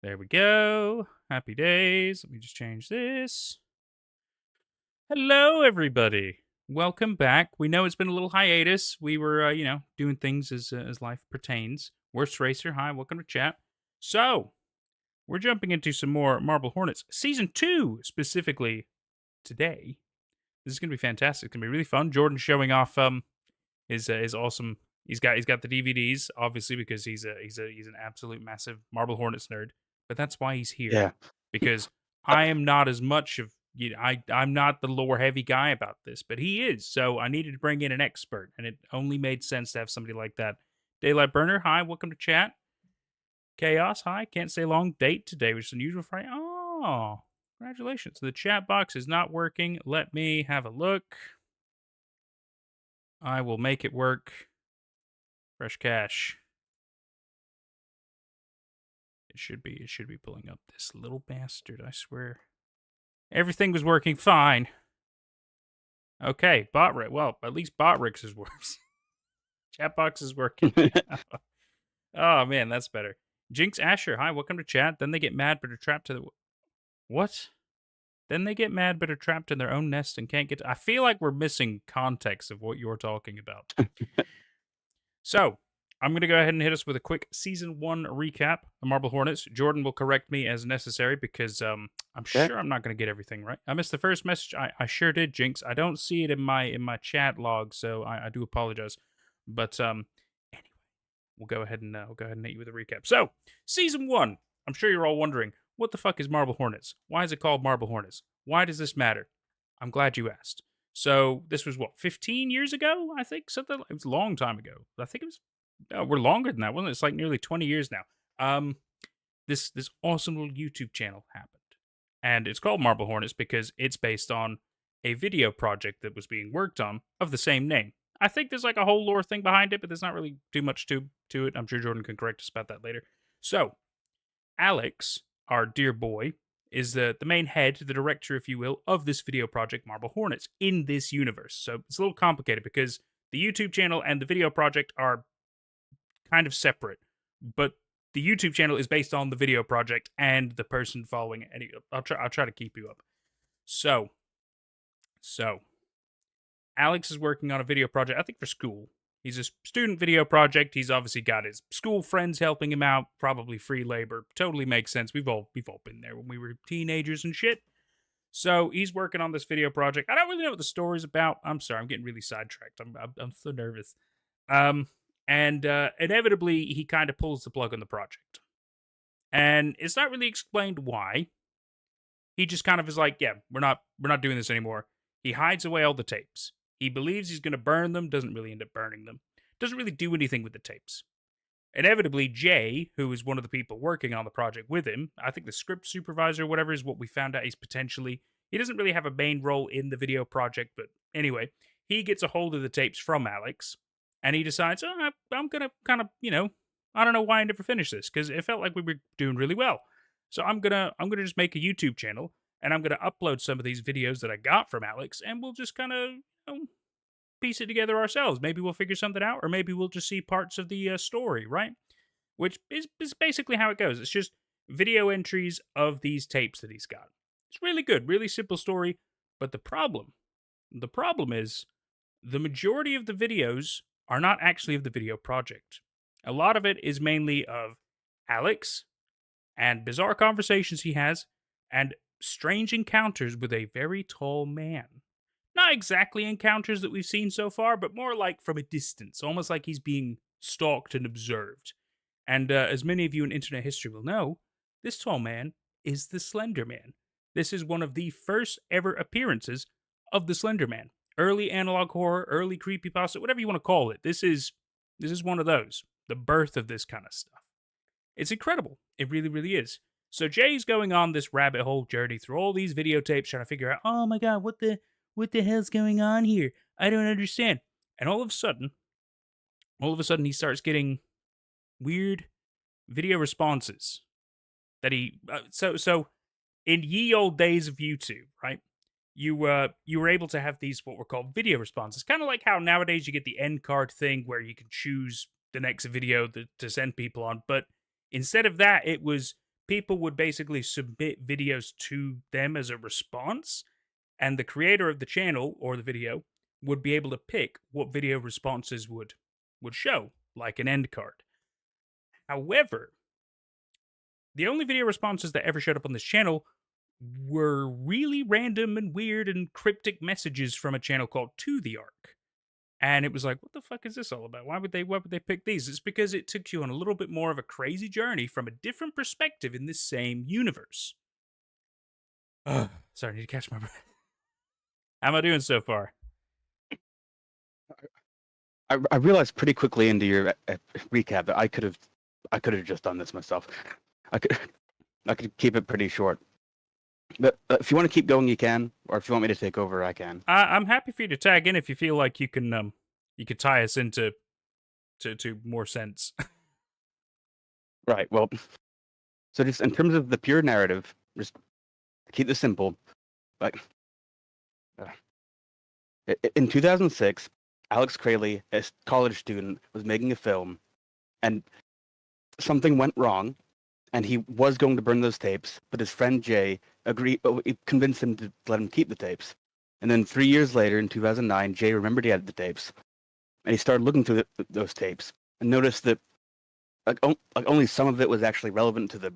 There we go. Happy days. Let me just change this. Hello, everybody. Welcome back. We know it's been a little hiatus. We were, doing things as life pertains. Worst Racer, hi, welcome to chat. So, we're jumping into some more Marble Hornets. Season 2, specifically, today. This is going to be fantastic. It's going to be really fun. Jordan showing off his awesome. He's got the DVDs, obviously, because he's an absolute massive Marble Hornets nerd. But that's why he's here, Yeah. because I am not as much of I'm not the lore heavy guy about this, but he is. So I needed to bring in an expert, and it only made sense to have somebody like that. Daylight Burner, hi, welcome to chat. Chaos, hi, can't stay long. Date today, which is unusual Friday. Oh, congratulations. The chat box is not working. Let me have a look. I will make it work. Fresh cash. It should be pulling up. This little bastard, I swear. Everything was working fine. Okay, Botrick. Well, at least Botrix is works. Chatbox is working. Oh man, that's better. Jinx Asher, hi, welcome to chat. Then they get mad but are trapped to the what? Then they get mad but are trapped in their own nest and can't get I feel like we're missing context of what you're talking about. So, I'm going to go ahead and hit us with a quick Season 1 recap of Marble Hornets. Jordan will correct me as necessary because I'm Okay. sure I'm not going to get everything right. I missed the first message. I sure did, Jinx. I don't see it in my chat log, so I do apologize. But anyway, we'll go ahead and hit you with a recap. So, Season 1. I'm sure you're all wondering, what the fuck is Marble Hornets? Why is it called Marble Hornets? Why does this matter? I'm glad you asked. So, this was what, 15 years ago? I think something. It was a long time ago. I think it was we're longer than that, wasn't it? It's like nearly 20 years now. This awesome little YouTube channel happened, and it's called Marble Hornets because it's based on a video project that was being worked on of the same name. I think there's like a whole lore thing behind it, but there's not really too much to it. I'm sure Jordan can correct us about that later. So, Alex, our dear boy, is the main head, the director, if you will, of this video project, Marble Hornets, in this universe. So it's a little complicated because the YouTube channel and the video project are kind of separate, but the YouTube channel is based on the video project and the person following it. Anyway, I'll try to keep you up. So Alex is working on a video project, I think for school. He's a student video project. He's obviously got his school friends helping him out, probably free labor. Totally makes sense. We've all been there when we were teenagers and shit. So he's working on this video project. I don't really know what the story's about. I'm sorry, I'm getting really sidetracked. I'm so nervous. And inevitably he kind of pulls the plug on the project. And it's not really explained why. He just kind of is like, yeah, we're not doing this anymore. He hides away all the tapes. He believes he's going to burn them, doesn't really end up burning them. Doesn't really do anything with the tapes. Inevitably, Jay, who is one of the people working on the project with him, I think the script supervisor or whatever is what we found out he's potentially. He doesn't really have a main role in the video project, but anyway, he gets a hold of the tapes from Alex, and he decides, I'm going to kind of, I don't know why I never finished this, because it felt like we were doing really well. So I'm gonna just make a YouTube channel, and I'm gonna upload some of these videos that I got from Alex, and we'll just kind of piece it together ourselves. Maybe we'll figure something out, or maybe we'll just see parts of the story, right? Which is basically how it goes. It's just video entries of these tapes that he's got. It's really good, really simple story. But the problem is, the majority of the videos are not actually of the video project. A lot of it is mainly of Alex and bizarre conversations he has and strange encounters with a very tall man. Not exactly encounters that we've seen so far, but more like from a distance, almost like he's being stalked and observed. And as many of you in internet history will know, this tall man is the Slenderman. This is one of the first ever appearances of the Slenderman. Early analog horror, early creepypasta, whatever you want to call it. This is one of those. The birth of this kind of stuff. It's incredible. It really, really is. So Jay's going on this rabbit hole journey through all these videotapes, trying to figure out, oh my god, what the hell's going on here? I don't understand. And all of a sudden, he starts getting weird video responses that he. So in ye old days of YouTube, right? You were able to have these what were called video responses, kind of like how nowadays you get the end card thing where you can choose the next video to send people on, but instead of that, it was people would basically submit videos to them as a response, and the creator of the channel or the video would be able to pick what video responses would show, like an end card. However, the only video responses that ever showed up on this channel were really random and weird and cryptic messages from a channel called To the Arc. And it was like, what the fuck is this all about? Why would they pick these? It's because it took you on a little bit more of a crazy journey from a different perspective in this same universe. Sorry, I need to catch my breath. How am I doing so far? I realized pretty quickly into your recap that I could have just done this myself. I could keep it pretty short. But if you want to keep going, you can, or if you want me to take over, I can. I'm happy for you to tag in if you feel like you could tie us into to more sense. Right. Well, so just in terms of the pure narrative, just keep this simple. Like, in 2006, Alex Crayley, a college student, was making a film, and something went wrong, and he was going to burn those tapes, but his friend Jay convinced him to let him keep the tapes. And then 3 years later, in 2009, Jay remembered he had the tapes, and he started looking through those tapes and noticed that only some of it was actually relevant to the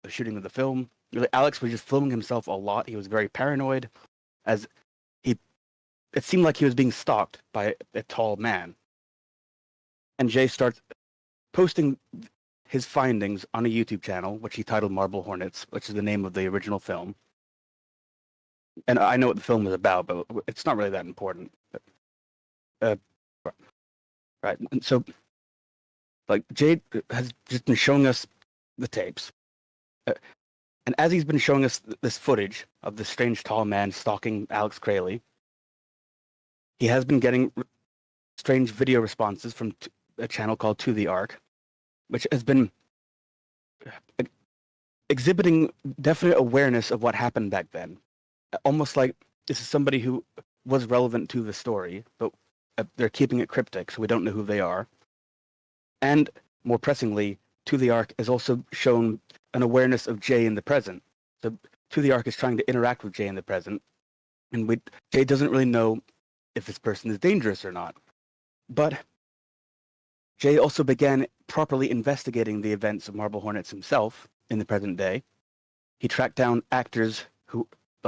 shooting of the film. Really, Alex was just filming himself a lot. He was very paranoid, as it seemed like he was being stalked by a tall man. And Jay starts posting his findings on a YouTube channel, which he titled Marble Hornets, which is the name of the original film. And I know what the film was about, but it's not really that important. Right. And so, like, Jay has just been showing us the tapes. And as he's been showing us this footage of this strange tall man stalking Alex Crayley, he has been getting strange video responses from a channel called To the Arc, which has been exhibiting definite awareness of what happened back then. Almost like this is somebody who was relevant to the story, but they're keeping it cryptic, so we don't know who they are. And more pressingly, To the Arc has also shown an awareness of Jay in the present. So To the Arc is trying to interact with Jay in the present, and Jay doesn't really know if this person is dangerous or not. But Jay also began properly investigating the events of Marble Hornets himself in the present day. He tracked down actors who,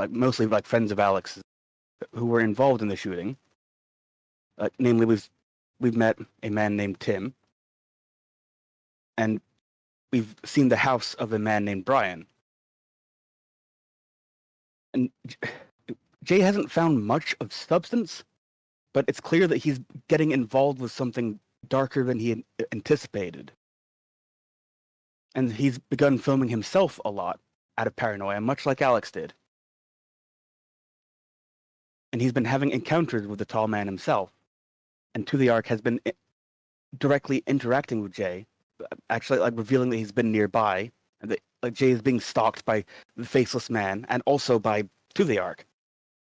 mostly friends of Alex, who were involved in the shooting. Namely, we've met a man named Tim, and we've seen the house of a man named Brian. And Jay hasn't found much of substance, but it's clear that he's getting involved with something darker than he had anticipated. And he's begun filming himself a lot out of paranoia, much like Alex did. And he's been having encounters with the tall man himself. And To the Arc has been directly interacting with Jay, actually revealing that he's been nearby, and that Jay is being stalked by the faceless man, and also by To the Arc,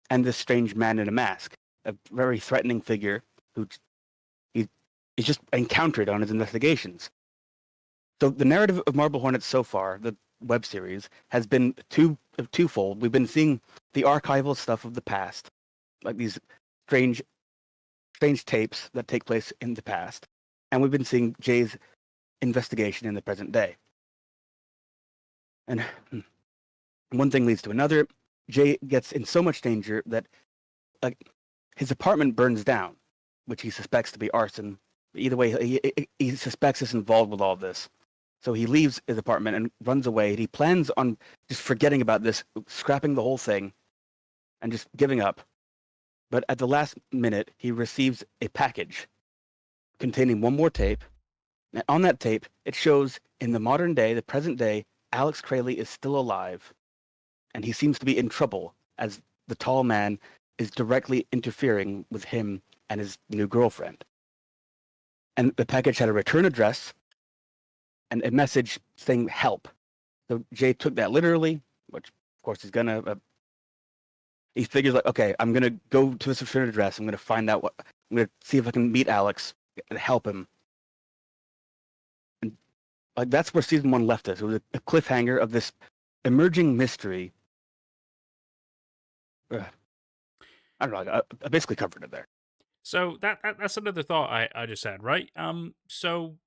and this strange man in a mask, a very threatening figure who he's just encountered on his investigations. So the narrative of Marble Hornets so far, the web series, has been twofold. We've been seeing the archival stuff of the past, like these strange tapes that take place in the past, and we've been seeing Jay's investigation in the present day. And one thing leads to another. Jay gets in so much danger that his apartment burns down, which he suspects to be arson. Either way, he suspects is involved with all this. So he leaves his apartment and runs away. He plans on just forgetting about this, scrapping the whole thing, and just giving up. But at the last minute, he receives a package containing one more tape. And on that tape, it shows in the modern day, the present day, Alex Crayley is still alive. And he seems to be in trouble, as the tall man is directly interfering with him and his new girlfriend. And the package had a return address and a message saying help. So Jay took that literally, which of course he's gonna. He figures okay, I'm gonna go to this return address. I'm gonna find out I'm gonna see if I can meet Alex and help him. And like that's where season 1 left us. It was a cliffhanger of this emerging mystery. Ugh. I don't know. I basically covered it there. So that's another thought I just had, right? So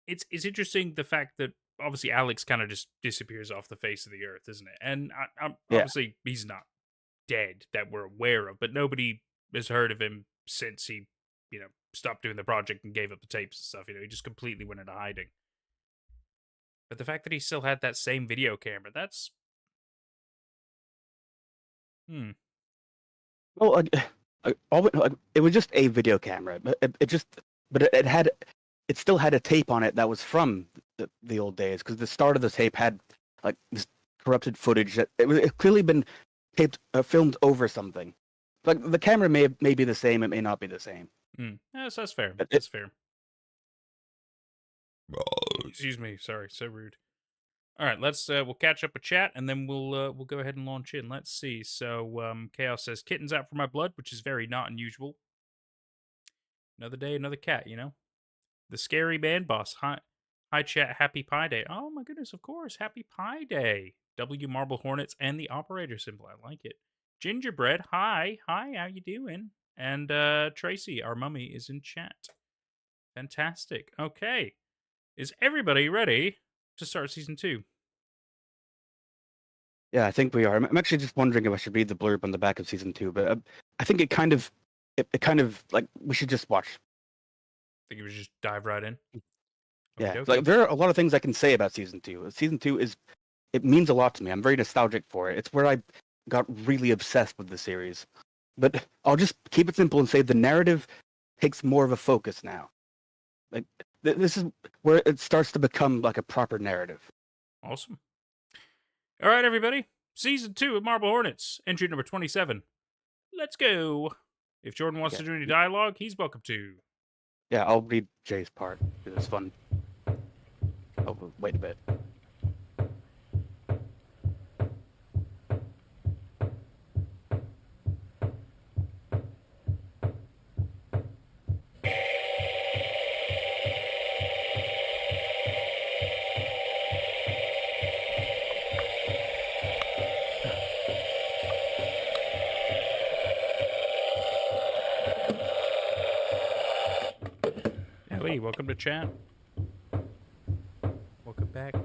it's interesting the fact that obviously Alex kind of just disappears off the face of the earth, isn't it? And I'm Yeah. obviously he's not dead that we're aware of, but nobody has heard of him since he, stopped doing the project and gave up the tapes and stuff. He just completely went into hiding. But the fact that he still had that same video camera, that's Well, it was just a video camera, but it still had a tape on it that was from the old days, because the start of the tape had like this corrupted footage that it clearly been taped, filmed over something. Like the camera may be the same, it may not be the same. Yes, that's fair. But That's fair. Excuse me. Sorry, so rude. All right, let's we'll catch up with chat and then we'll go ahead and launch in. Let's see. So Chaos says kittens out for my blood, which is very not unusual. Another day, another cat. The scary man boss. Hi chat. Happy Pi Day. Oh my goodness, of course. Happy Pi Day. W Marble Hornets and the operator symbol. I like it. Gingerbread. Hi, how you doing? And Tracy, our mummy, is in chat. Fantastic. Okay, is everybody ready to start season 2? Yeah, I think we are. I'm actually just wondering if I should read the blurb on the back of season 2, but I think it kind of like we should just watch. I think we should just dive right in. Yeah, Okey-dokey. like there are a lot of things I can say about season 2. Season 2 it means a lot to me. I'm very nostalgic for it. It's where I got really obsessed with the series. But I'll just keep it simple and say the narrative takes more of a focus now. Like this is where it starts to become like a proper narrative. Awesome. All right, everybody. Season 2 of Marble Hornets, entry number 27. Let's go. If Jordan wants to do any dialogue, he's welcome to. Yeah, I'll read Jay's part. It's fun. Oh, wait a bit. Ellie, welcome to chat. Welcome back.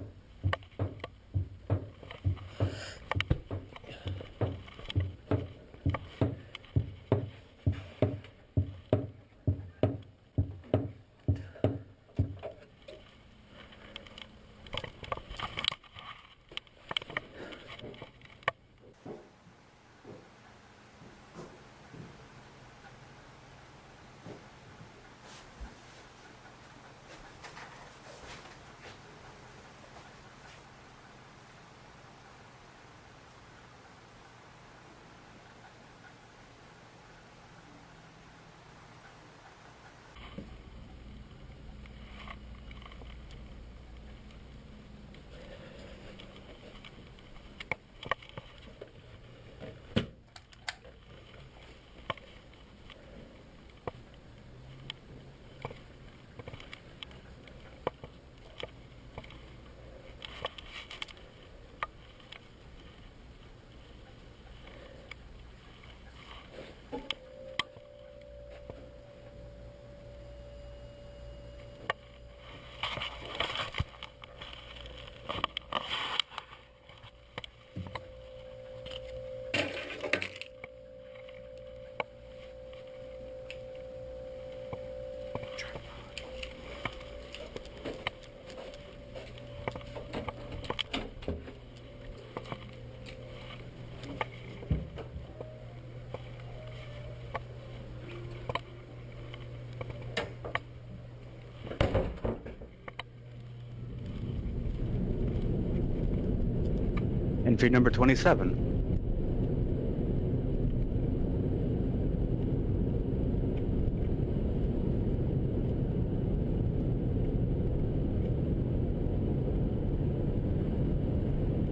Entry number 27.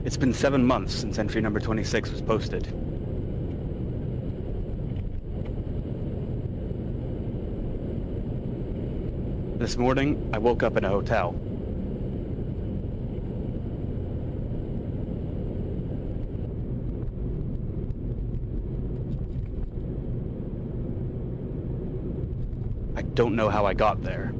It's been 7 months since entry number 26 was posted. This morning, I woke up in a hotel. don't know how I got there.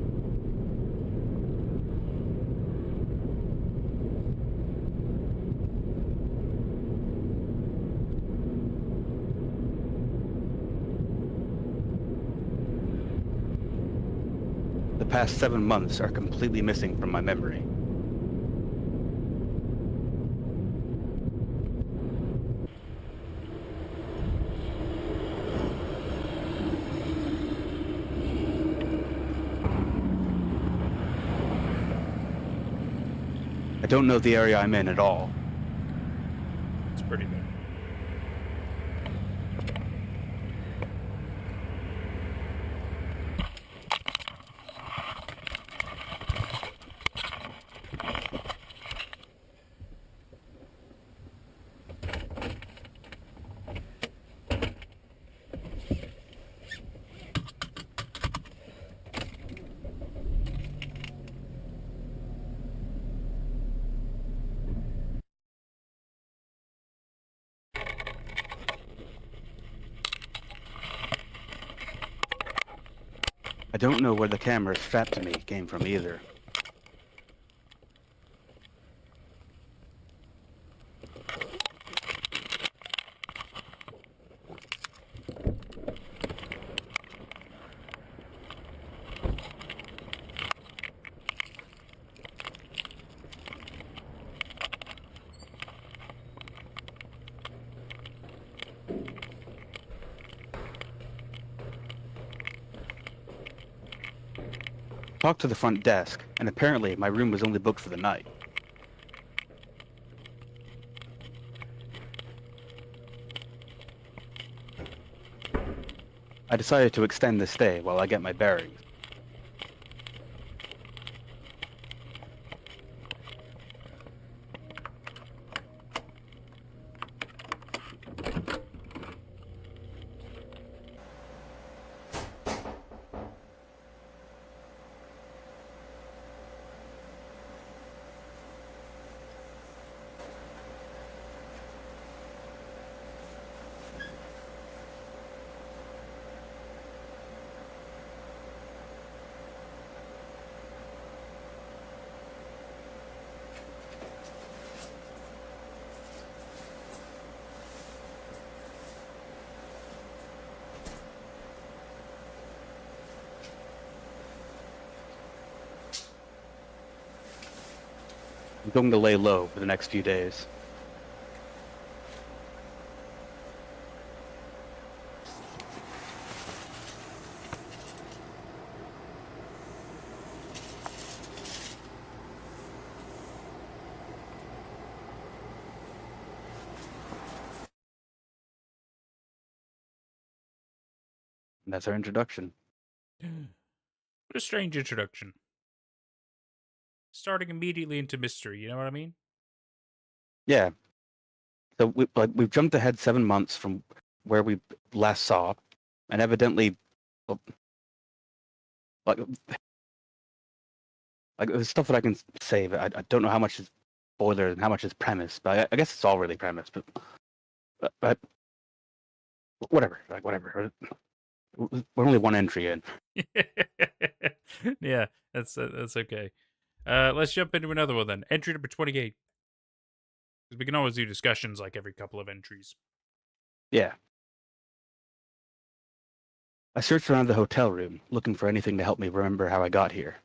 The past 7 months are completely missing from my memory. I don't know the area I'm in at all. It's pretty bad. I don't know where the camera strapped to me came from either. Talked to the front desk, and apparently my room was only booked for the night. I decided to extend the stay while I get my bearings. I'm going to lay low for the next few days. And that's our introduction. What a strange introduction. Starting immediately into mystery, you know what I mean? Yeah. So we've jumped ahead 7 months from where we last saw, and evidently, well, like there's stuff that I can say, but I don't know how much is spoiler and how much is premise. But I guess it's all really premise. But whatever, like whatever. We're only one entry in. Yeah, that's okay. Let's jump into another one then. Entry number 28. Because we can always do discussions like every couple of entries. Yeah. I searched around the hotel room, looking for anything to help me remember how I got here.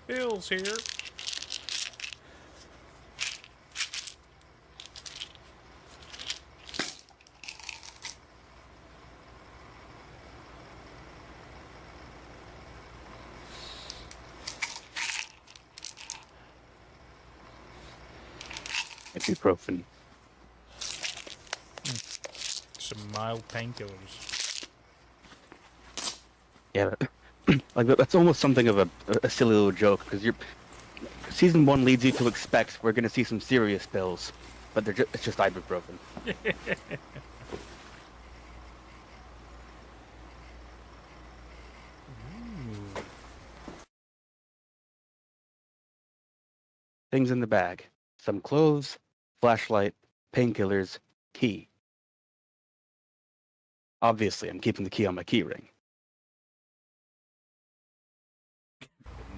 Bill's here. ibuprofen. Some mild painkillers. Yeah, like that's almost something of a silly little joke because season 1 leads you to expect we're gonna see some serious pills, but it's just ibuprofen. Things in the bag: some clothes, flashlight, painkillers, key. Obviously, I'm keeping the key on my key ring.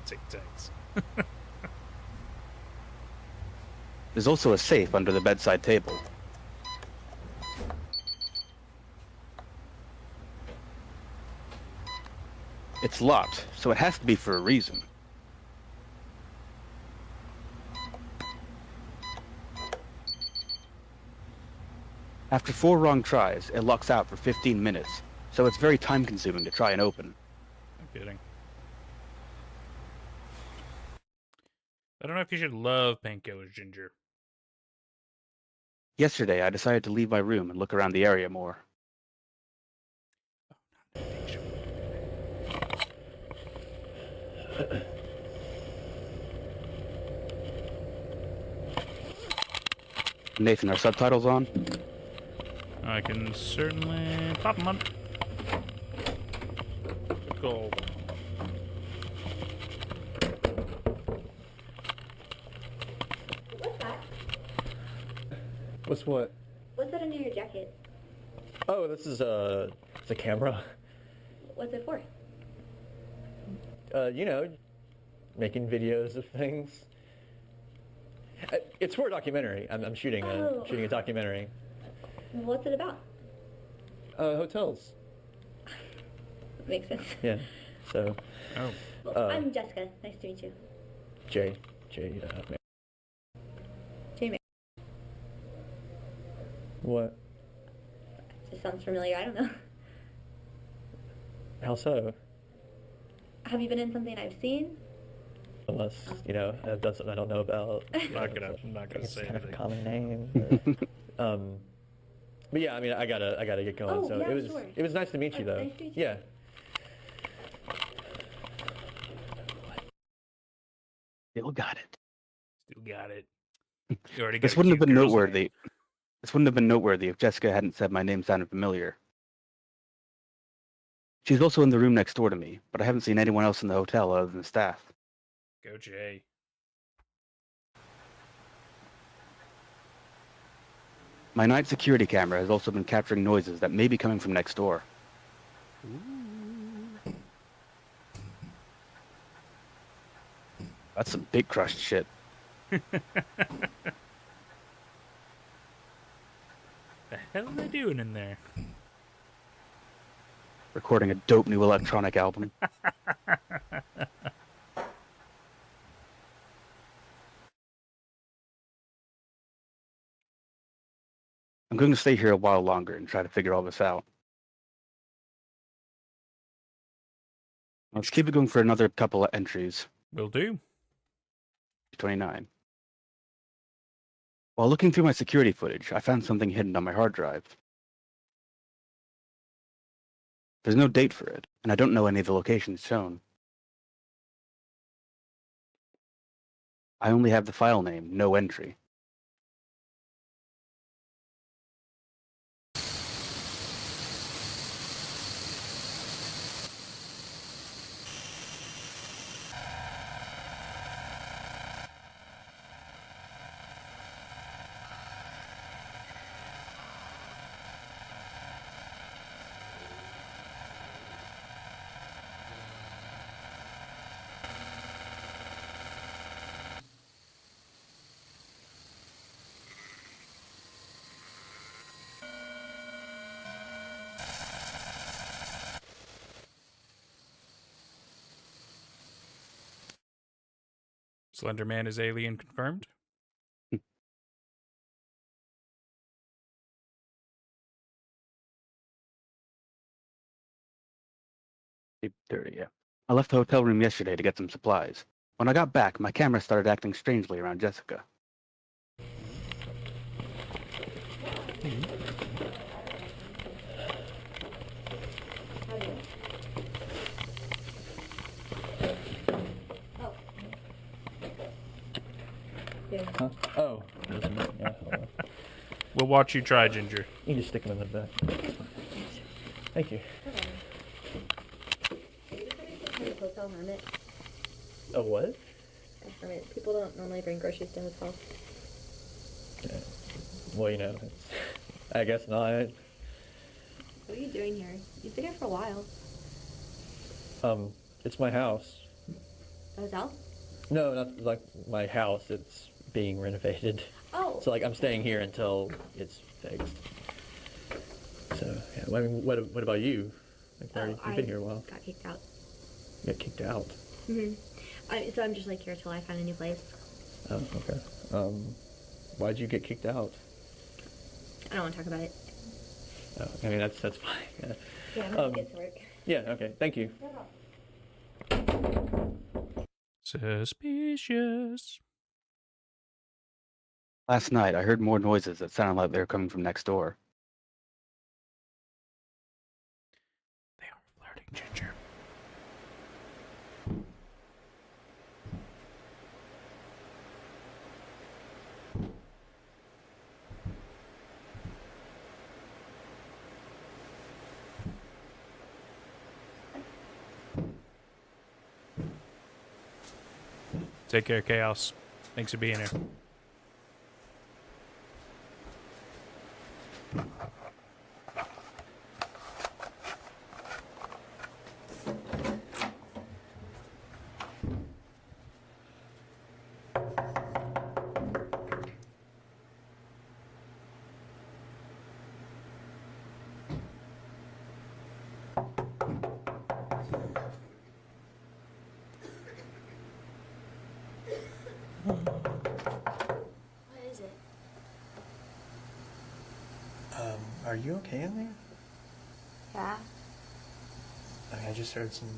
Tic Tacs. There's also a safe under the bedside table. It's locked, so it has to be for a reason. After 4 wrong tries, it locks out for 15 minutes, so it's very time-consuming to try and open. No kidding. I don't know if you should love painkillers, Ginger. Yesterday, I decided to leave my room and look around the area more. Nathan, are subtitles on? I can certainly pop them on. Cool. What's that? What's what? What's that under your jacket? Oh, this is it's a camera. What's it for? You know, making videos of things. It's for a documentary. I'm shooting a documentary. What's it about? Hotels. Makes sense. Yeah. So. Oh. Well, I'm Jessica. Nice to meet you. Jay. Jay May. What? Just sounds familiar. I don't know. How so? Have you been in something I've seen? Unless I've done something I don't know about. I'm not gonna say It's kind of a anything. common name. But yeah, I mean, I gotta get going. Oh, so yeah, it sure. was nice to meet you, though. Nice to meet you. Yeah. Still got it. Still got it. You already got This a wouldn't have cute been girl's noteworthy. name. This wouldn't have been noteworthy if Jessica hadn't said my name sounded familiar. She's also in the room next door to me, but I haven't seen anyone else in the hotel other than the staff. Go Jay. My night security camera has also been capturing noises that may be coming from next door. That's some big crushed shit. The hell are they doing in there? Recording a dope new electronic album. I'm going to stay here a while longer and try to figure all this out. Let's keep it going for another couple of entries. Will do. 29. While looking through my security footage, I found something hidden on my hard drive. There's no date for it, and I don't know any of the locations shown. I only have the file name, no entry. Slenderman is alien confirmed. Yeah. I left the hotel room yesterday to get some supplies. When I got back, my camera started acting strangely around Jessica. We'll watch you try, Ginger. You can just stick them in the back. Thank you. Hotel hermit. A what? A hermit. People don't normally bring groceries to hotels. Well, I guess not. What are you doing here? You've been here for a while. It's my house. A hotel? No, not like my house. It's being renovated. Oh. So, like, I'm staying here until it's fixed. So, yeah. I mean, what about you? Like, you've been here a while. Got kicked out. You got kicked out? So I'm just like here till I find a new place. Oh, okay. Why'd you get kicked out? I don't want to talk about it. Oh, I mean, that's fine. Yeah. Yeah, I'm gonna get to work. Yeah, okay. Thank you. Suspicious. Last night, I heard more noises that sounded like they were coming from next door. They are flirting, Ginger. Take care, Chaos. Thanks for being here. What is it? Are you okay in there? Yeah. I mean, I just heard some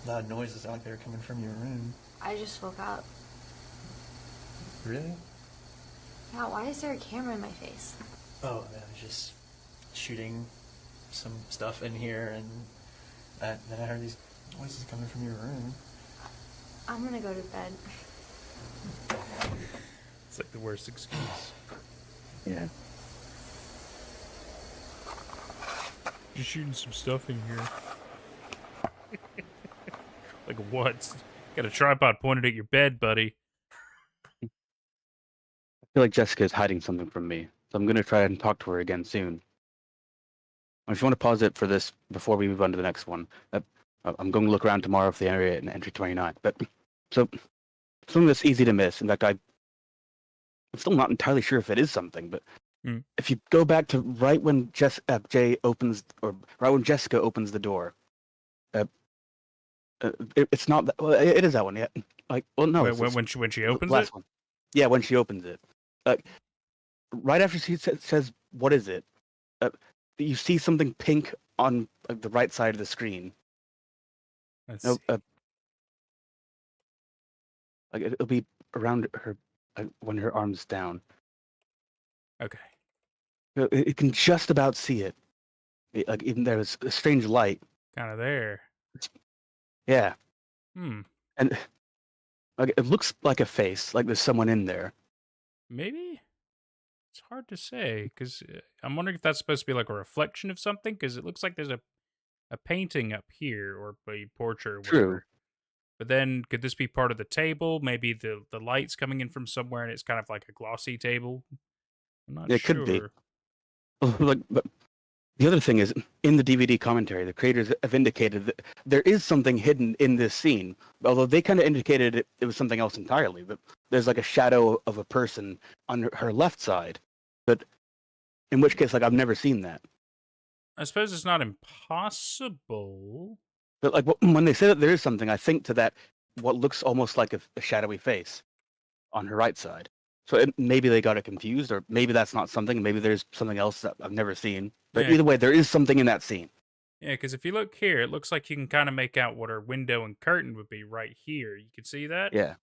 loud noises like they were coming from your room. I just woke up. Really? Yeah, why is there a camera in my face? Oh, I was just shooting some stuff in here, and then I heard these noises coming from your room. I'm gonna go to bed. It's like the worst excuse. Yeah. Just shooting some stuff in here. Like what? Got a tripod pointed at your bed, buddy. I feel like Jessica is hiding something from me, so I'm going to try and talk to her again soon. I just want to pause it for this before we move on to the next one. I'm going to look around tomorrow for the area in entry 29. But so something that's easy to miss. In fact, I'm still not entirely sure if it is something. But if you go back to right when Jay opens, or right when Jessica opens the door, it's not that. Well, it is that one. Yeah. Like, well, no. When she opens last it. one. Yeah, when she opens it. Right after she says, "What is it?" You see something pink on the right side of the screen. Let's No, see. it'll be around her when her arm's down. Okay. You can just about see it. Like even there's a strange light. Kind of there. Yeah. And It looks like a face. Like there's someone in there. maybe it's hard to say because I'm wondering if that's supposed to be like a reflection of something because it looks like there's a painting up here or a portrait or whatever. True. But then could this be part of the table? Maybe the light's coming in from somewhere and it's kind of like a glossy table. I'm not It sure. could be. But the other thing is, in the DVD commentary, the creators have indicated that there is something hidden in this scene. Although they kind of indicated it was something else entirely. But there's like a shadow of a person on her left side. But in which case, like I've never seen that. I suppose it's not impossible. But like when they say that there is something, I think to that what looks almost like a shadowy face on her right side. So maybe they got it confused, or maybe that's not something. Maybe there's something else that I've never seen. But Yeah. either way, there is something in that scene. Yeah, because if you look here, it looks like you can kind of make out what her window and curtain would be right here. You can see that? Yeah.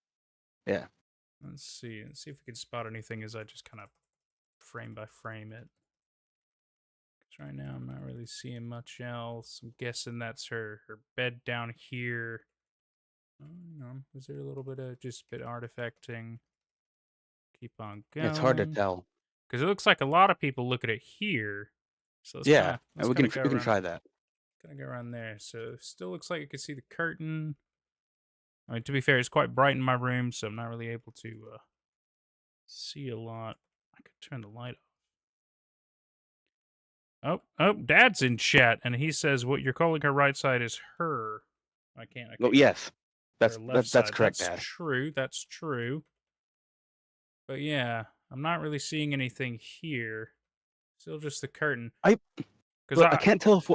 Yeah. Let's see. Let's see if we can spot anything as I just kind of frame by frame it. Because right now I'm not really seeing much else. I'm guessing that's her bed down here. Oh, hang on. Was there a little bit of just a bit artifacting? Keep on going. It's hard to tell. Because it looks like a lot of people look at it here. So let's Yeah, let's we kind can of go we can around. try that. Gonna go around there. So still looks like you can see the curtain. I mean, to be fair, it's quite bright in my room, so I'm not really able to see a lot. I could turn the light off. Oh, Dad's in chat, and he says what you're calling her right side is her. I can't. Oh yes, Her left that's side. correct, That's Dad. true. That's true. But yeah, I'm not really seeing anything here. Still just the curtain. Because I can't tell if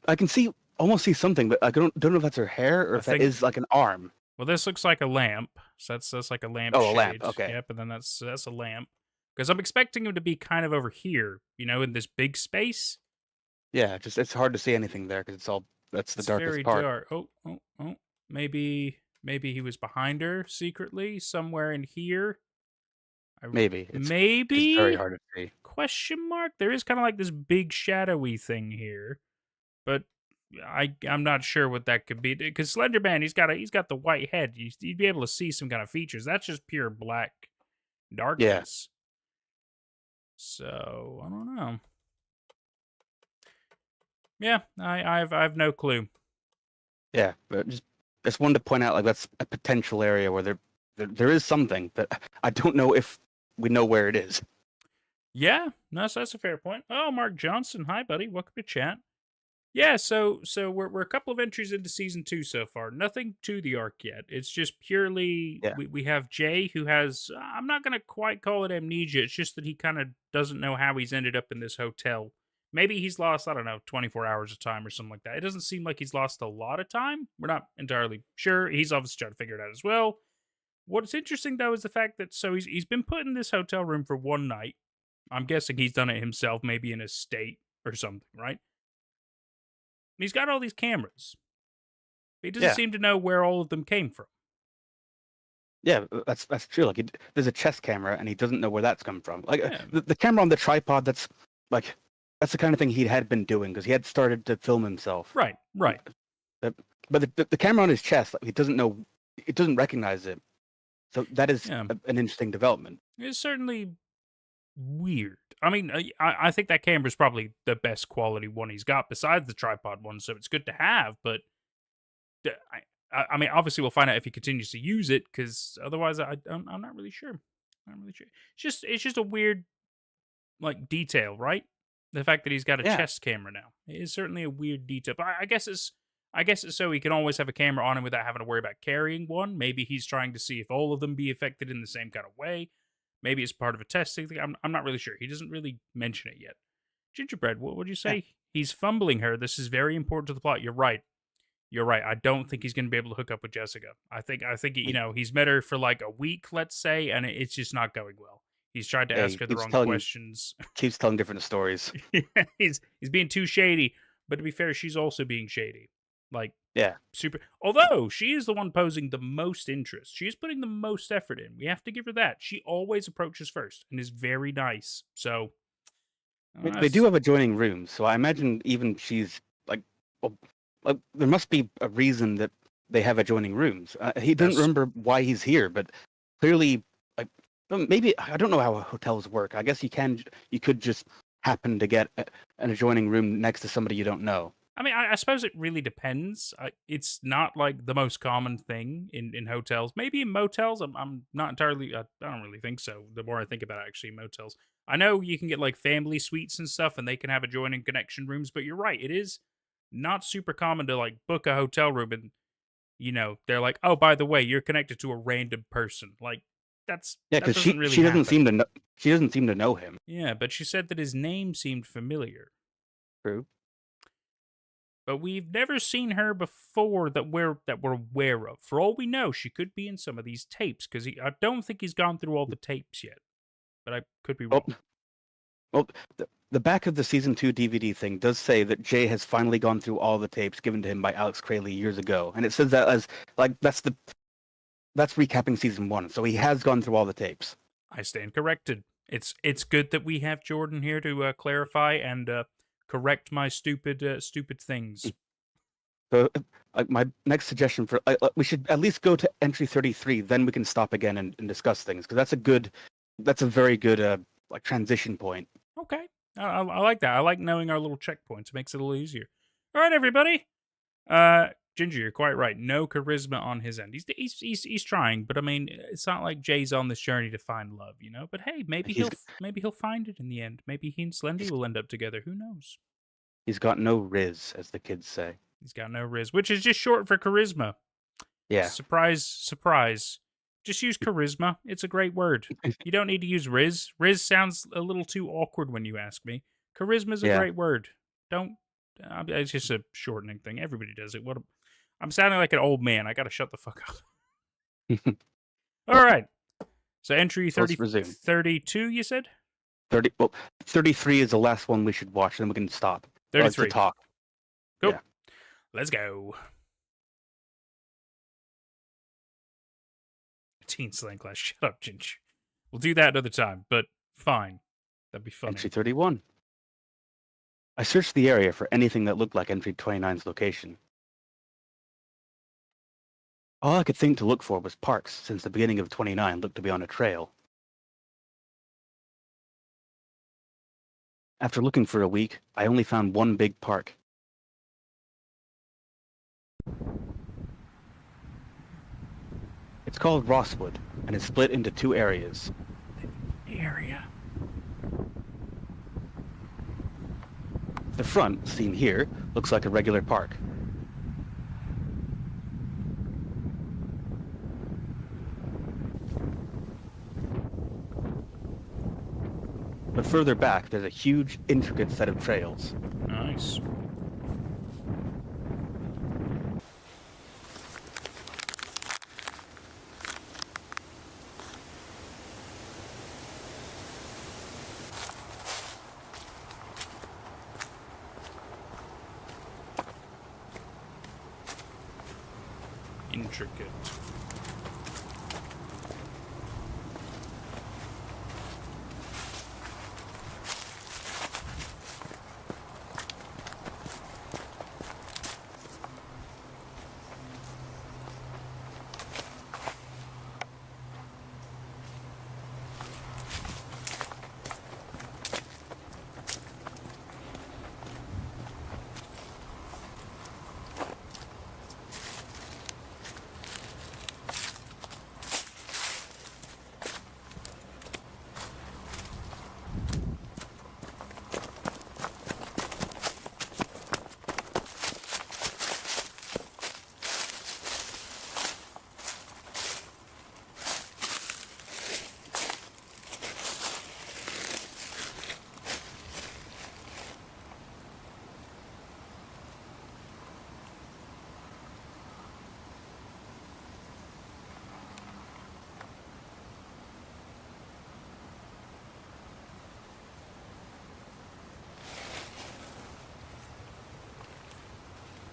I can almost see something, but I don't know if that's her hair or I if that think- is like an arm. Well, this looks like a lamp. So that's like a lamp Oh, shade. a lamp, okay. Yep, and then that's a lamp. Because I'm expecting him to be kind of over here, in this big space. Yeah, just it's hard to see anything there because that's the It's darkest very part. dark. Oh. Maybe he was behind her secretly somewhere in here. Maybe it's very hard to see. Question mark? There is kind of like this big shadowy thing here, but I'm not sure what that could be. Because Slenderman, he's got the white head. You'd be able to see some kind of features. That's just pure black darkness. So I don't know. Yeah, I have no clue. Yeah, but just wanted to point out like that's a potential area where there is something, but I don't know if we know where it is. Yeah, no, so that's a fair point. Oh, Mark Johnson, hi buddy, welcome to chat. Yeah, so we're a couple of entries into season 2 so far. Nothing to the arc yet. It's just purely we have Jay who has I'm not gonna quite call it amnesia. It's just that he kind of doesn't know how he's ended up in this hotel. Maybe he's lost, I don't know, 24 hours of time or something like that. It doesn't seem like he's lost a lot of time. We're not entirely sure. He's obviously trying to figure it out as well. What's interesting though is the fact that he's been put in this hotel room for one night. I'm guessing he's done it himself, maybe in a state or something, right? And he's got all these cameras. He doesn't seem to know where all of them came from. Yeah, that's true. Like there's a chest camera, and he doesn't know where that's come from. Like the camera on the tripod, that's the kind of thing he had been doing because he had started to film himself. Right. But the camera on his chest, he doesn't know, it doesn't recognize it. So that is an interesting development. It's certainly weird. I mean, I think that camera is probably the best quality one he's got besides the tripod one, so it's good to have. But I mean, obviously we'll find out if he continues to use it, because otherwise I'm not really sure. I'm not really sure. It's just a weird detail, right? The fact that he's got a chest camera now is certainly a weird detail. But I guess it's so he can always have a camera on him without having to worry about carrying one. Maybe he's trying to see if all of them be affected in the same kind of way. Maybe it's part of a testing thing. I'm not really sure. He doesn't really mention it yet. Gingerbread, what would you say? Yeah. He's fumbling her. This is very important to the plot. You're right. I don't think he's going to be able to hook up with Jessica. I think he's met her for like a week, let's say, and it's just not going well. He's tried to ask her the wrong questions. Keeps telling different stories. He's being too shady. But to be fair, she's also being shady. Super. Although she is the one posing the most interest. She is putting the most effort in. We have to give her that. She always approaches first and is very nice. So they do have adjoining rooms, so I imagine even she's there must be a reason that they have adjoining rooms. He doesn't remember why he's here, but clearly, maybe I don't know how hotels work. I guess you could just happen to get an adjoining room next to somebody you don't know. I mean, I suppose it really depends. It's not like the most common thing in hotels. Maybe in motels. I'm not entirely. I don't really think so. The more I think about it, actually, motels. I know you can get family suites and stuff, and they can have adjoining connection rooms. But you're right. It is not super common to book a hotel room and they're like, oh, by the way, you're connected to a random person. Because she doesn't seem to know him. Yeah, but she said that his name seemed familiar. True. But we've never seen her before that we're aware of. For all we know, she could be in some of these tapes, because I don't think he's gone through all the tapes yet. But I could be wrong. Well, the back of the season 2 DVD thing does say that Jay has finally gone through all the tapes given to him by Alex Crayley years ago, and it says that as that's recapping season 1. So he has gone through all the tapes. I stand corrected. It's good that we have Jordan here to clarify and correct my stupid things. So, my next suggestion we should at least go to entry 33, then we can stop again and discuss things, because that's a very good like transition point. Okay. I like that. I like knowing our little checkpoints. It makes it a little easier. All right, everybody. Ginger, you're quite right. No charisma on his end. He's trying, but I mean, it's not like Jay's on this journey to find love, you know. But hey, He's maybe he'll find it in the end. Maybe he and Slendy will end up together. Who knows? he's got no riz, as the kids say. He's got no riz, which is just short for charisma. Yeah. Surprise, surprise. Just use charisma. It's a great word. You don't need to use riz. Riz sounds a little too awkward when you ask me. Charisma's a Yeah. great word. Don't. It's just a shortening thing. Everybody does it. I'm sounding like an old man. I gotta shut the fuck up. All right. So entry So let's 30, resume. 32, you said? 33 is the last one we should watch, then we can stop. 33. To talk. Cool. Yeah. Let's go. Teen slang class. Shut up, Ginger. We'll do that another time, but fine. That'd be funny. Entry 31. I searched the area for anything that looked like entry 29's location. All I could think to look for was parks, since the beginning of 29 looked to be on a trail. After looking for a week, I only found one big park. It's called Rosswood, and is split into 2 areas. Area. The front, seen here, looks like a regular park. But further back, there's a huge, intricate set of trails. Nice. Intricate.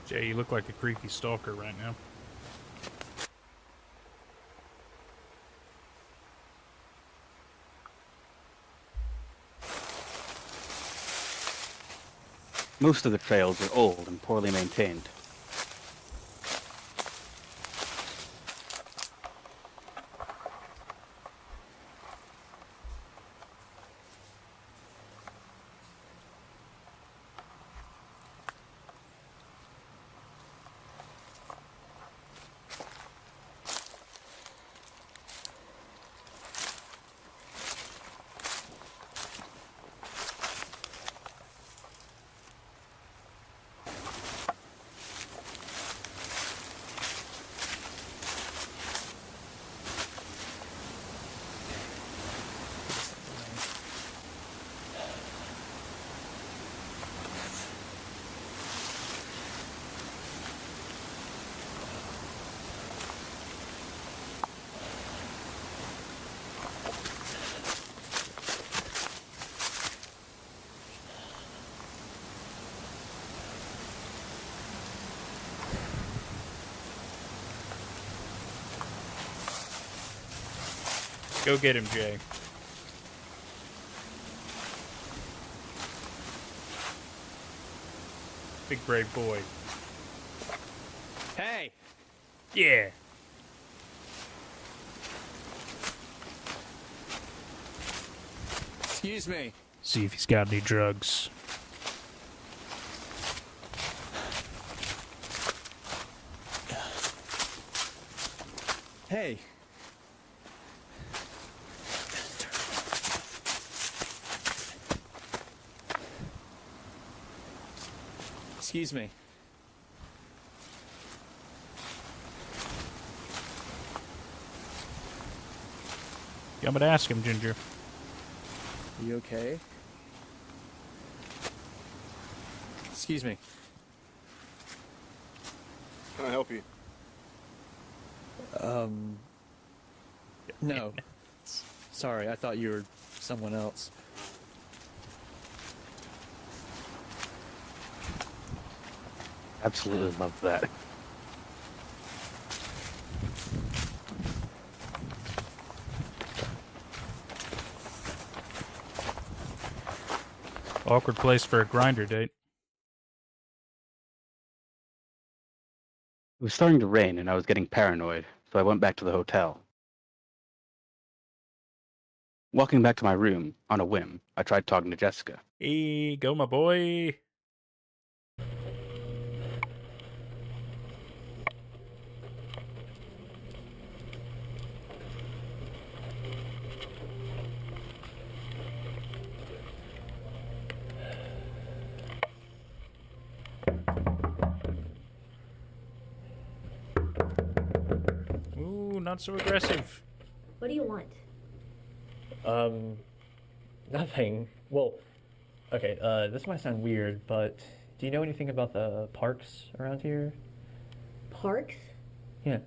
Jay, you look like a creepy stalker right now. Most of the trails are old and poorly maintained. Go get him, Jay. Big brave boy. Hey! Yeah. Excuse me. See if he's got any drugs. Hey. Excuse me. I'm gonna ask him, Ginger. You okay? Excuse me. Can I help you? No. Sorry, I thought you were someone else. Absolutely love that. Awkward place for a grinder date. It was starting to rain and I was getting paranoid, so I went back to the hotel. Walking back to my room, on a whim, I tried talking to Jessica. Hey, go my boy. Ooh, not so aggressive. What do you want? Nothing. Well, okay, this might sound weird, but do you know anything about the parks around here? Parks? Yeah.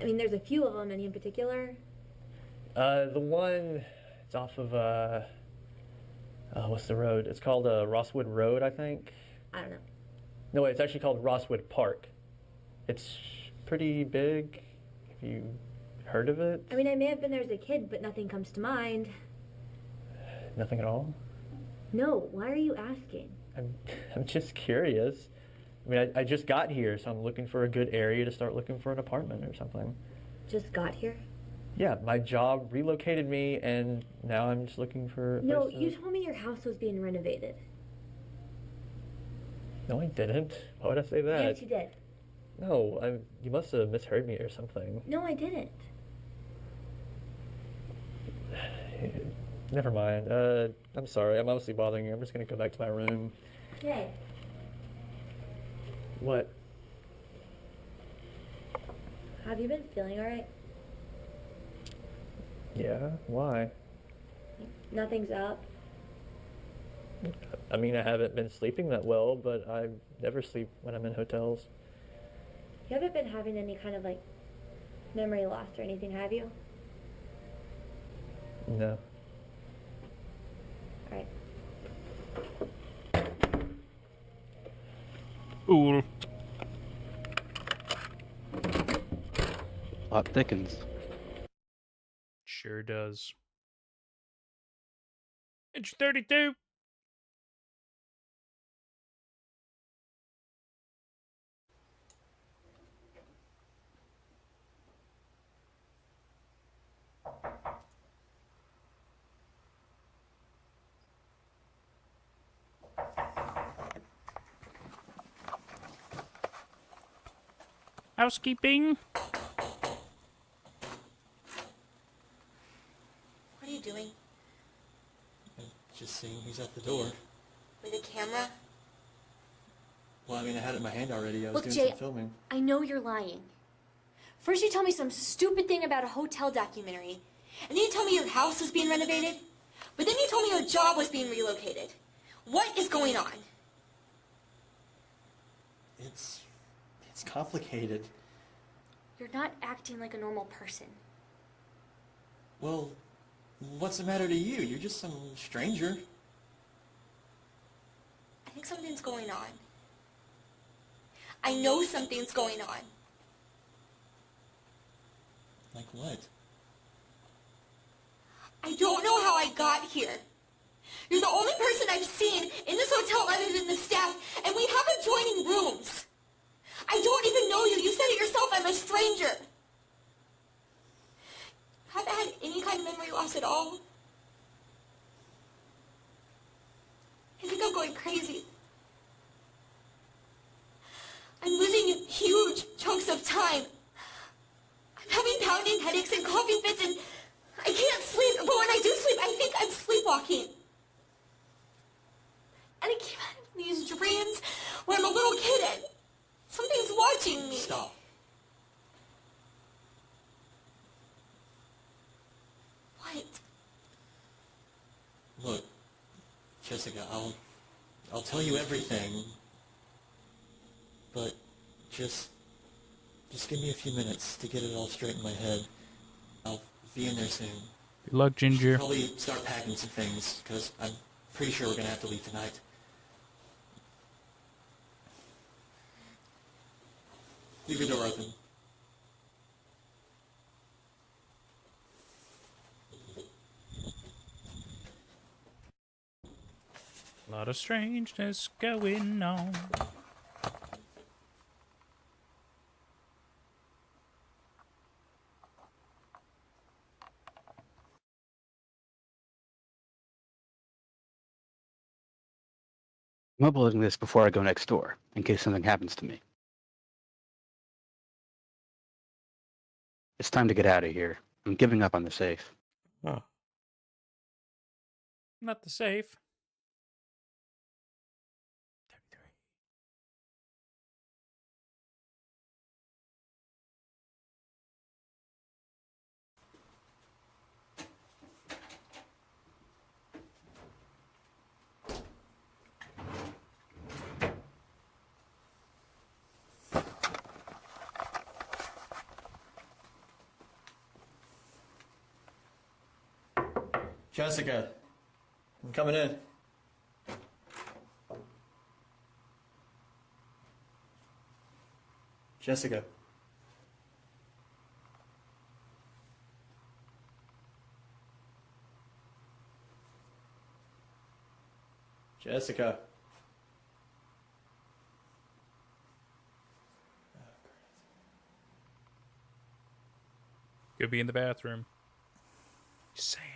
I mean, there's a few of them. Any in particular? The one, it's off of, what's the road? It's called, Rosswood Road, I think. I don't know. No, wait, it's actually called Rosswood Park. It's pretty big. Have you heard of it? I mean, I may have been there as a kid, but nothing comes to mind. Nothing at all? No, why are you asking? I'm just curious. I mean, I just got here, so I'm looking for a good area to start looking for an apartment or something. Just got here? Yeah, my job relocated me, and now I'm just looking for a No, place to... you told me your house was being renovated. No, I didn't. Why would I say that? Yes, you did. No, you must have misheard me or something. No, I didn't. Never mind. I'm sorry. I'm obviously bothering you. I'm just gonna go back to my room. Hey, What? have you been feeling alright? Yeah? Why? Nothing's up. I mean, I haven't been sleeping that well, but I never sleep when I'm in hotels. You haven't been having any kind of, like, memory loss or anything, have you? No. Alright. Ooh. Plot thickens. Sure does. Inch 32. Housekeeping. What are you doing? Just seeing who's at the door. With a camera? Well, I mean, I had it in my hand already. I was Look, doing Jay, some filming. I know you're lying. First you tell me some stupid thing about a hotel documentary, And then you told me your house was being renovated? But then you told me your job was being relocated. What is going on? It's complicated. you're not acting like a normal person. Well, what's the matter to you? You're just some stranger. I think something's going on. I know something's going on. Like what? I don't know how I got here. You're the only person I've seen in this hotel other than the staff, and we have adjoining rooms. I don't even know you. You said it yourself, I'm a stranger. Haven't had any kind of memory loss at all. screens where I'm a little kid and something's watching me. Stop. What? Look, Jessica, I'll tell you everything, but just give me a few minutes to get it all straight in my head. I'll be in there soon. Good luck, Ginger. Probably start packing some things, because I'm pretty sure we're going to have to leave tonight. Leave your door open. A lot of strangeness going on. I'm uploading this before I go next door, in case something happens to me. It's time to get out of here. I'm giving up on the safe. Oh. Not the safe. Jessica, I'm coming in. Jessica. Jessica. Could be in the bathroom. Just saying.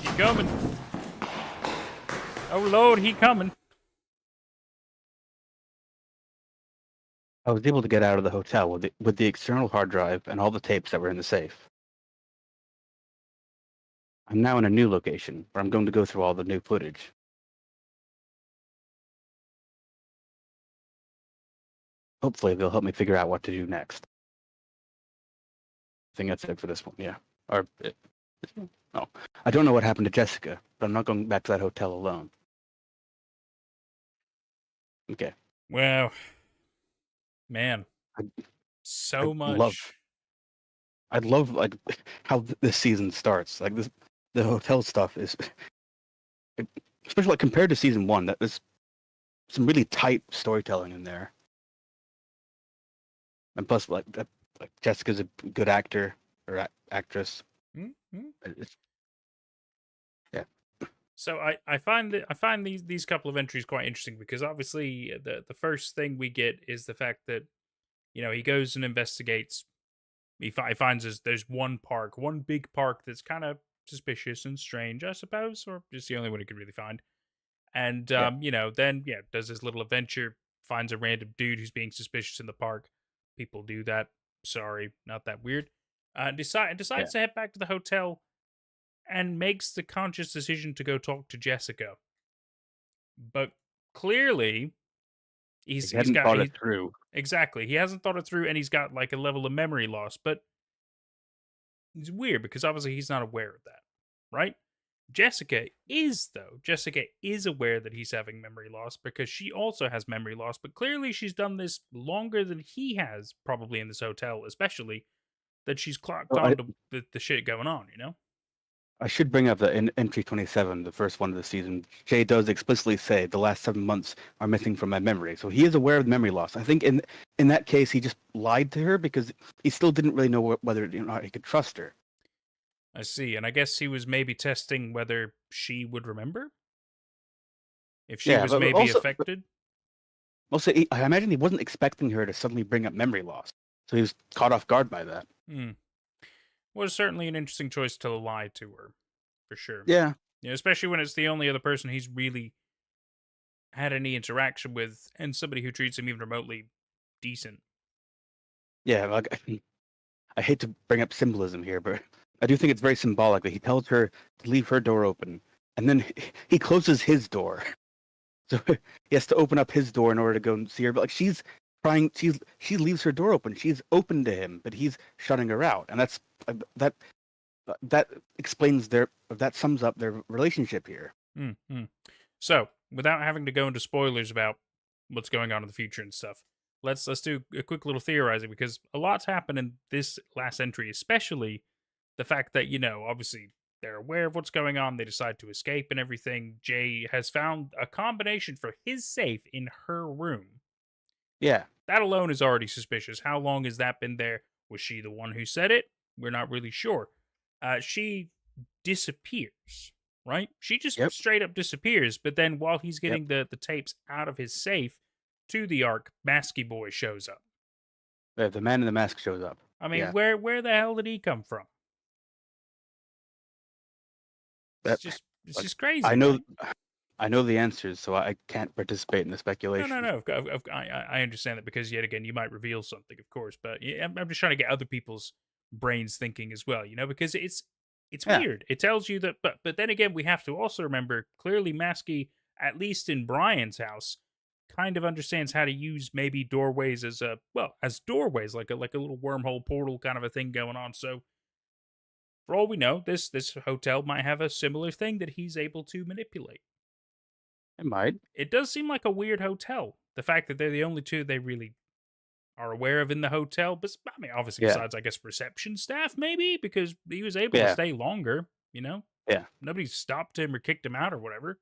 He coming. Oh Lord, he coming. I was able to get out of the hotel with the external hard drive and all the tapes that were in the safe. I'm now in a new location where I'm going to go through all the new footage. Hopefully they'll help me figure out what to do next. I think that's it for this one, yeah. Oh, I don't know what happened to Jessica, but I'm not going back to that hotel alone. Okay. Well, man, so much. I'd love like how this season starts. Like the hotel stuff is, especially like compared to season one. That there's some really tight storytelling in there, and plus like Jessica's a good actor or actress. Mm-hmm. It's, yeah. So I find these couple of entries quite interesting because obviously the first thing we get is the fact that he goes and investigates. He finds there's one big park that's kind of suspicious and strange, I suppose, or just the only one he could really find. And then does his little adventure, finds a random dude who's being suspicious in the park. People do that. Sorry, not that weird. Decides to head back to the hotel and makes the conscious decision to go talk to Jessica. But clearly, He's He hadn't got thought it through. exactly. He hasn't thought it through, and he's got like a level of memory loss. But it's weird because obviously he's not aware of that, right? Jessica is, though. Jessica is aware that he's having memory loss because she also has memory loss, but clearly she's done this longer than he has, probably in this hotel, especially that she's clocked Well, on to the shit going on, you know? I should bring up that in entry 27, the first one of the season, Jay does explicitly say the last 7 months are missing from my memory. So he is aware of memory loss. I think in that case, he just lied to her because he still didn't really know whether he could trust her. I see. And I guess he was maybe testing whether she would remember? If she Yeah, was but maybe also, affected? also, I imagine he wasn't expecting her to suddenly bring up memory loss. So he was caught off guard by that. Was certainly an interesting choice to lie to her, for sure. Yeah. Yeah, especially when it's the only other person he's really had any interaction with, and somebody who treats him even remotely decent. Yeah, like I hate to bring up symbolism here, but I do think it's very symbolic that he tells her to leave her door open, and then he closes his door. So he has to open up his door in order to go and see her. But like she's trying, she leaves her door open. She's open to him, but he's shutting her out, and that explains that sums up their relationship here. Mm-hmm. So, without having to go into spoilers about what's going on in the future and stuff, let's do a quick little theorizing because a lot's happened in this last entry, especially the fact that obviously they're aware of what's going on. They decide to escape and everything. Jay has found a combination for his safe in her room. Yeah. That alone is already suspicious. How long has that been there? Was she the one who said it? We're not really sure. She disappears, right? She just straight up disappears. But then while he's getting the tapes out of his safe to the Ark, Masky Boy shows up. The man in the mask shows up. I mean, where the hell did he come from? It's just crazy. I know the answers, so I can't participate in the speculation. No. I understand that because yet again, you might reveal something, of course. But I'm just trying to get other people's brains thinking as well, because it's weird. It tells you that, but then again, we have to also remember clearly Masky, at least in Brian's house, kind of understands how to use maybe doorways as doorways, like a little wormhole portal kind of a thing going on. So for all we know, this hotel might have a similar thing that he's able to manipulate. It might. It does seem like a weird hotel. The fact that they're the only two they really are aware of in the hotel, but I mean, obviously, besides, I guess, reception staff, maybe, because he was able to stay longer, Yeah. Nobody stopped him or kicked him out or whatever.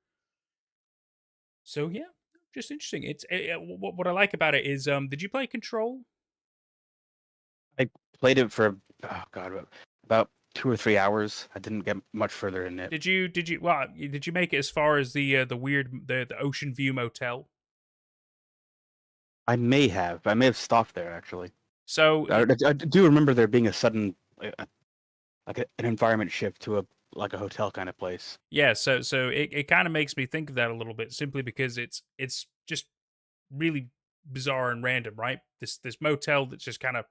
So, yeah, just interesting. What I like about it is, did you play Control? I played it for, about 2 or 3 hours. I didn't get much further in it. Did you make it as far as the Ocean View Motel? I may have stopped there actually. So I do remember there being a sudden an environment shift to a hotel kind of place. Yeah, so it kind of makes me think of that a little bit, simply because it's just really bizarre and random, right? This motel that's just kind of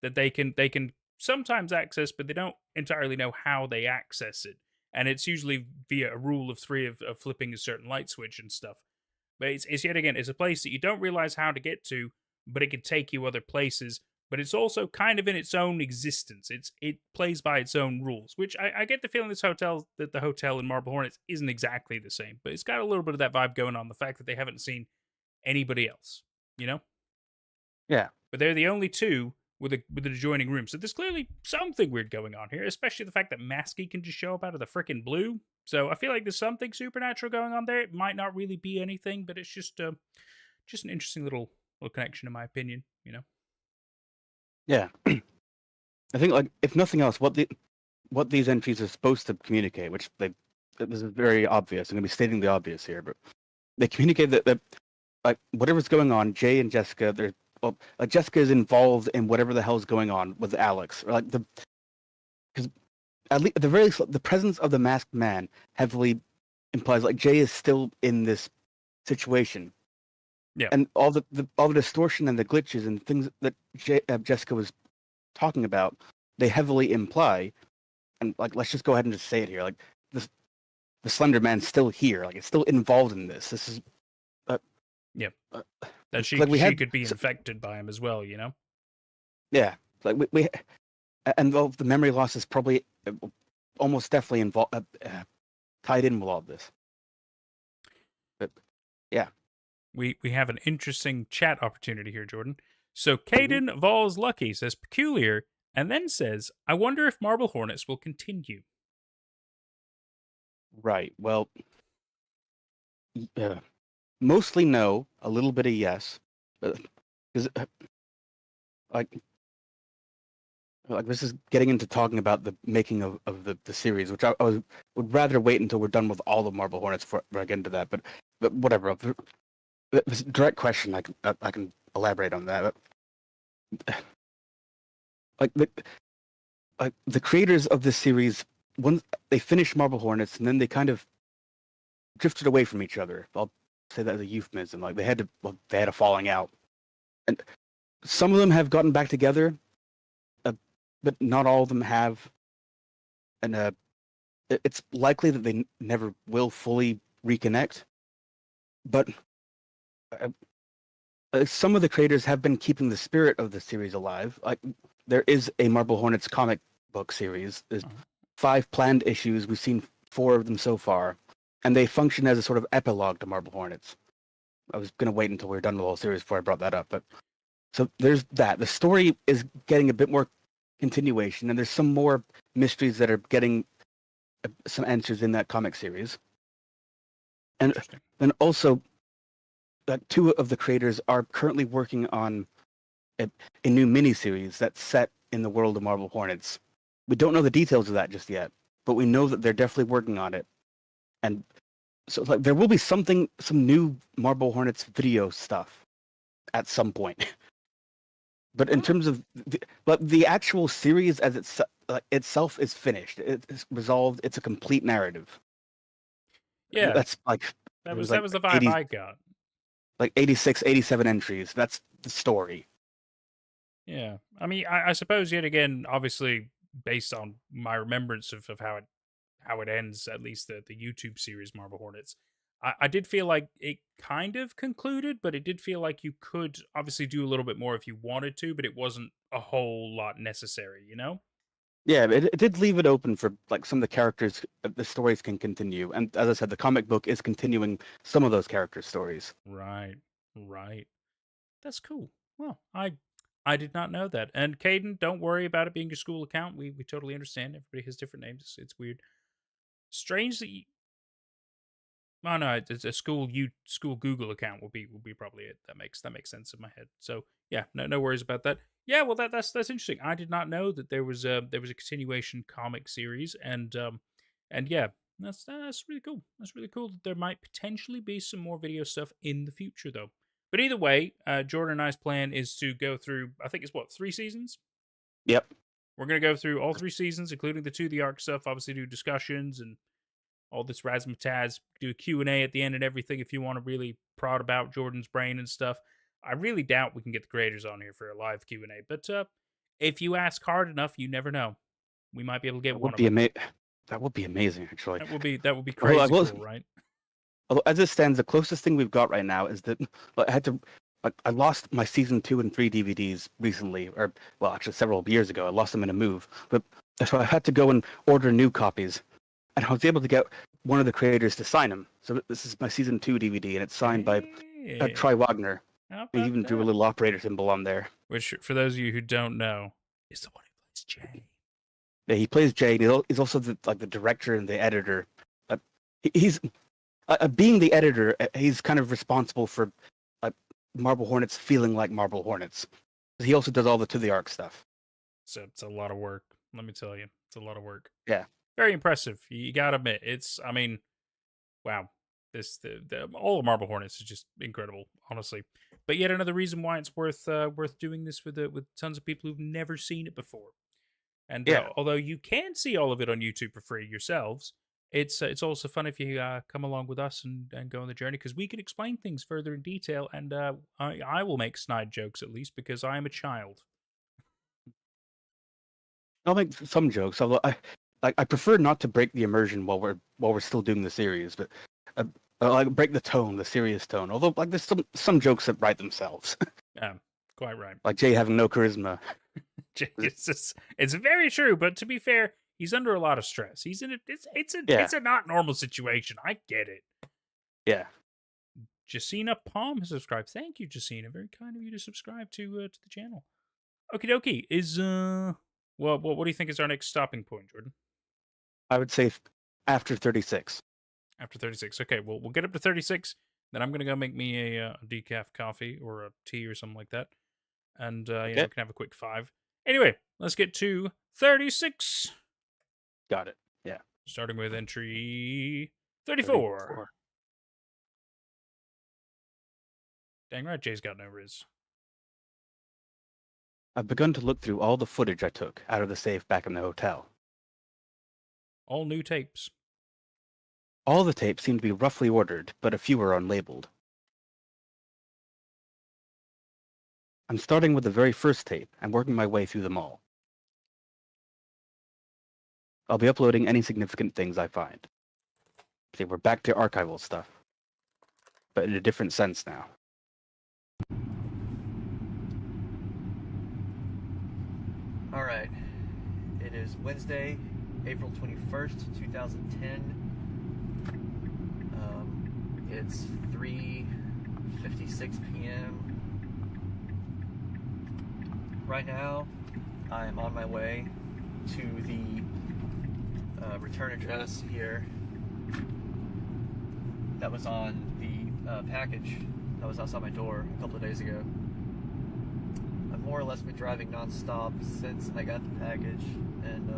that they can sometimes access, but they don't entirely know how they access it, and it's usually via a rule of three of flipping a certain light switch and stuff. But it's yet again, it's a place that you don't realize how to get to, but it can take you other places. But it's also kind of in its own existence. It plays by its own rules, which I get the feeling that the hotel in Marble Hornets isn't exactly the same, but it's got a little bit of that vibe going on. The fact that they haven't seen anybody else, Yeah. But they're the only two with an adjoining room. So there's clearly something weird going on here, especially the fact that Masky can just show up out of the frickin' blue. So I feel like there's something supernatural going on there. It might not really be anything, but it's just an interesting little connection, in my opinion. Yeah. I think if nothing else, what these entries are supposed to communicate, which this is very obvious. I'm going to be stating the obvious here, but they communicate that whatever's going on, Jay and Jessica, Jessica is involved in whatever the hell's going on with Alex, or because at least at the very least, the presence of the masked man heavily implies Jay is still in this situation. Yeah, and all the distortion and the glitches and things that Jessica was talking about, they heavily imply, and let's just go ahead and just say it here, the Slenderman's still here, it's still involved in this. This is That she like we she had could be infected by him as well, you know? yeah, like we and the memory loss is probably almost definitely involved tied in with all of this. But yeah, We have an interesting chat opportunity here, Jordan. So Mhm. Caden Vols Lucky says peculiar, and then says, I wonder if Marble Hornets will continue. Right. Well, mostly no, a little bit of yes, because like this is getting into talking about the making of the series, which would rather wait until we're done with all of Marble Hornets before I get into that. But whatever. This direct question, I can elaborate on that. Like the creators of this series, once they finished Marble Hornets, and then they kind of drifted away from each other. I'll say that as a euphemism. Like they had a falling out, and some of them have gotten back together, but not all of them have. And it's likely that they never will fully reconnect. But uh, some of the creators have been keeping the spirit of the series alive. Like there is a Marble Hornets comic book series. There's 5 planned issues. We've seen 4 of them so far, and they function as a sort of epilogue to Marble Hornets. I was going to wait until we were done with the whole series before I brought that up, but so there's that. The story is getting a bit more continuation, and there's some more mysteries that are getting some answers in that comic series. And Interesting. then also, 2 of the creators are currently working on a new miniseries that's set in the world of Marble Hornets. We don't know the details of that just yet, but we know that they're definitely working on it. And so like there will be some new Marble Hornets video stuff at some point. But in terms of the actual series as itself is finished. It's resolved. It's a complete narrative. Yeah, That's like that was like the vibe 80, I got. like 86, 87 entries. That's the story. Yeah. I mean, I suppose yet again, obviously based on my remembrance of how it ends, at least the YouTube series Marble Hornets. I did feel like it kind of concluded, but it did feel like you could obviously do a little bit more if you wanted to, but it wasn't a whole lot necessary, you know? Yeah, it did leave it open for like some of the characters, the stories can continue. And as I said, the comic book is continuing some of those characters' stories. Right. Right. That's cool. Well, I did not know that. And Caden, don't worry about it being your school account. We totally understand. Everybody has different names. It's weird. Strange that oh no, it's a school Google account will be probably it. That makes sense in my head. So yeah, no worries about that. Yeah, well that's interesting. I did not know that there was a continuation comic series, and yeah, that's really cool. That's really cool that there might potentially be some more video stuff in the future though. But either way, Jordan and I's plan is to go through. I think it's what 3 seasons. Yep. We're gonna go through all 3 seasons, including the 2 the Arc stuff. Obviously, do discussions and all this razzmatazz, do a Q&A at the end and everything if you want to really prod about Jordan's brain and stuff. I really doubt we can get the creators on here for a live Q&A, but if you ask hard enough, you never know. We might be able to get That one would of be them. that would be amazing, actually. That would be Although crazy cool, right? Although as it stands, the closest thing we've got right now is that I had to. I lost my season 2 and 3 DVDs recently, or well, actually several years ago. I lost them in a move, but so I had to go and order new copies, and I was able to get one of the creators to sign them. So this is my season 2 DVD, and it's signed by Troy Wagner. How He about even drew a that? little operator symbol on there. Which, for those of you who don't know, is the one who plays Jay. Yeah, he plays Jade. He's also the director and the editor. He's being the editor. He's kind of responsible for Marble Hornets feeling like Marble Hornets. He also does all the To the Arc stuff. So it's a lot of work. Let me tell you, it's a lot of work. Yeah. Very impressive. You gotta admit, I mean, wow. All of Marble Hornets is just incredible, honestly. But yet another reason why it's worth doing this with tons of people who've never seen it before. And Yeah. Although you can see all of it on YouTube for free yourselves, it's also fun if you come along with us and go on the journey because we can explain things further in detail, and I will make snide jokes at least because I am a child. I'll make some jokes, although I prefer not to break the immersion while we're still doing the series. But like break the tone, the serious tone. Although like there's some jokes that write themselves. Quite right. Like Jay having no charisma. It's very true, but to be fair, he's under a lot of stress. He's in it's a not normal situation. I get it. Yeah. Jacina Palm has subscribed. Thank you, Jacina. Very kind of you to subscribe to the channel. Okie dokie. Is what do you think is our next stopping point, Jordan? I would say after 36. After 36. Okay, well we'll get up to 36. Then I'm gonna go make me a decaf coffee or a tea or something like that, and we can have a quick 5. Anyway, let's get to 36. Got it. Yeah. Starting with entry 34. Dang right, Jay's got no riz. I've begun to look through all the footage I took out of the safe back in the hotel. All new tapes. All the tapes seem to be roughly ordered, but a few are unlabeled. I'm starting with the very first tape and working my way through them all. I'll be uploading any significant things I find. See, we're back to archival stuff, but in a different sense now. All right. It is Wednesday, April 21st, 2010. It's 3:56 p.m. Right now, I am on my way to the return address here that was on the package that was outside my door a couple of days ago. I've more or less been driving non-stop since I got the package and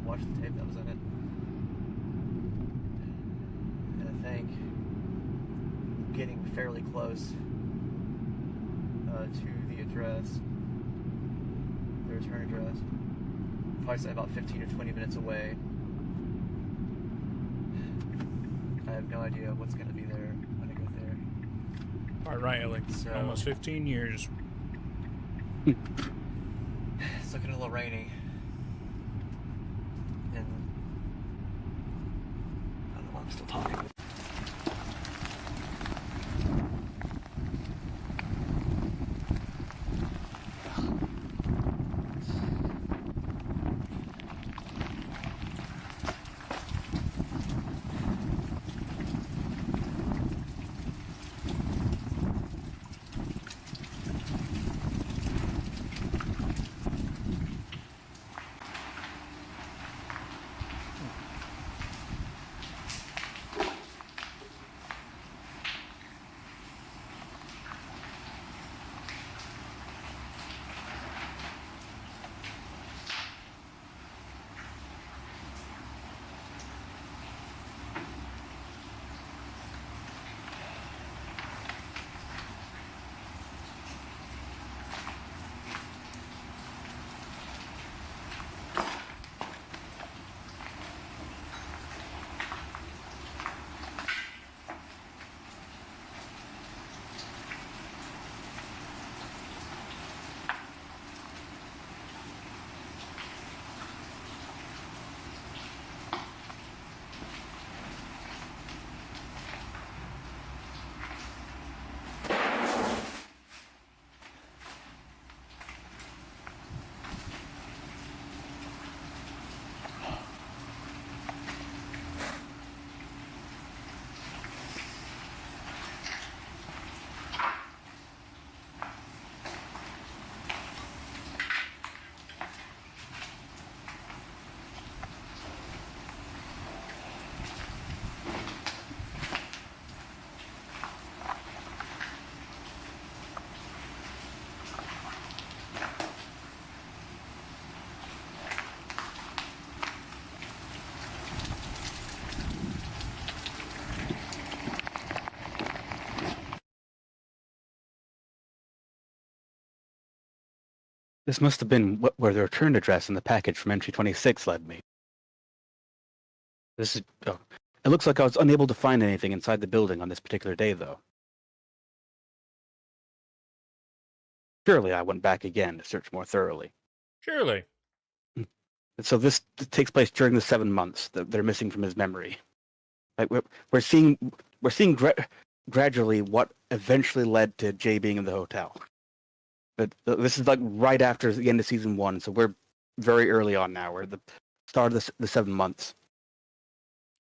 watched the tape that was in it. And I think getting fairly close to the address, the return address. Probably say about 15 to 20 minutes away. I have no idea what's going to be there when I get there. All right, Ellie. So, almost 15 years. It's looking a little rainy. And I don't know why I'm still talking. This must have been where the return address in the package from entry 26 led me. It looks like I was unable to find anything inside the building on this particular day, though. Surely I went back again to search more thoroughly. Surely. So this takes place during the 7 months that they're missing from his memory. Like we're seeing gradually what eventually led to Jay being in the hotel. But this is like right after the end of season 1, so we're very early on now. We're at the start of the 7 months.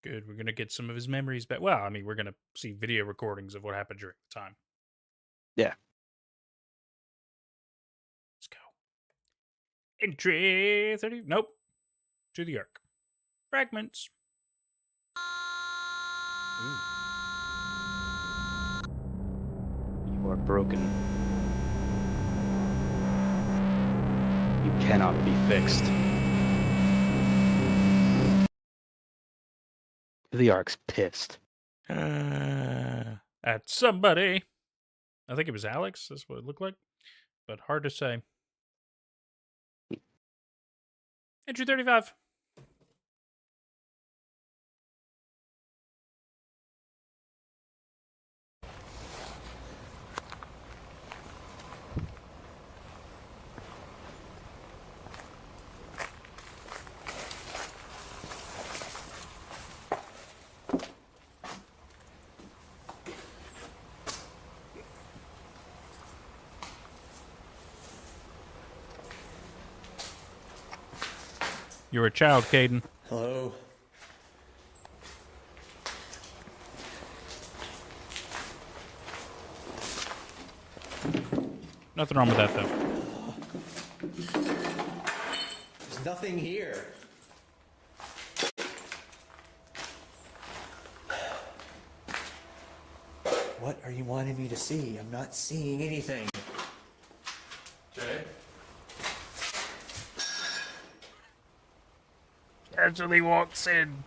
Good. We're gonna get some of his memories back. Well, I mean, we're gonna see video recordings of what happened during the time. Yeah. Let's go. Entry 30. Nope. To the Ark. Fragments. Ooh. You are broken. You cannot be fixed. The Ark's pissed. At somebody. I think it was Alex. That's what it looked like. But hard to say. Entry 35. You're a child, Caden. Hello. Nothing wrong with that, though. There's nothing here. What are you wanting me to see? I'm not seeing anything. Jay? Casually walks in.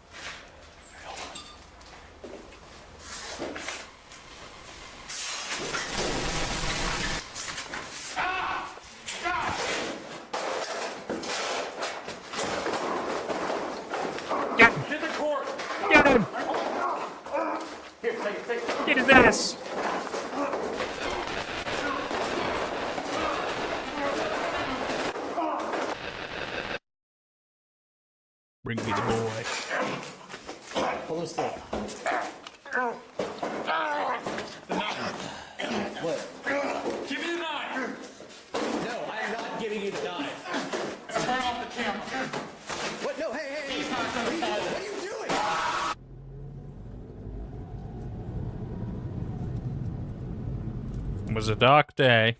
Get him! Get the cord! Get him! Here, take it. Get his ass! Bring me the boy. Hold on still. What? Give me the knife! No, I'm not giving you the knife. Turn off the camera. What? No, hey! What are you doing? It was a dark day.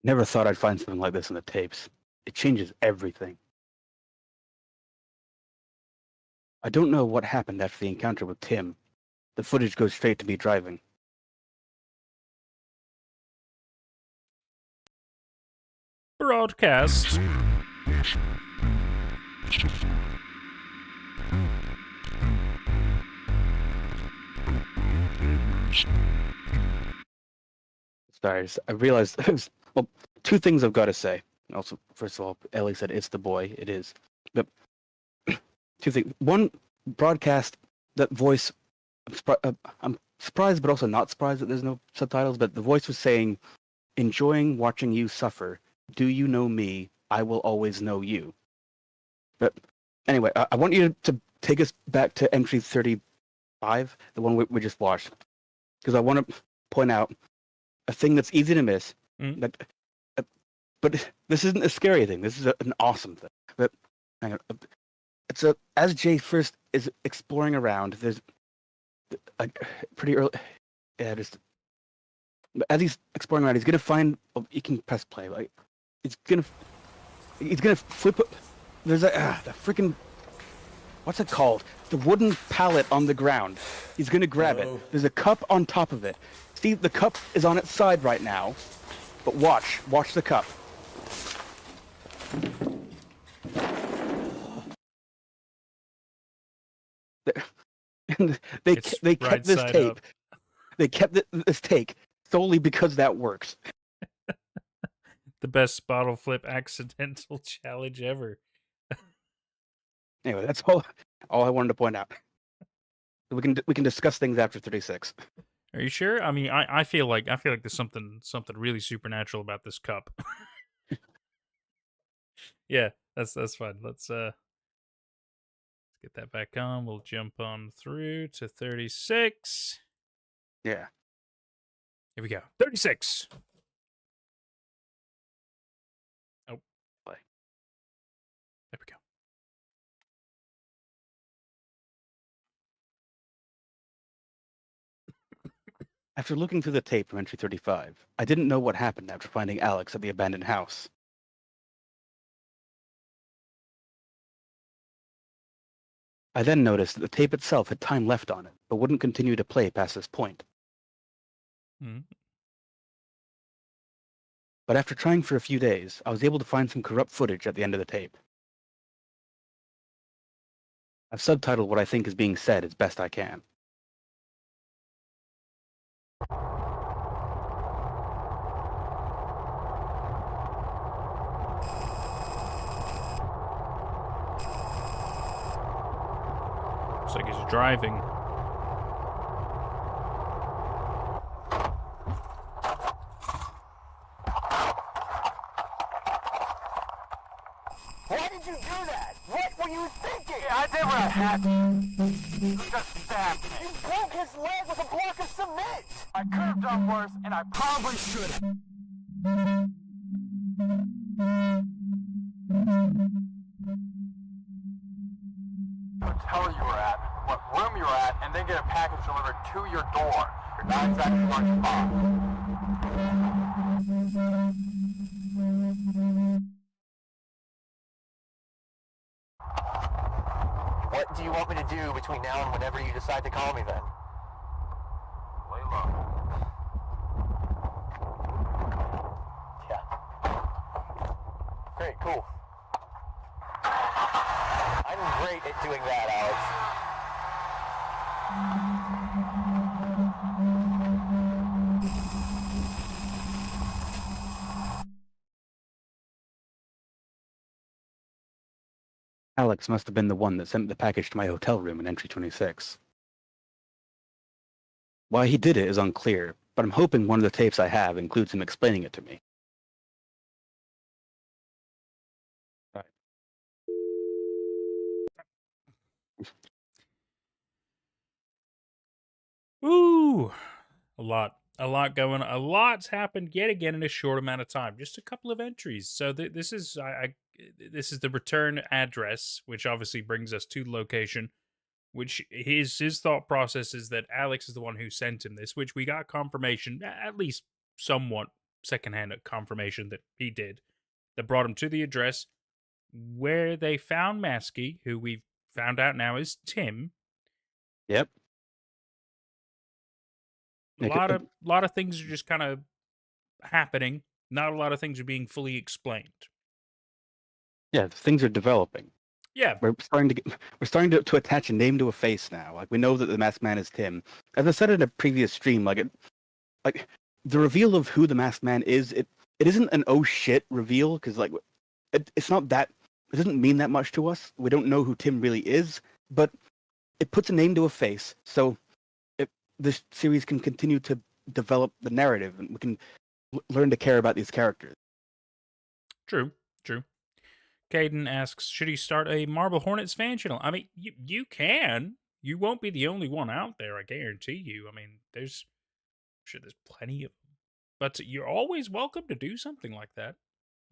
Never thought I'd find something like this in the tapes. It changes everything. I don't know what happened after the encounter with Tim. The footage goes straight to me driving. Broadcast. Sorry, I realized well, 2 things I've got to say. Also, first of all, Ellie said it's the boy. It is. But 2 things. One, broadcast, that voice, I'm surprised but also not surprised that there's no subtitles, but the voice was saying, enjoying watching you suffer. Do you know me? I will always know you. But anyway, I want you to take us back to entry 35, the one we just watched, because I want to point out a thing that's easy to miss. That, but this isn't a scary thing. This is an awesome thing. But hang on, it's as Jay first is exploring around. There's a pretty early. Yeah, just as he's exploring around, he's gonna find. Oh, you can press play. Like he's gonna flip. There's the freaking. What's it called? The wooden pallet on the ground. He's gonna grab it. There's a cup on top of it. See, the cup is on its side right now. But watch the cup. They kept this tape. Up. They kept this take solely because that works. The best bottle flip accidental challenge ever. Anyway, that's all I wanted to point out. We can discuss things after 36. Are you sure? I mean, I feel like there's something really supernatural about this cup. Yeah, that's fun. Let's get that back on. We'll jump on through to 36. Yeah. Here we go. 36. Oh. Play. There we go. After looking through the tape from entry 35, I didn't know what happened after finding Alex at the abandoned house. I then noticed that the tape itself had time left on it, but wouldn't continue to play past this point. Hmm. But after trying for a few days, I was able to find some corrupt footage at the end of the tape. I've subtitled what I think is being said as best I can. Looks like he's driving. Why did you do that? What were you thinking? I did what I had to. You just stabbed me. You broke his leg with a block of cement. I could have done worse, and I probably should have. Hotel you were at, what room you were at, and then get a package delivered to your door. You're not exactly where you are. What do you want me to do between now and whenever you decide to call me then? Lay low. Yeah. Great, cool. I'm great at doing that, Alex. Alex must have been the one that sent the package to my hotel room in entry 26. Why he did it is unclear, but I'm hoping one of the tapes I have includes him explaining it to me. Ooh, a lot's happened yet again in a short amount of time. Just a couple of entries. So this is this is the return address, which obviously brings us to the location. Which his thought process is that Alex is the one who sent him this, which we got confirmation, at least somewhat secondhand confirmation that he did, that brought him to the address where they found Maskey, who we've found out now is Tim. Yep. A lot of things are just kind of happening. Not a lot of things are being fully explained. Yeah, things are developing. Yeah, We're starting to attach a name to a face now. Like, we know that the masked man is Tim. As I said in a previous stream, like the reveal of who the masked man is, it isn't an oh shit reveal, because like it's not that, it doesn't mean that much to us. We don't know who Tim really is, but it puts a name to a face, so this series can continue to develop the narrative, and we can learn to care about these characters. True. Caden asks, should he start a Marble Hornets fan channel? I mean, you can. You won't be the only one out there, I guarantee you. I mean, I'm sure there's plenty of them. But you're always welcome to do something like that.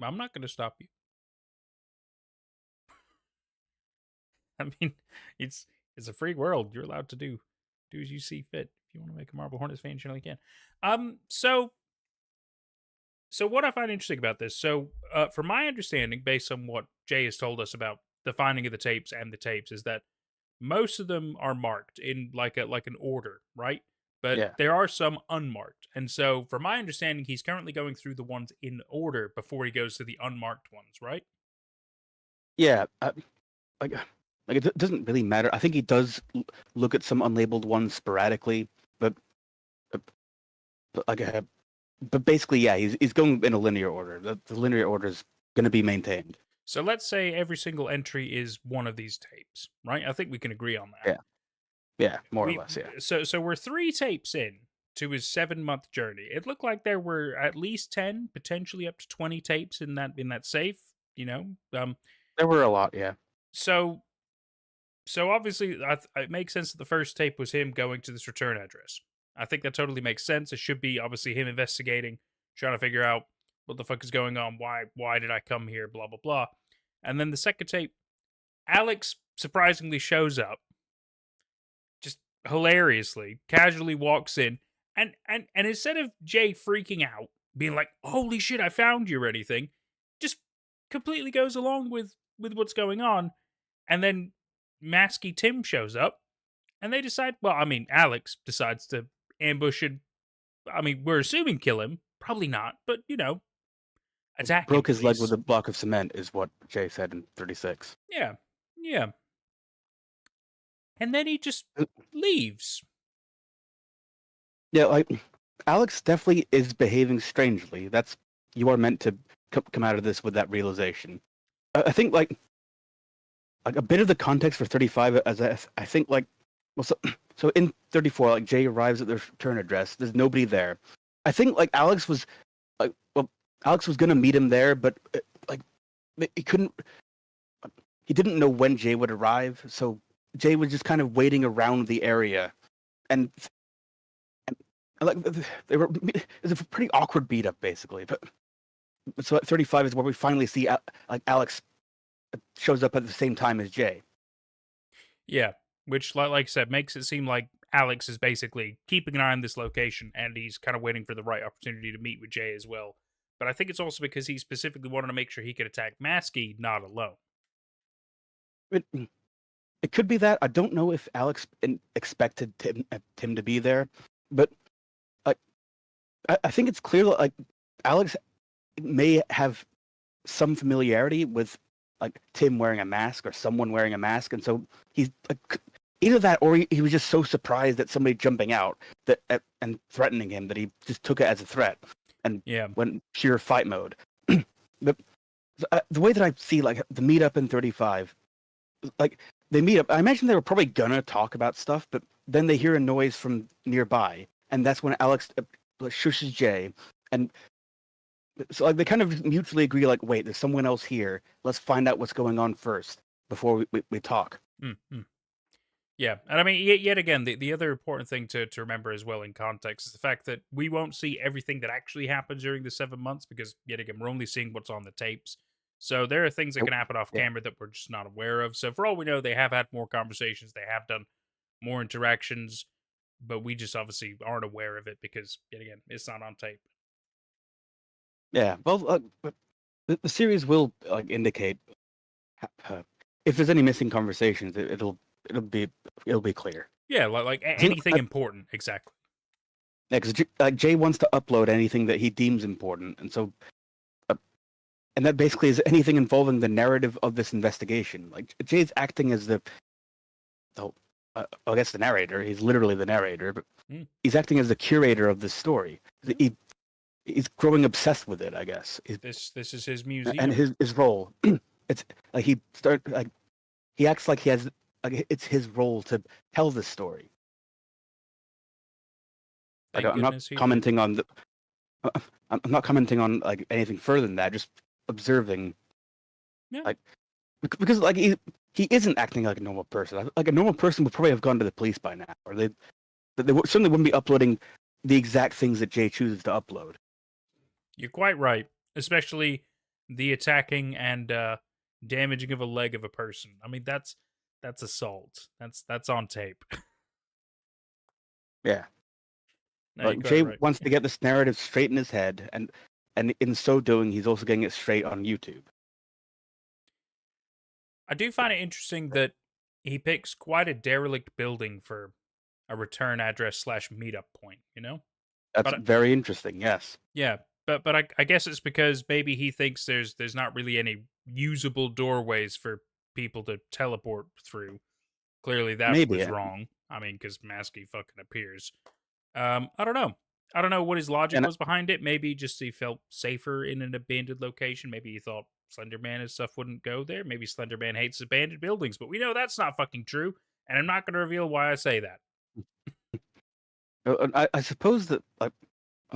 I'm not going to stop you. I mean, it's a free world. You're allowed to do as you see fit. If you want to make a Marble Hornets fan channel, you can. So what I find interesting about this, from my understanding, based on what Jay has told us about the finding of the tapes and the tapes, is that most of them are marked in like an order, right? But there are some unmarked. And so, from my understanding, he's currently going through the ones in order before he goes to the unmarked ones, right? Yeah, it doesn't really matter. I think he does look at some unlabeled ones sporadically, but basically, yeah, he's going in a linear order. The linear order is going to be maintained. So let's say every single entry is one of these tapes, right? I think we can agree on that. Yeah, more or less, yeah. So we're 3 tapes in to his 7-month journey. It looked like there were at least 10, potentially up to 20 tapes in that safe, you know. There were a lot, yeah. So So obviously, it makes sense that the first tape was him going to this return address. I think that totally makes sense. It should be obviously him investigating, trying to figure out what the fuck is going on. Why did I come here? Blah blah blah. And then the second tape, Alex surprisingly shows up, just hilariously, casually walks in, and instead of Jay freaking out, being like, "Holy shit, I found you" or anything, just completely goes along with what's going on, and then Masky Tim shows up, and they decide. Well, I mean, Alex decides to ambush and, I mean, we're assuming kill him. Probably not, but attack. Broke his leg please. with a block of cement, is what Jay said in 36. Yeah, yeah. And then he just leaves. Yeah, like Alex definitely is behaving strangely. You are meant to come out of this with that realization. I think like a bit of the context for 35, as I think like, well, so in 34, like Jay arrives at the return address. There's nobody there. I think like Alex was gonna meet him there, but like he couldn't. He didn't know when Jay would arrive, so Jay was just kind of waiting around the area, and like it was a pretty awkward beat up basically. But so at 35 is where we finally see like Alex shows up at the same time as Jay. Yeah, which, like I said, makes it seem like Alex is basically keeping an eye on this location, and he's kind of waiting for the right opportunity to meet with Jay as well. But I think it's also because he specifically wanted to make sure he could attack Masky not alone. It could be that. I don't know if Alex expected Tim to be there, but I think it's clear that like Alex may have some familiarity with like Tim wearing a mask or someone wearing a mask, and so he's like, either that or he was just so surprised at somebody jumping out that and threatening him that he just took it as a threat and went sheer fight mode. But the way that I see like the meetup in 35, like they meet up. I imagine they were probably gonna talk about stuff, but then they hear a noise from nearby, and that's when Alex shushes Jay, and so like they kind of mutually agree, like, wait, there's someone else here. Let's find out what's going on first before we talk. Mm-hmm. Yeah, and I mean, yet again, the other important thing to remember as well in context is the fact that we won't see everything that actually happens during the 7 months because, yet again, we're only seeing what's on the tapes. So there are things that can happen off camera that we're just not aware of. So for all we know, they have had more conversations, they have done more interactions, but we just obviously aren't aware of it because, yet again, it's not on tape. Yeah, well, the series will like indicate if there's any missing conversations. It'll be clear. Yeah, like anything important, exactly. Yeah, because Jay wants to upload anything that he deems important, and so, and that basically is anything involving the narrative of this investigation. Like Jay's acting as I guess the narrator. He's literally the narrator, but he's acting as the curator of this story. He's growing obsessed with it, I guess. This is his museum, and his role. It's like he acts like he has it's his role to tell this story. Like, I'm not commenting on I'm not commenting on like anything further than that. Just observing, like because like he isn't acting like a normal person. Like a normal person would probably have gone to the police by now, or they certainly wouldn't be uploading the exact things that Jay chooses to upload. You're quite right, especially the attacking and damaging of a leg of a person. I mean, that's assault. That's on tape. Yeah. No, Jay wants to get this narrative straight in his head, and in so doing, he's also getting it straight on YouTube. I do find it interesting that he picks quite a derelict building for a return address / meetup point. That's very interesting. Yes. Yeah. But I guess it's because maybe he thinks there's not really any usable doorways for people to teleport through. Clearly that was wrong. I mean, because Masky fucking appears. I don't know. I don't know what his logic was behind it. Maybe just he felt safer in an abandoned location. Maybe he thought Slenderman and stuff wouldn't go there. Maybe Slenderman hates abandoned buildings. But we know that's not fucking true. And I'm not going to reveal why I say that. I suppose that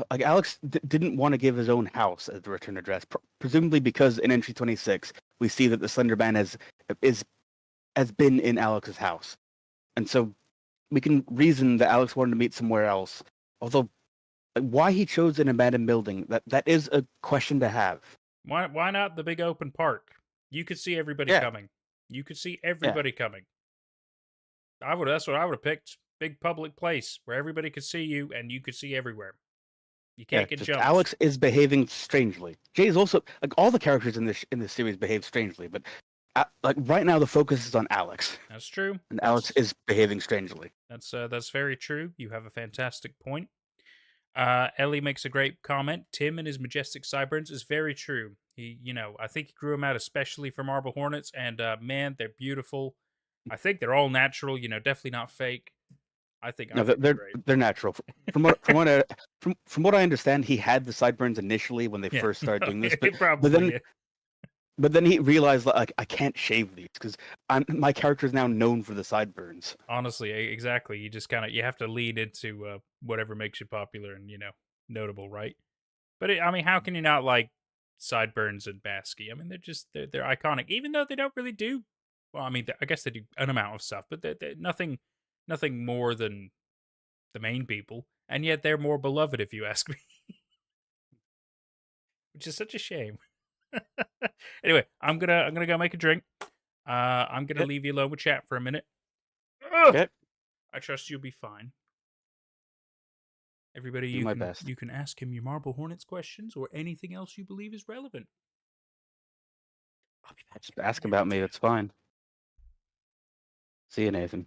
like Alex didn't want to give his own house as the return address, presumably because in entry 26 we see that the Slenderman is has been in Alex's house, and so we can reason that Alex wanted to meet somewhere else. Although, why he chose an abandoned building, that is a question to have. Why not the big open park? You could see everybody Yeah. coming. You could see everybody coming. That's what I would have picked. Big public place where everybody could see you and you could see everywhere. You can't get just jumps. Alex is behaving strangely. Jay's also like all the characters in this series behave strangely, but like right now the focus is on Alex. That's true. And Alex is behaving strangely. That's very true. You have a fantastic point. Ellie makes a great comment. Tim and his majestic sideburns is very true. He, I think he grew them out especially for Marble Hornets, and man, they're beautiful. I think they're all natural. Definitely not fake. I think they're natural. From what I understand, he had the sideburns initially when they first started doing this, but then he realized like I can't shave these because my character is now known for the sideburns. Honestly, exactly. You just you have to lean into whatever makes you popular and notable, right? But how can you not like sideburns and Basky? I mean, they're iconic, even though they don't really do. Well, I guess they do an amount of stuff, but they're nothing more than the main people, and yet they're more beloved, if you ask me. Which is such a shame. Anyway, I'm gonna go make a drink. I'm gonna leave you alone with chat for a minute. Okay. I trust you'll be fine. Everybody, you can ask him your Marble Hornets questions or anything else you believe is relevant. I'll be back. Just ask about me. It's fine. See you, Nathan.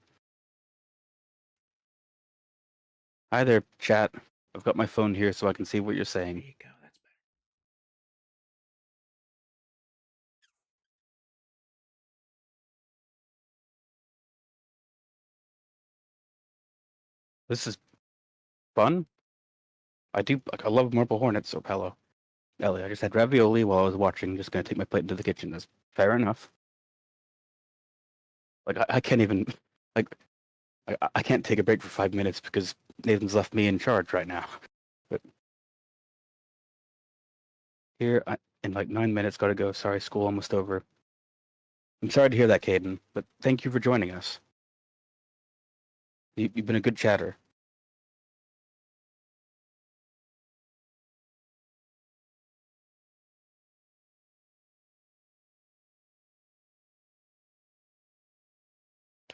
Hi there, chat. I've got my phone here so I can see what you're saying. There you go. That's better. This is fun. I love Marble Hornets, so hello. Ellie, I just had ravioli while I was watching. Just gonna take my plate into the kitchen. That's fair enough. Like I can't even I can't take a break for 5 minutes because Nathan's left me in charge right now. But here in like 9 minutes, gotta go. Sorry, school almost over. I'm sorry to hear that, Caden, but thank you for joining us. You've been a good chatter.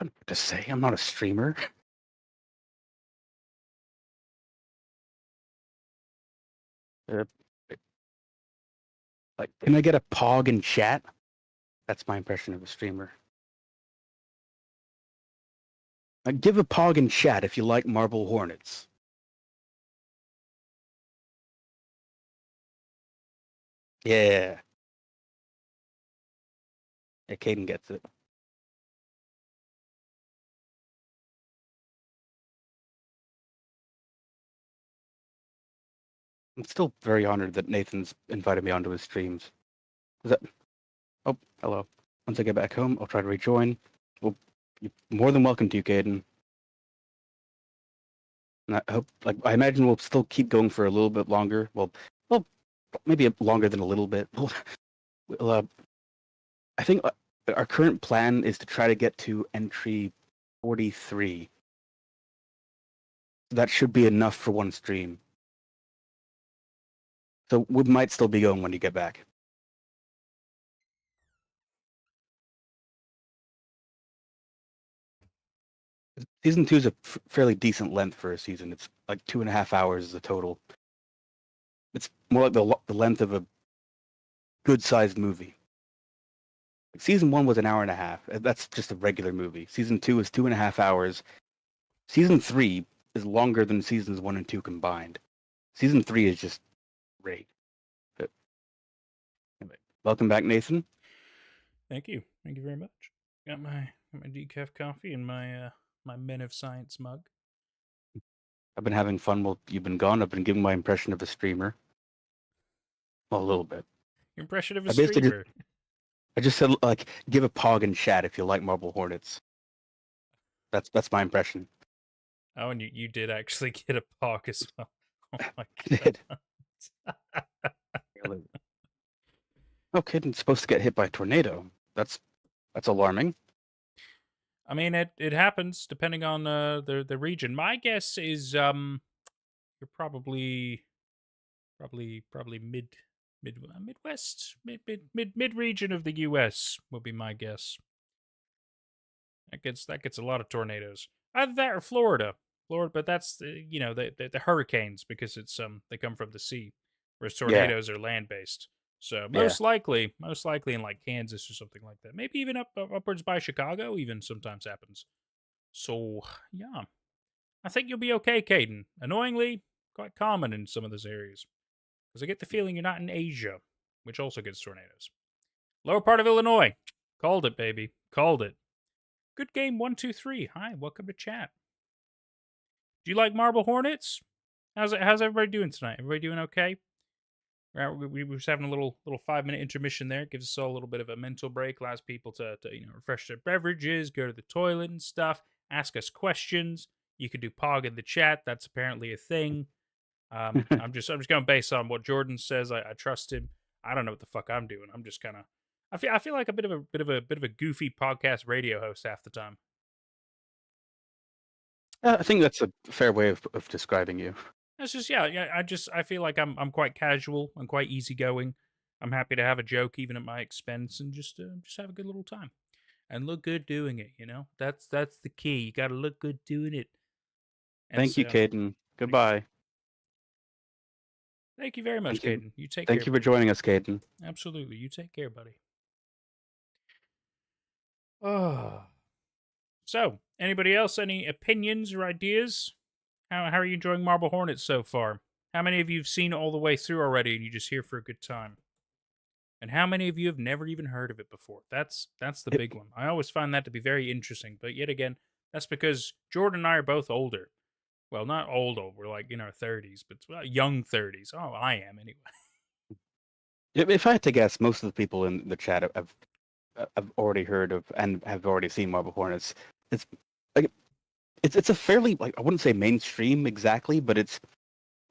I don't know what to say. I'm not a streamer. Like, can I get a pog in chat? That's my impression of a streamer. Like, give a pog in chat if you like Marble Hornets. Yeah. Yeah, Caden gets it. I'm still very honored that Nathan's invited me onto his streams. Oh, hello. Once I get back home, I'll try to rejoin. Well, you're more than welcome to, Caden. And I imagine we'll still keep going for a little bit longer. Well, maybe longer than a little bit. I think our current plan is to try to get to entry 43. That should be enough for one stream. So we might still be going when you get back. Season 2 is a fairly decent length for a season. It's like 2.5 hours is the total. It's more like the length of a good-sized movie. Season 1 was an hour and a half. That's just a regular movie. Season 2 is 2.5 hours. Season 3 is longer than seasons 1 and 2 combined. Season 3 is just great. But anyway, welcome back, Nathan. Thank you. Thank you very much. Got my decaf coffee and my my Men of Science mug. I've been having fun while you've been gone. I've been giving my impression of a streamer. Well, a little bit. Your impression of a streamer? I just said, like, give a pog in chat if you like Marble Hornets. That's my impression. Oh, and you did actually get a pog as well. Oh my god. Oh, Caden's supposed to get hit by a tornado. That's alarming. I mean, it happens depending on the region. My guess is you're probably Midwest, mid region of the U.S. will be my guess. That gets a lot of tornadoes. Either that or Florida, but that's the hurricanes because it's they come from the sea, whereas Yeah, tornadoes are land based. So yeah. most likely in like Kansas or something like that. Maybe even upwards by Chicago, even sometimes happens. So yeah, I think you'll be okay, Caden. Annoyingly, quite common in some of those areas. Because I get the feeling you're not in Asia, which also gets tornadoes. Lower part of Illinois. Called it, baby. Called it. Good game, 123. Hi, welcome to chat. Do you like Marble Hornets? How's everybody doing tonight? Everybody doing okay? We were just having a little 5-minute intermission there. Gives us all a little bit of a mental break. Allows people to refresh their beverages, go to the toilet and stuff. Ask us questions. You could do Pog in the chat. That's apparently a thing. I'm just going based on what Jordan says. I trust him. I don't know what the fuck I'm doing. I'm just kind of. I feel like a bit of a goofy podcast radio host half the time. I think that's a fair way of describing you. That's just I feel like I'm quite casual. I'm quite easygoing. I'm happy to have a joke even at my expense and just have a good little time and look good doing it. That's the key. You got to look good doing it. And Thank you, Caden. Goodbye. Thank you very much, Caden. You take care. Thank you for joining us, Caden. Absolutely. You take care, buddy. Oh. So, anybody else? Any opinions or ideas? How are you enjoying Marble Hornets so far? How many of you have seen it all the way through already and you just here for a good time? And how many of you have never even heard of it before? That's the big one. I always find that to be very interesting. But yet again, that's because Jordan and I are both older. Well, not old. We're like in our 30s, but young 30s. Oh, I am anyway. If I had to guess, most of the people in the chat have already heard of and have already seen Marble Hornets. It's like it's a fairly, like, I wouldn't say mainstream exactly, but it's,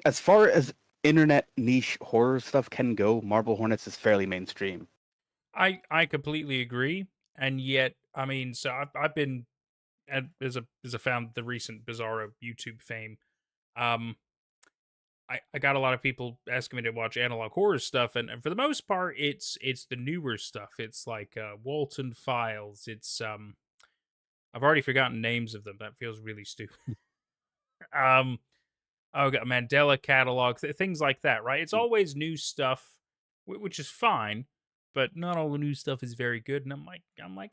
as far as internet niche horror stuff can go, Marble Hornets is fairly mainstream. I completely agree, and yet I mean, so I've been as I found the recent Bizarro YouTube fame. I got a lot of people asking me to watch analog horror stuff, and for the most part, it's the newer stuff. It's like Walton Files. It's I've already forgotten names of them. That feels really stupid. Oh, got Mandela catalog, things like that, right? It's always new stuff, which is fine, but not all the new stuff is very good. And I'm like,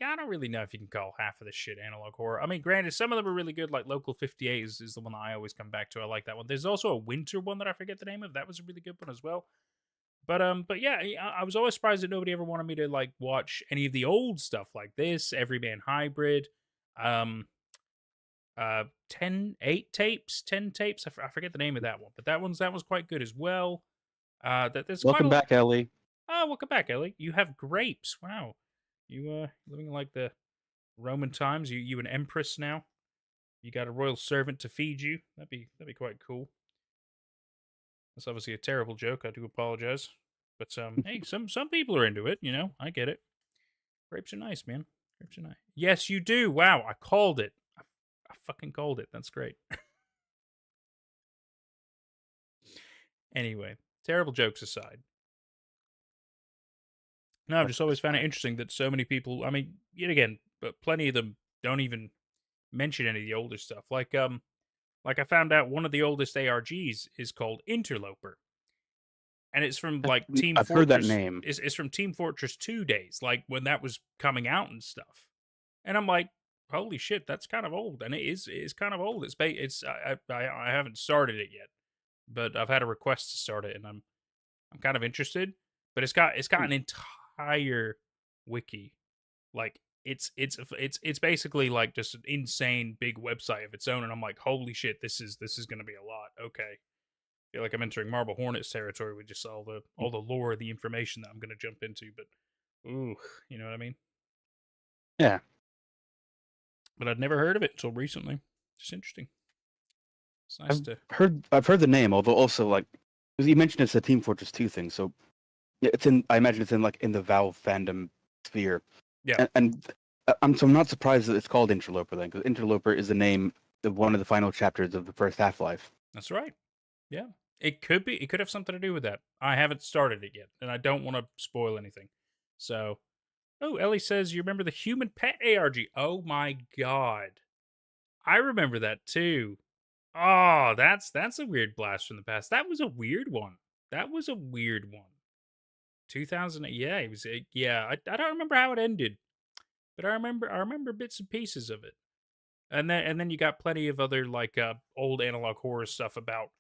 I don't really know if you can call half of this shit analog horror. I mean, granted, some of them are really good, like Local 58 is the one that I always come back to. I like that one. There's also a winter one that I forget the name of. That was a really good one as well. But yeah, I was always surprised that nobody ever wanted me to like watch any of the old stuff like this, Everyman Hybrid, 10 tapes. I forget the name of that one, but that one's quite good as well. There's Welcome back, Ellie. Oh, welcome back, Ellie. You have grapes. Wow, you living like the Roman times. You an empress now. You got a royal servant to feed you. That'd be quite cool. That's obviously a terrible joke. I do apologize, but hey, some people are into it. I get it. Grapes are nice, man. Grapes are nice. Yes, you do. Wow, I called it. I fucking called it. That's great. Anyway, terrible jokes aside. No, I've just always found it interesting that so many people, I mean, yet again, but plenty of them don't even mention any of the older stuff. Like I found out one of the oldest ARGs is called Interloper. And it's from like Team I've Fortress. heard that name. It's from Team Fortress 2 days, like when that was coming out and stuff. And I'm like, holy shit, that's kind of old. And it's kind of old. I haven't started it yet, but I've had a request to start it, and I'm kind of interested. But it's got an entire wiki. Like it's basically like just an insane big website of its own, and I'm like, holy shit, this is going to be a lot. Okay. I feel like I'm entering Marble Hornets territory with just all the lore, the information that I'm going to jump into, but ooh, you know what I mean? Yeah. But I'd never heard of it until recently. Just interesting. It's nice I've heard the name, although also like, because you mentioned it's a Team Fortress 2 thing, so I imagine it's in the Valve fandom sphere. Yeah. And I'm not surprised that it's called Interloper then, because Interloper is the name of one of the final chapters of the first Half-Life. That's right. Yeah. It could be. It could have something to do with that. I haven't started it yet, and I don't want to spoil anything. So, oh, Ellie says you remember the human pet ARG. Oh my god, I remember that too. Oh, that's a weird blast from the past. That was a weird one. That was a weird one. 2000. Yeah, it was. Yeah, I don't remember how it ended, but I remember bits and pieces of it. And then you got plenty of other like old analog horror stuff about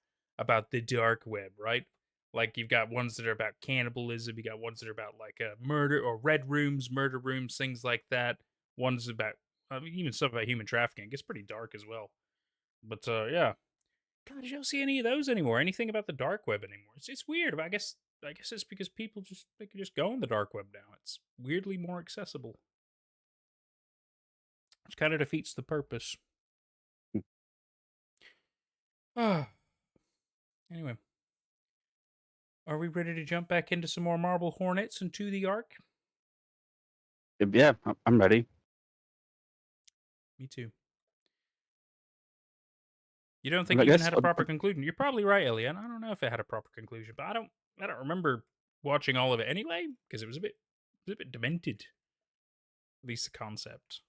the dark web, right? Like you've got ones that are about cannibalism, you got ones that are about like murder or red rooms, murder rooms, things like that. Ones about even stuff about human trafficking. It gets pretty dark as well. But yeah, God, you don't see any of those anymore. Anything about the dark web anymore? It's weird. But I guess it's because people they can just go on the dark web now. It's weirdly more accessible, which kind of defeats the purpose. Ah. Anyway, are we ready to jump back into some more Marble Hornets and to the Ark? Yeah, I'm ready. Me too. You don't think I it even guess, had a proper conclusion? You're probably right, Elliot. I don't know if it had a proper conclusion, but I don't remember watching all of it anyway because it was a bit demented. At least the concept.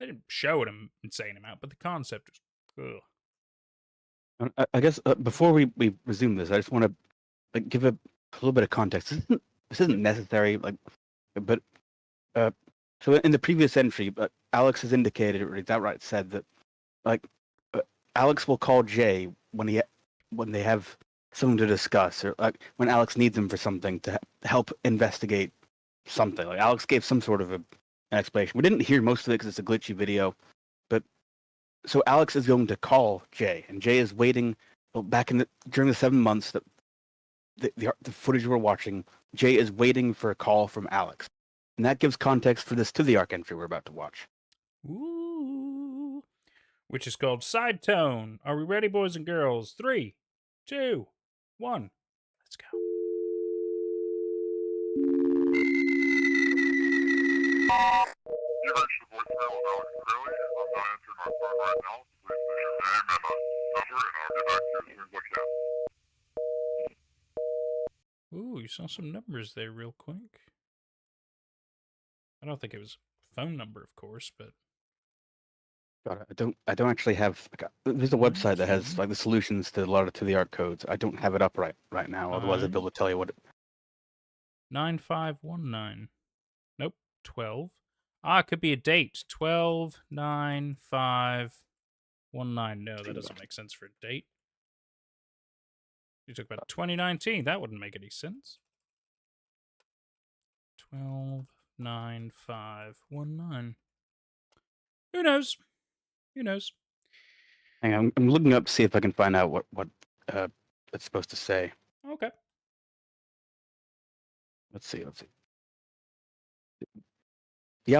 They didn't show an insane amount, but the concept was. Ugh. I guess before we resume this, I just want to give a little bit of context. This isn't necessary, but so in the previous entry, Alex has indicated, or he's outright said that, Alex will call Jay when they have something to discuss, or when Alex needs him for something to help investigate something. Like Alex gave some sort of an explanation. We didn't hear most of it because it's a glitchy video, but so Alex is going to call Jay, and Jay is waiting. During the 7 months that the footage we're watching, Jay is waiting for a call from Alex, and that gives context for this To the Ark entry we're about to watch. Ooh. Which is called Side Tone. Are we ready, boys and girls? 3, 2, 1. Let's go. You reached the voicemail of Alex Curley. I'm not answering my phone right now. Please leave your name and a number, and I'll get back to you as soon as I can. Ooh, you saw some numbers there real quick. I don't think it was a phone number, of course, but God, I don't actually have. There's a website that has the solutions to a lot of To the Ark codes. I don't have it up right now. Otherwise, I'd be able to tell you what. 9519. Nope, 12. Ah, it could be a date. 12/9/5/19. No, that doesn't make sense for a date. You talk about 2019. That wouldn't make any sense. 12/9/5/19. Who knows? Who knows? Hang on, I'm looking up to see if I can find out what it's supposed to say. Okay. Let's see. The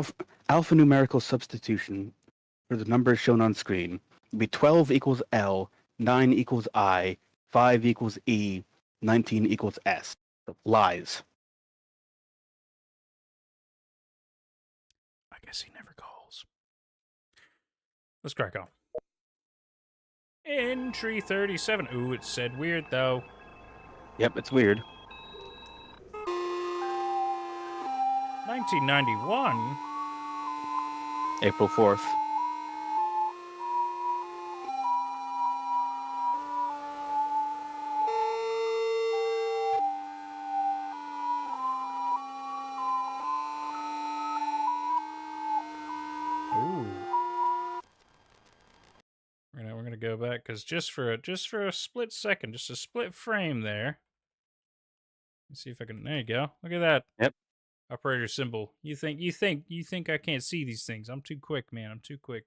alphanumerical substitution for the numbers shown on screen would be 12 equals L, 9 equals I, 5 equals E, 19 equals S. Lies. I guess he never calls. Let's crack on. Entry 37. Ooh, it said weird, though. Yep, it's weird. 1991? April 4th. Ooh. We're gonna go back because just for a split second, just a split frame there. Let's see if I can. There you go. Look at that. Yep. Operator symbol. You think I can't see these things? I'm too quick, man. I'm too quick.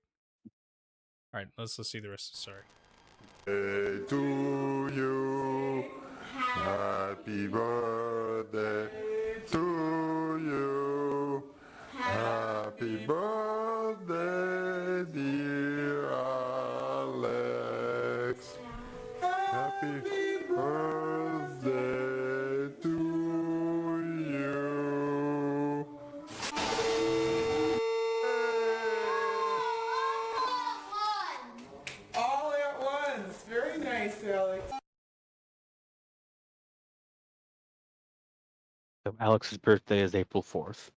All right, let's see the rest. Sorry. Hey to you, happy birthday to you, happy birthday, dear Alex, happy birthday to you. So Alex's birthday is April 4th.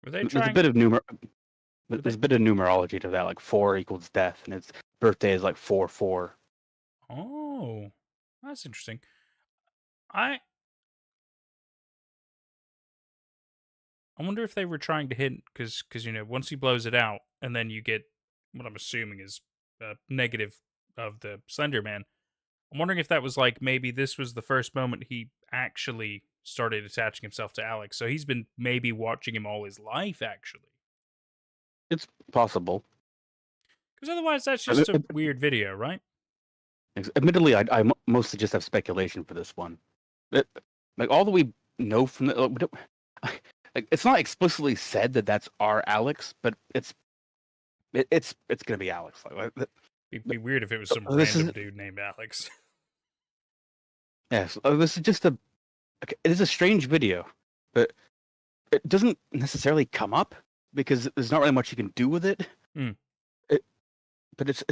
Were they There's trying? a bit of Were there's a bit of numerology to that, like 4 equals death, and its birthday is like 4/4. Oh, that's interesting. I wonder if they were trying to hint because once he blows it out, and then you get what I'm assuming is a negative of the Slender Man. I'm wondering if that was like maybe this was the first moment he actually started attaching himself to Alex. So he's been maybe watching him all his life, actually. It's possible. Because otherwise, that's I just mean, a weird video, right? Admittedly, mostly just have speculation for this one. Like all that we know from the, we don't, like, it's not explicitly said that that's our Alex, but it's gonna be Alex. It'd be weird if it was some this random is- dude named Alex. Yes, this is just it is a strange video, but it doesn't necessarily come up because there's not really much you can do with it. Hmm. But it's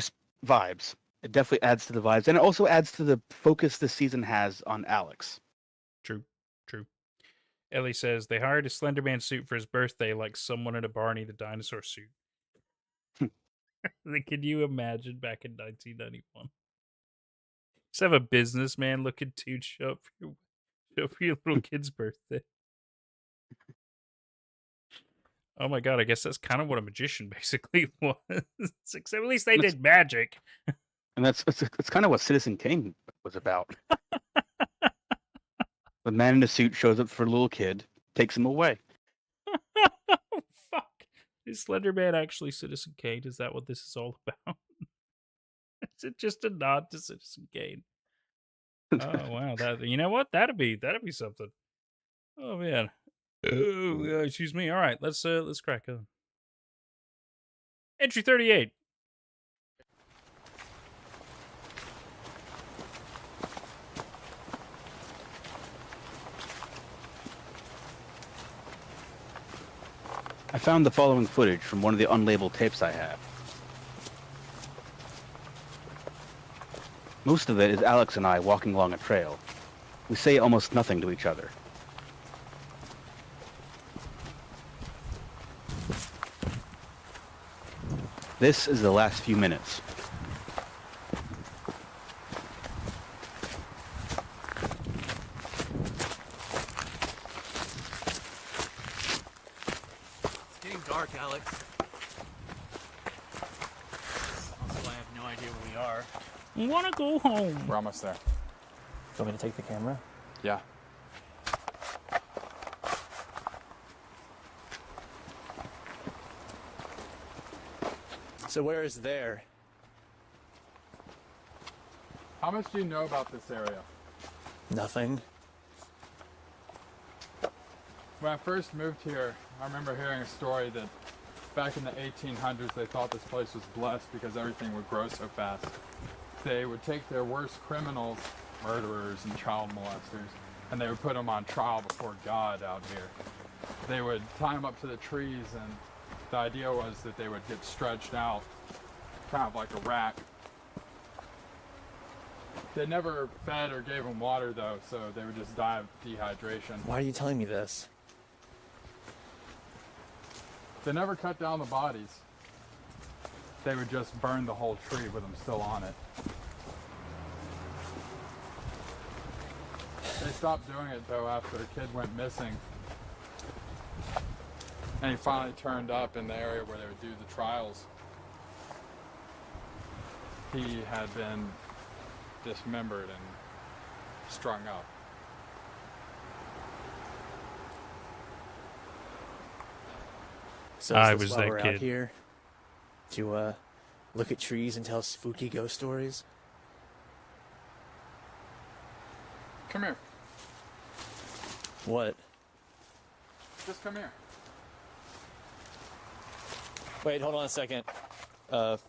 vibes. It definitely adds to the vibes, and it also adds to the focus this season has on Alex. True. Ellie says they hired a Slenderman suit for his birthday, like someone in a Barney the dinosaur suit. Like, can you imagine back in 1991? Just have a businessman looking dude show up for your little kid's birthday. Oh my god, I guess that's kind of what a magician basically was. Except at least they did magic. And that's kind of what Citizen Kane was about. The man in a suit shows up for a little kid, takes him away. Oh, fuck. Is Slenderman actually Citizen Kane? Is that what this is all about? Is it just a nod to Citizen Kane? Oh wow, you know what? That'd be something. Oh man. Oh, excuse me. All right, let's crack on. Entry 38. I found the following footage from one of the unlabeled tapes I have. Most of it is Alex and I walking along a trail. We say almost nothing to each other. This is the last few minutes. It's getting dark, Alex. Also, I have no idea where we are. I want to go home. We're almost there. You want me to take the camera? Yeah. So where is there? How much do you know about this area? Nothing. When I first moved here, I remember hearing a story that back in the 1800s they thought this place was blessed because everything would grow so fast. They would take their worst criminals, murderers and child molesters, and they would put them on trial before God out here. They would tie them up to the trees, and the idea was that they would get stretched out, kind of like a rack. They never fed or gave them water though, so they would just die of dehydration. Why are you telling me this? They never cut down the bodies. They would just burn the whole tree with them still on it. They stopped doing it though after a kid went missing. And he finally turned up in the area where they would do the trials. He had been dismembered and strung up. So I is this was why that we're kid. out here to look at trees and tell spooky ghost stories? Come here. What? Just come here. Wait, hold on a second. There's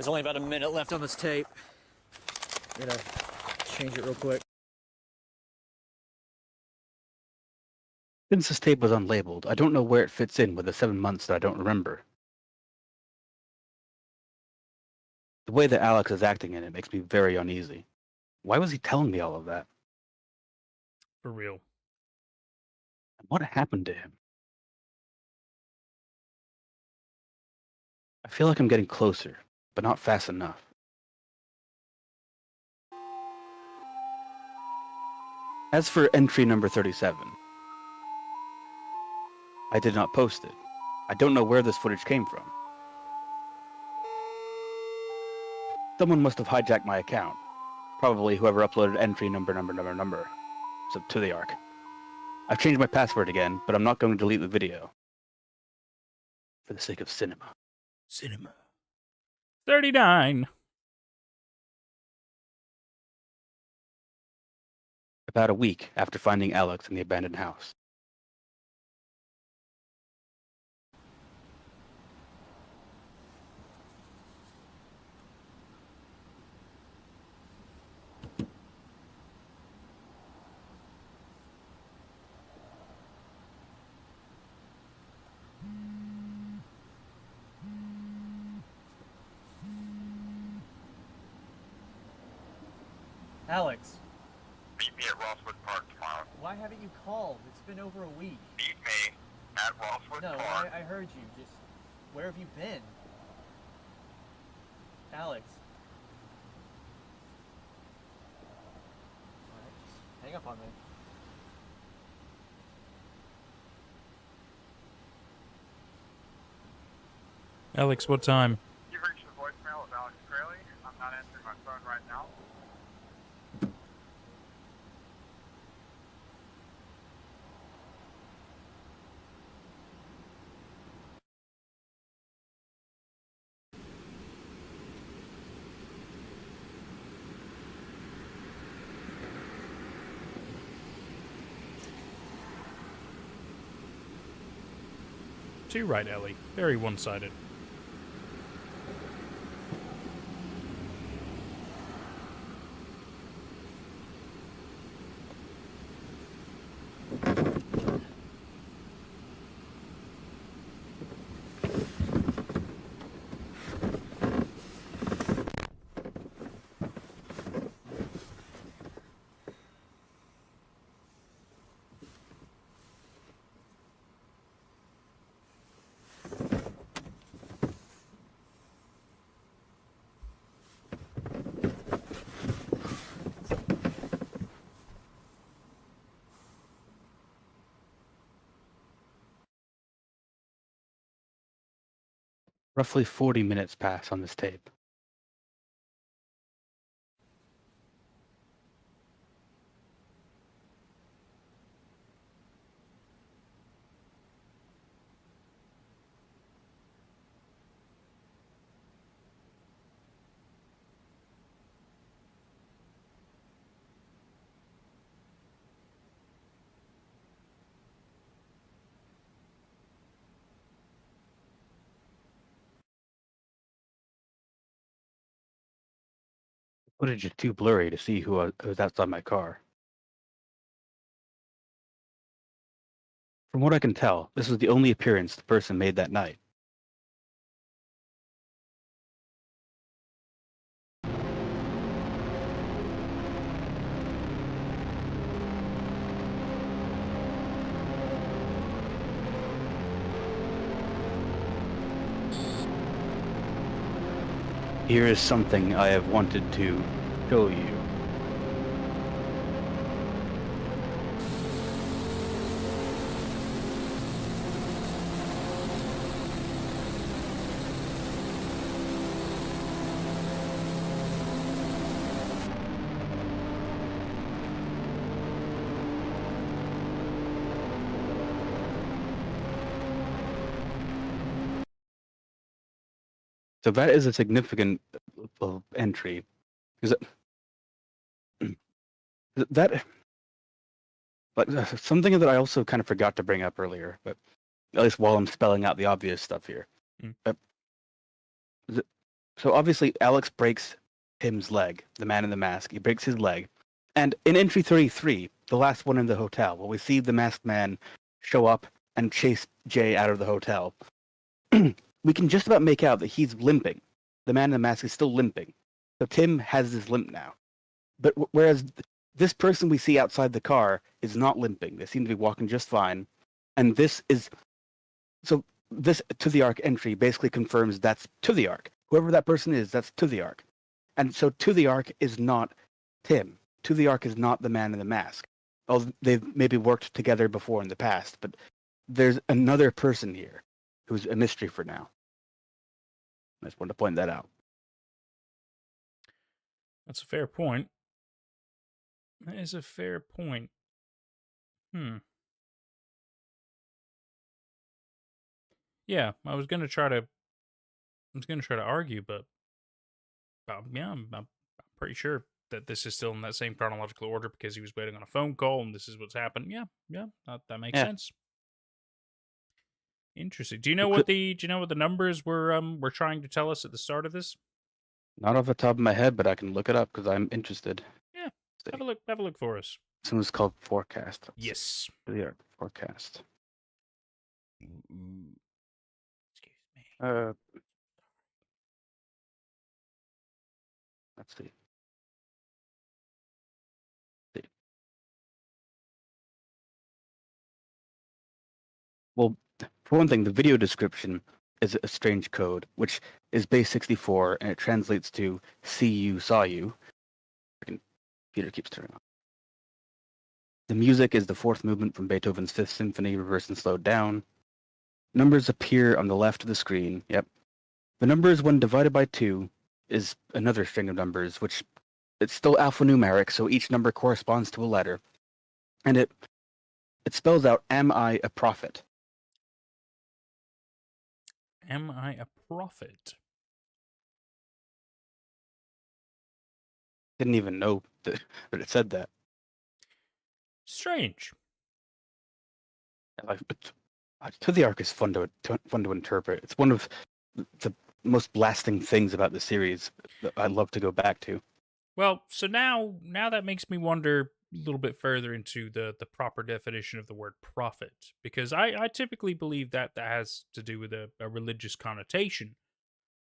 only about a minute left on this tape. I'm gonna change it real quick. Since this tape was unlabeled, I don't know where it fits in with the 7 months that I don't remember. The way that Alex is acting in it makes me very uneasy. Why was he telling me all of that? For real. What happened to him? I feel like I'm getting closer, but not fast enough. As for entry number 37, I did not post it. I don't know where this footage came from. Someone must have hijacked my account. Probably whoever uploaded entry number so to the Ark. I've changed my password again, but I'm not going to delete the video. For the sake of cinema. Cinema. 39. About a week after finding Alex in the abandoned house. Alex, Meet me at Rosswood Park tomorrow. why haven't you called? It's been over a week. Meet me at Rosswood No, Park. I heard you. Just, where have you been? Alex. Alright, just hang up on me. Alex, what time? You've reached the voicemail of Alex Crayley. I'm not answering my phone right now. Too right, Ellie. Very one-sided. Roughly 40 minutes pass on this tape. Footage is too blurry to see who was outside my car. From what I can tell, this was the only appearance the person made that night. Here is something I have wanted to show you. So that is a significant entry. Because that, like, something that I also kind of forgot to bring up earlier, but at least while I'm spelling out the obvious stuff here. So obviously Alex breaks Tim's leg, the man in the mask. He breaks his leg. And in entry 33, the last one in the hotel, where we see the masked man show up and chase Jay out of the hotel, we can just about make out that he's limping. The man in the mask is still limping. So Tim has this limp now. But whereas this person we see outside the car is not limping. They seem to be walking just fine. And this To the Ark entry basically confirms that's To the Ark. Whoever that person is, that's To the Ark. And so To the Ark is not Tim. To the Ark is not the man in the mask. Although they've maybe worked together before in the past, but there's another person here who's a mystery for now. I just wanted to point that out. That's a fair point. That is a fair point. Yeah, I was gonna try to argue, but yeah, I'm pretty sure that this is still in that same chronological order because he was waiting on a phone call and this is what's happened. Yeah, that makes sense. Interesting. Do you know what the numbers were trying to tell us at the start of this? Not off the top of my head, but I can look it up because I'm interested. Yeah, have a look for us. This one's called Forecast. Yes. The Ark Forecast. Excuse me. Let's see. Well, for one thing, the video description is a strange code, which is base 64, and it translates to "see you, saw you." Computer keeps turning on. The music is the fourth movement from Beethoven's Fifth Symphony, reversed and slowed down. Numbers appear on the left of the screen. Yep. The numbers, when divided by 2, is another string of numbers, which it's still alphanumeric, so each number corresponds to a letter. And it spells out, "Am I a prophet?" Am I a prophet? Didn't even know that it said that. Strange. To the Ark is fun to interpret. It's one of the most lasting things about the series that I love to go back to. Well, so now that makes me wonder a little bit further into the proper definition of the word prophet, because I typically believe that has to do with a religious connotation,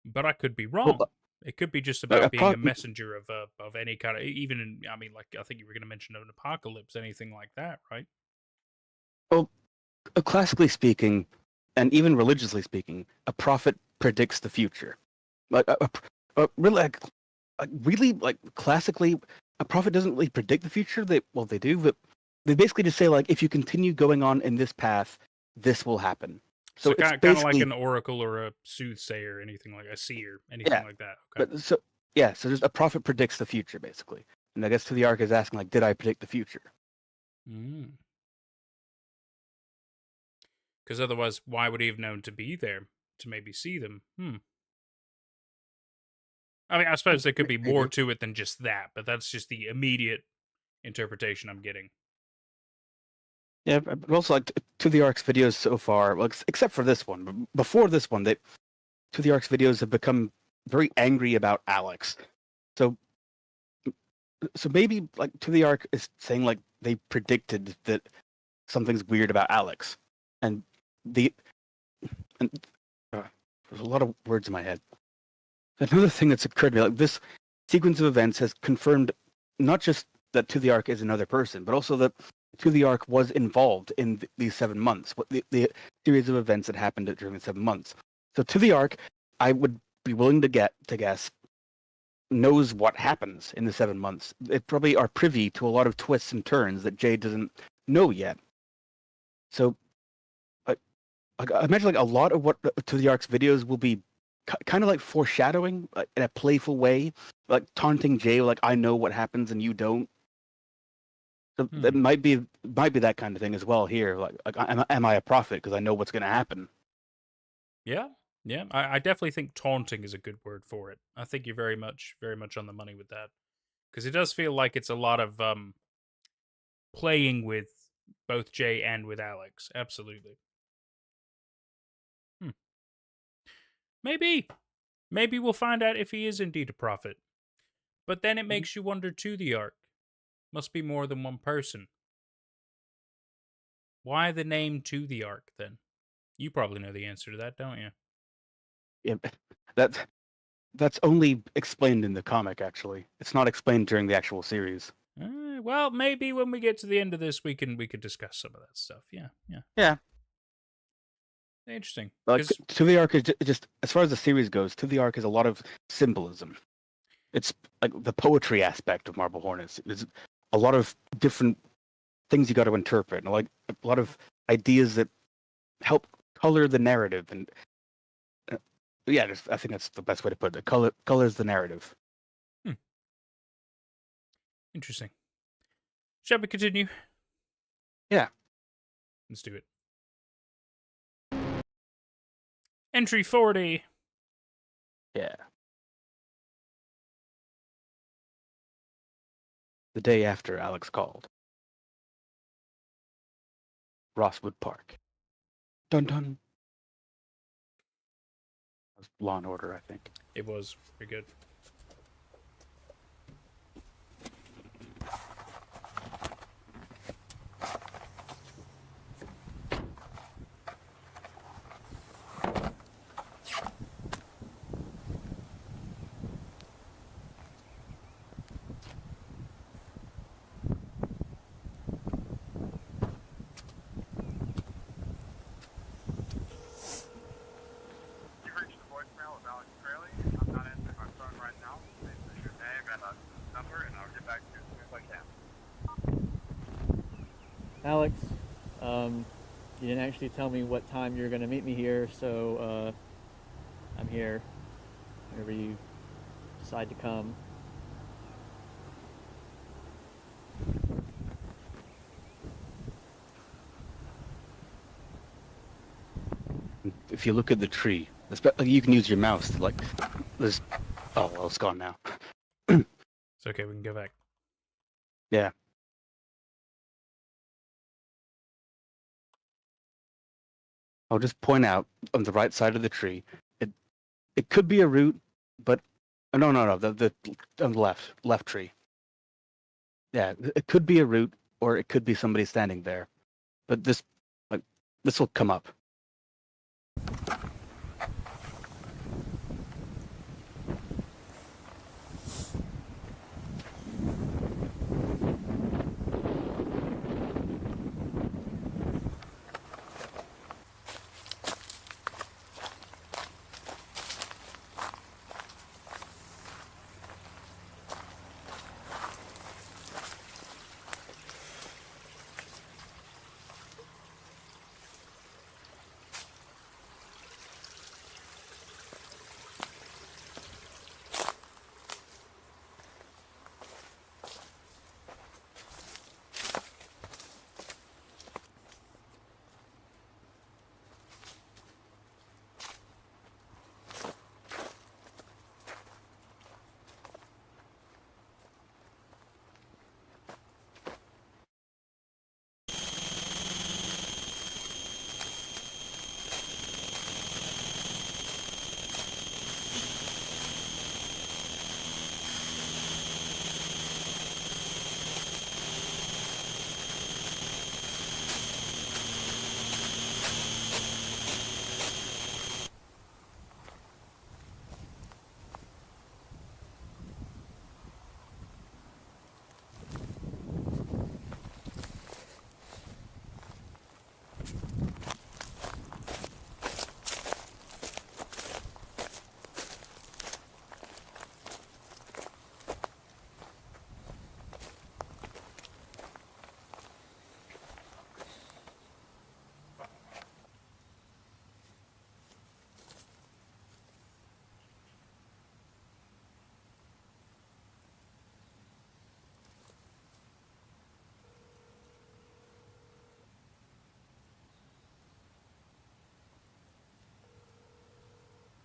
but I could be wrong. Well, it could be just about being a messenger of any kind of, even in, I mean, like I think you were going to mention an apocalypse, anything like that, right? Well, classically speaking, and even religiously speaking, a prophet predicts the future. Really, classically, a prophet doesn't really predict the future. They do, but they basically just say, like, if you continue going on in this path, this will happen. So kind of like an oracle or a soothsayer, anything like a seer, anything like that. Okay. But so just a prophet predicts the future, basically. And I guess To the Ark is asking, like, did I predict the future? Because otherwise, why would he have known to be there to maybe see them? I mean, I suppose there could be more to it than just that, but that's just the immediate interpretation I'm getting. Yeah, but also, like, To the Ark's videos so far, well, except for this one, but before this one, To the Ark's videos have become very angry about Alex. So maybe, like, To the Ark is saying, like, they predicted that something's weird about Alex, and there's a lot of words in my head. Another thing that's occurred to me, like, this sequence of events has confirmed not just that To the Ark is another person, but also that To the Ark was involved in these 7 months, the series of events that happened during the 7 months. So To the Ark, I would be willing to guess, knows what happens in the 7 months. They probably are privy to a lot of twists and turns that Jay doesn't know yet. So I imagine, like, a lot of what To the Ark's videos will be kind of like foreshadowing, like, in a playful way, like taunting Jay, like, I know what happens and you don't. So that might be that kind of thing as well here. Like am I a prophet because I know what's going to happen? Yeah. I definitely think taunting is a good word for it. I think you're very much on the money with that, because it does feel like it's a lot of playing with both Jay and with Alex. Absolutely. Maybe we'll find out if he is indeed a prophet. But then it makes you wonder, To the Ark must be more than one person. Why the name To the Ark, then? You probably know the answer to that, don't you? Yeah, that's only explained in the comic, actually. It's not explained during the actual series. Well, maybe when we get to the end of this, we could discuss some of that stuff. Yeah. Yeah. Interesting. Like 'Cause- To the Ark is just as far as the series goes. To the Ark is a lot of symbolism. It's like the poetry aspect of Marble Hornets. There's a lot of different things you got to interpret, and like a lot of ideas that help color the narrative. And yeah, I think that's the best way to put it. Colors the narrative. Interesting. Shall we continue? Yeah. Let's do it. Entry 40. Yeah. The day after Alex called. Rosswood Park. Dun dun. That was Law and Order, I think. It was pretty good. You've reached the voicemail of Alex Crayley. I'm not answering my phone right now. Please leave your name and a number, and I'll get back to you as soon as I can. Alex, you didn't actually tell me what time you're going to meet me here, so I'm here whenever you decide to come. If you look at the tree, you can use your mouse to like. There's. Oh well, it's gone now. It's okay. We can go back. Yeah. I'll just point out on the right side of the tree. It could be a root, but no. The on the left tree. Yeah, it could be a root, or it could be somebody standing there. But this will come up.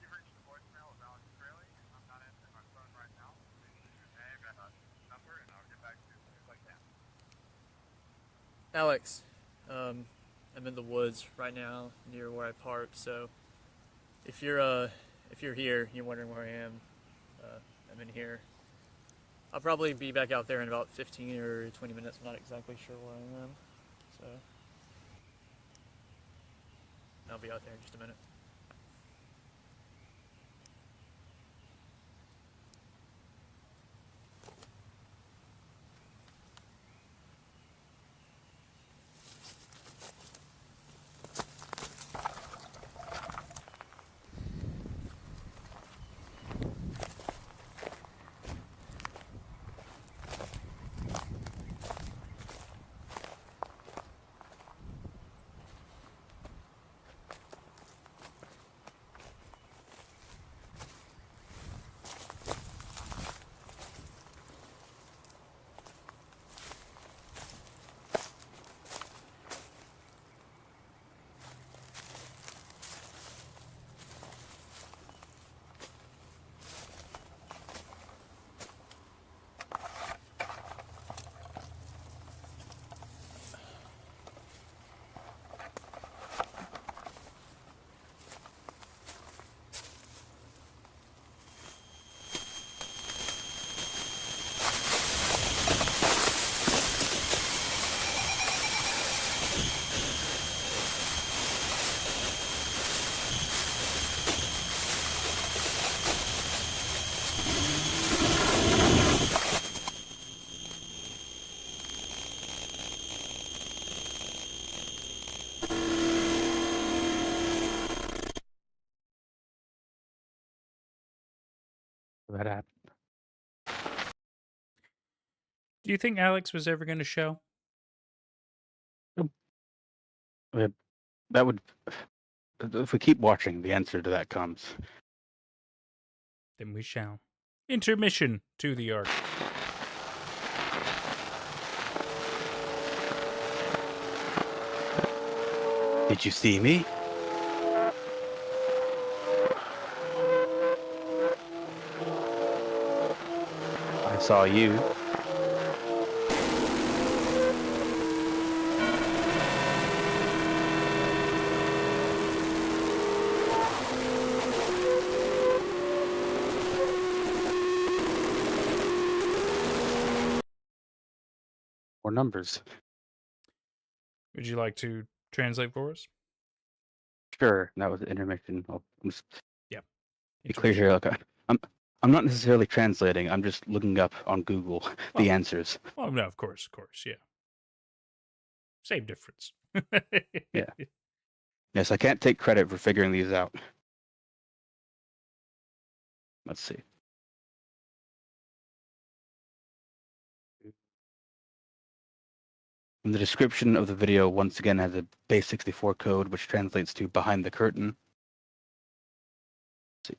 You've reached the voicemail of Alex Crayley. I'm not answering my phone right now. Please leave your name and a number, and I'll get back to you as soon as I can. Alex, I'm in the woods right now near where I parked, so if you're here, you're wondering where I am, I'm in here. I'll probably be back out there in about 15 or 20 minutes. I'm not exactly sure where I am, so I'll be out there in just a minute. that happened. Do you think Alex was ever going to show? That would, if we keep watching, the answer to that comes. Then we shall. Intermission to the Ark. Did you see me? I saw you. Or numbers. Would you like to translate for us? Sure, that was the intermission. I'll just Yeah. be clear here. Look, I'm not necessarily translating. I'm just looking up on Google the answers. Oh, no, of course, yeah. Same difference. Yeah. Yes, I can't take credit for figuring these out. Let's see. And the description of the video once again has a base 64 code, which translates to behind the curtain. Let's see.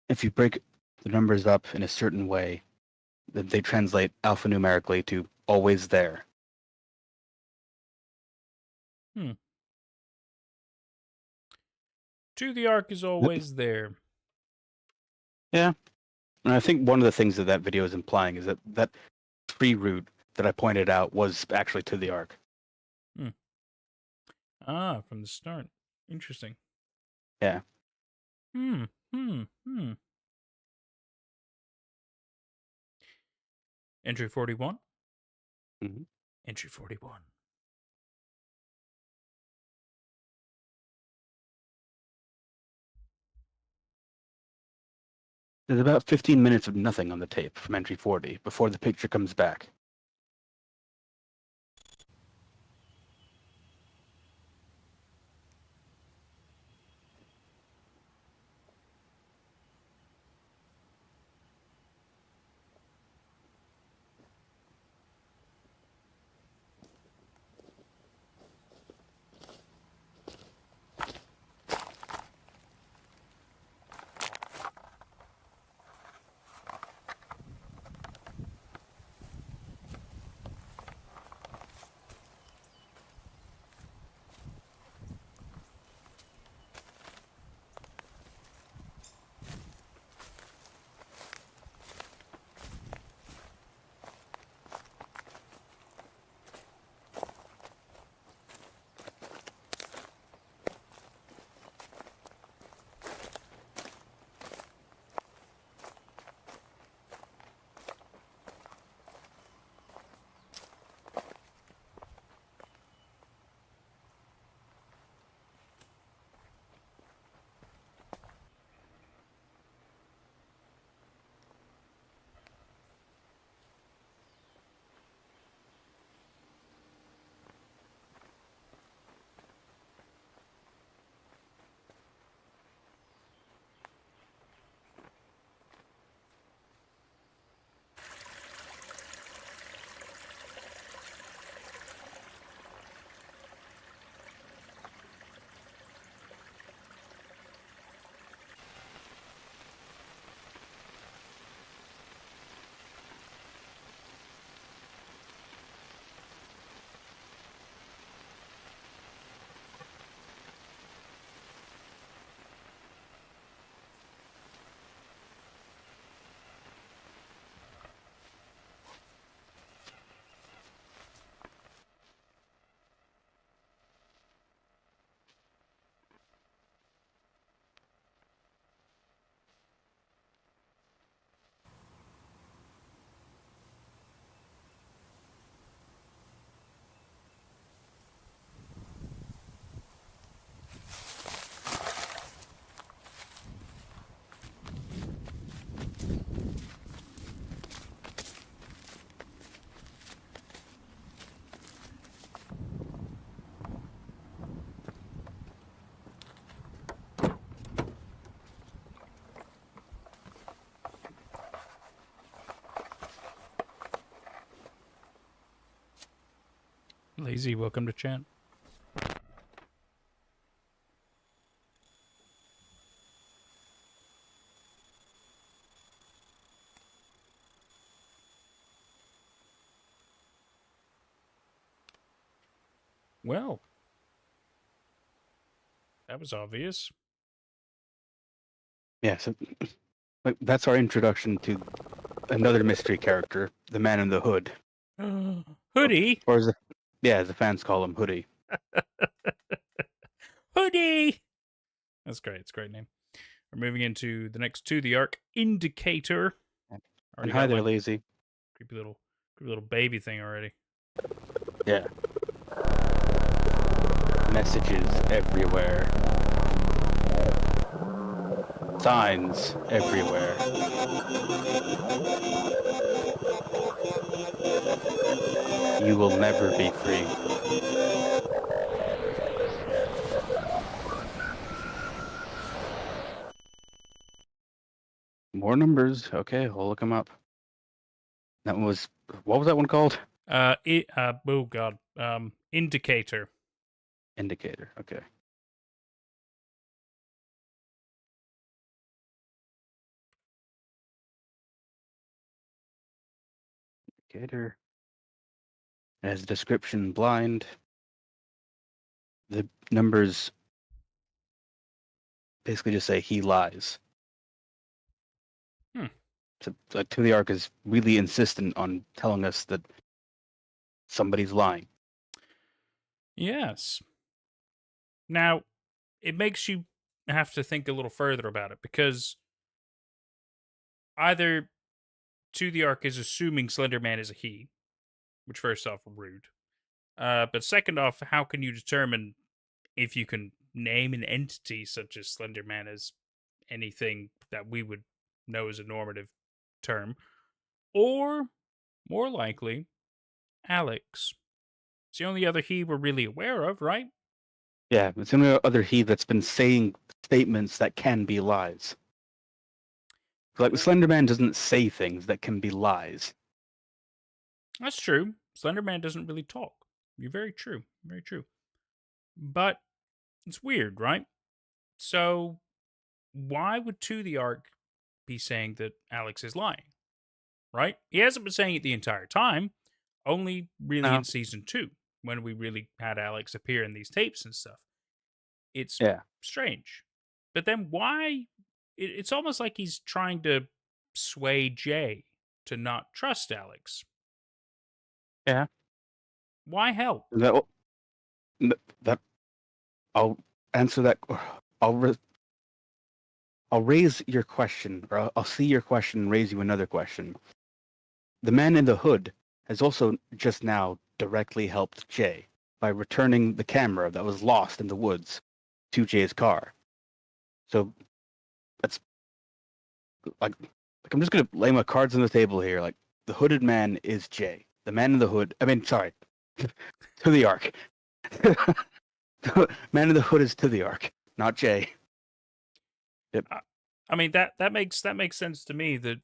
If you break the numbers up in a certain way, then they translate alphanumerically to always there. To the Ark is always there. Yeah. And I think one of the things that that video is implying is that that tree route that I pointed out was actually to the Ark. Ah, from the start. Interesting. Yeah. Entry 41? Mhm. Entry 41. There's about 15 minutes of nothing on the tape from entry 40 before the picture comes back. Lazy, welcome to chat. Well, that was obvious. Yeah, so that's our introduction to another mystery character, the Man in the Hood. Hoodie? Or as the fans call him, Hoodie. Hoodie! That's great. It's a great name. We're moving into the next To the Arc Indicator. And hi there, Lazy. Creepy little baby thing already. Yeah. Messages everywhere. Signs everywhere. You will never be free. More numbers. Okay, we'll look them up. That one was... What was that one called? Oh god. Indicator. Indicator. Okay. Indicator. As description blind. The numbers basically just say he lies. So To the Arc is really insistent on telling us that somebody's lying. Yes. Now, it makes you have to think a little further about it, because either To the Arc is assuming Slenderman is a he, which first off, rude. But second off, how can you determine if you can name an entity such as Slenderman as anything that we would know as a normative term? Or, more likely, Alex. It's the only other he we're really aware of, right? Yeah, it's the only other he that's been saying statements that can be lies. Like, Slenderman doesn't say things that can be lies. That's true. Slenderman doesn't really talk. You're very true. Very true. But it's weird, right? So why would To the Arc be saying that Alex is lying? Right? He hasn't been saying it the entire time. Only really in season 2, when we really had Alex appear in these tapes and stuff. It's strange. But then why? It's almost like he's trying to sway Jay to not trust Alex. Yeah. Why help? I'll answer that. I'll raise your question, or I'll see your question and raise you another question. The Man in the Hood has also just now directly helped Jay by returning the camera that was lost in the woods to Jay's car. So that's like I'm just gonna lay my cards on the table here. Like, the hooded man is Jay. The Man in the Hood. I mean, sorry, To the Arc. The Man in the Hood is To the Arc, not Jay. Yep. I mean that makes sense to me, that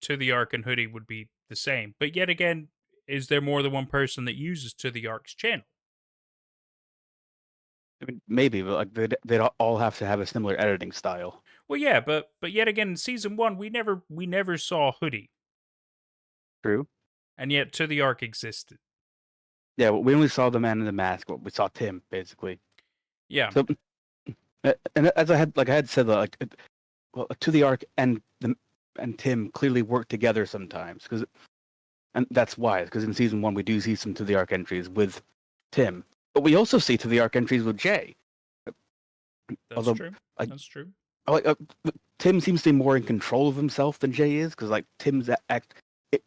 To the Arc and Hoodie would be the same. But yet again, is there more than one person that uses To the Arc's channel? I mean, maybe, but like they'd all have to have a similar editing style. Well, yeah, but yet again, in season 1, we never saw Hoodie. True. And yet To the Arc existed. Yeah, we only saw the Man in the Mask. We saw Tim, basically. Yeah. So, and as I had said, like, well, To the Arc and Tim clearly work together sometimes, and that's why. Because in season 1 we do see some To the Arc entries with Tim, but we also see To the Arc entries with Jay. That's true. That's true. Like, Tim seems to be more in control of himself than Jay is, because like Tim's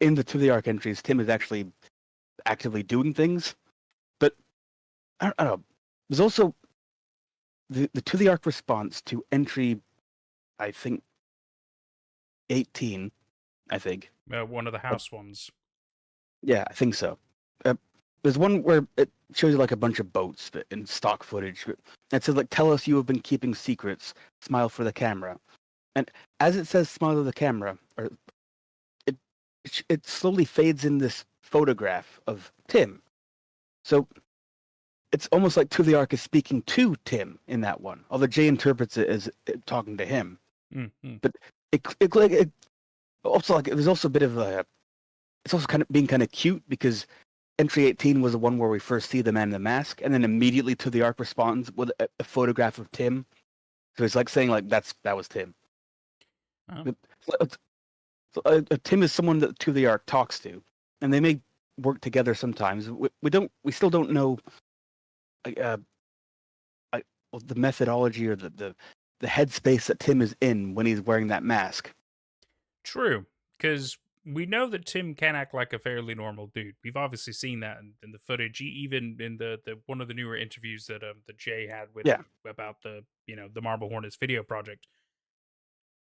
in the To the Arc entries, Tim is actually actively doing things. But I don't know. There's also the To the Arc response to entry, I think 18. I think one of the house ones. Yeah, I think so. There's one where it shows you like a bunch of boats in stock footage. It says like, "Tell us you have been keeping secrets. Smile for the camera." And as it says "smile to the camera," or it slowly fades in this photograph of Tim, So it's almost like To the Ark is speaking to Tim in that one, although Jay interprets it as talking to him. Mm-hmm. But it also like it was also a bit of a. It's also kind of being kind of cute because entry 18 was the one where we first see the man in the mask, and then immediately To the Ark responds with a photograph of Tim. So it's like saying like that was Tim. Oh. Tim is someone that To the Ark talks to, and they may work together sometimes. We still don't know the methodology or the headspace that Tim is in when he's wearing that mask. True, because we know that Tim can act like a fairly normal dude. We've obviously seen that in the footage, even in the one of the newer interviews that Jay had with about the Marble Hornets video project.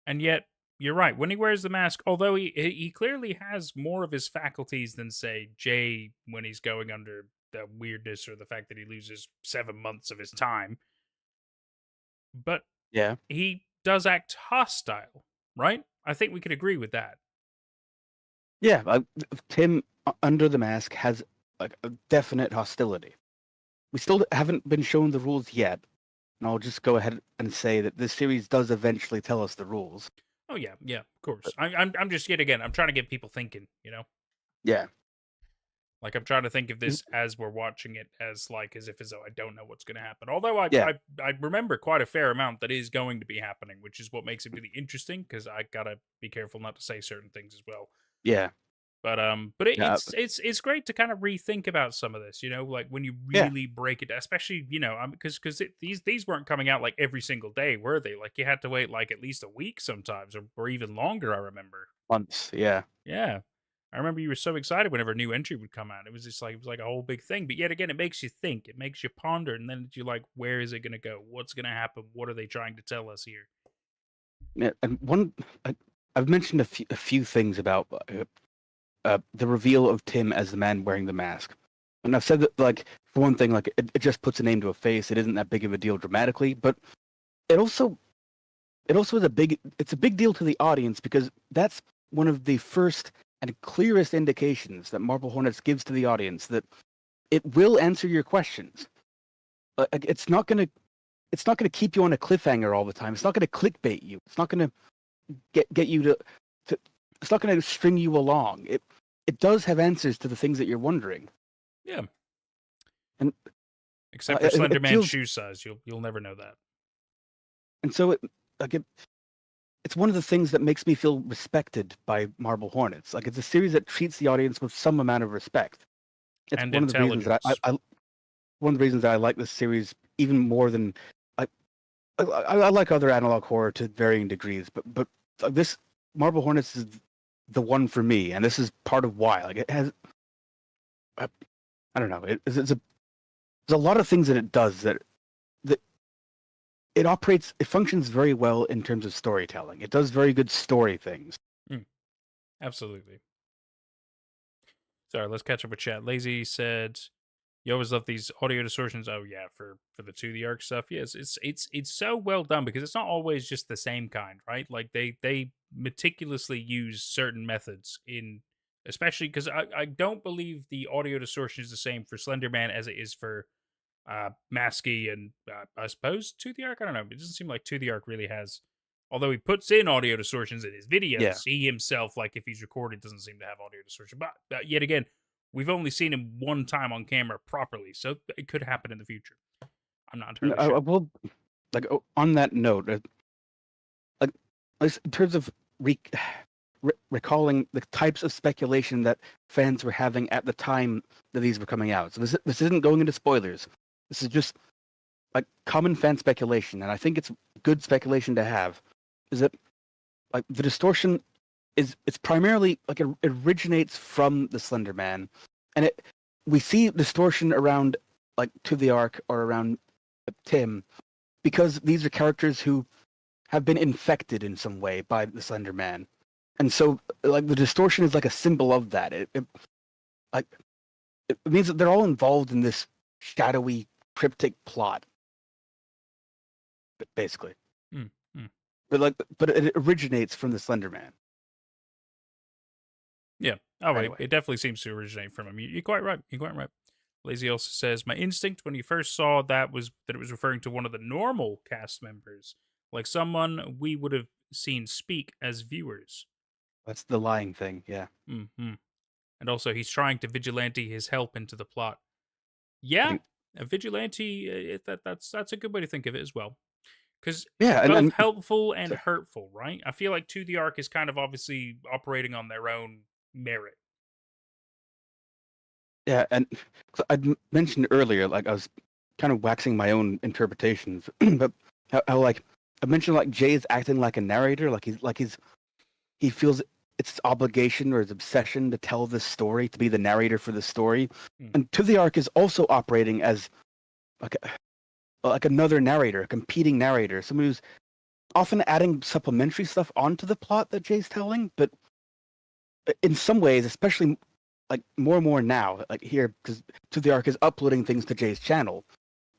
And yet, you're right. When he wears the mask, although he clearly has more of his faculties than say Jay when he's going under the weirdness or the fact that he loses 7 months of his time. But yeah, he does act hostile, right? I think we could agree with that. Yeah, Tim under the mask has like a definite hostility. We still haven't been shown the rules yet, and I'll just go ahead and say that this series does eventually tell us the rules. Oh yeah, of course. I'm just yet again. I'm trying to get people thinking. Yeah. Like I'm trying to think of this as we're watching it as though I don't know what's going to happen. Although I remember quite a fair amount that is going to be happening, which is what makes it really interesting because I gotta be careful not to say certain things as well. Yeah. But it's great to kind of rethink about some of this, like when you really break it, especially because these weren't coming out like every single day, were they? Like you had to wait like at least a week sometimes, or even longer. I remember months. Yeah. Yeah. I remember you were so excited whenever a new entry would come out. It was like a whole big thing. But yet again, it makes you think. It makes you ponder, and then you're like, where is it going to go? What's going to happen? What are they trying to tell us here? Yeah, and I've mentioned a few things about the reveal of Tim as the man wearing the mask, and I've said that like for one thing, like it just puts a name to a face. It isn't that big of a deal dramatically, but it also is a big deal to the audience because that's one of the first and clearest indications that Marble Hornets gives to the audience that it will answer your questions. It's not gonna keep you on a cliffhanger all the time. It's not gonna clickbait you. It's not gonna get you to. It's not gonna string you along. It does have answers to the things that you're wondering. Yeah. And except for Slenderman's shoe size, you'll never know that. And so it's one of the things that makes me feel respected by Marble Hornets. Like it's a series that treats the audience with some amount of respect. It's and one of the reasons that one of the reasons that I like this series even more than I like other analog horror to varying degrees, but this Marble Hornets is the one for me, and this is part of why. Like it has, I don't know, there's a lot of things that it does that it functions very well in terms of storytelling. It does very good story things. Absolutely. Sorry, let's catch up with chat. Lazy said, "You always love these audio distortions." Oh yeah, for the To the Ark stuff. Yes, it's so well done because it's not always just the same kind, right? Like they meticulously use certain methods in, especially because I don't believe the audio distortion is the same for Slenderman as it is for Masky and I suppose To the Ark. I don't know. It doesn't seem like To the Ark really has. Although he puts in audio distortions in his videos, he himself, like if he's recorded, doesn't seem to have audio distortion. But yet again, we've only seen him one time on camera properly, so it could happen in the future. I'm not entirely sure. I will, on that note, in terms of recalling the types of speculation that fans were having at the time that these were coming out. So this isn't going into spoilers. This is just like common fan speculation, and I think it's good speculation to have. Is that like the distortion it's primarily like it originates from the Slender Man, and we see distortion around like To the Ark or around Tim because these are characters who have been infected in some way by the Slender Man, and so like the distortion is like a symbol of that. It means that they're all involved in this shadowy, cryptic plot, basically. But it originates from the Slender Man. Yeah. Oh, anyway. It definitely seems to originate from him. You're quite right. Lazy also says, my instinct when you first saw that was that it was referring to one of the normal cast members, like someone we would have seen speak as viewers. That's the lying thing, yeah. Mm-hmm. And also, he's trying to vigilante his help into the plot. Yeah, a vigilante, that's a good way to think of it as well. Because Yeah, both helpful and hurtful, right? I feel like To the Ark is kind of obviously operating on their own merit. Yeah, and so I mentioned earlier, like I was kind of waxing my own interpretations, but how like I mentioned, like Jay is acting like a narrator, he feels it's his obligation or his obsession to tell this story, to be the narrator for the story, and To the Ark is also operating as like another narrator, a competing narrator, someone who's often adding supplementary stuff onto the plot that Jay's telling, but in some ways, especially like more and more now, like here, because To the Ark is uploading things to Jay's channel.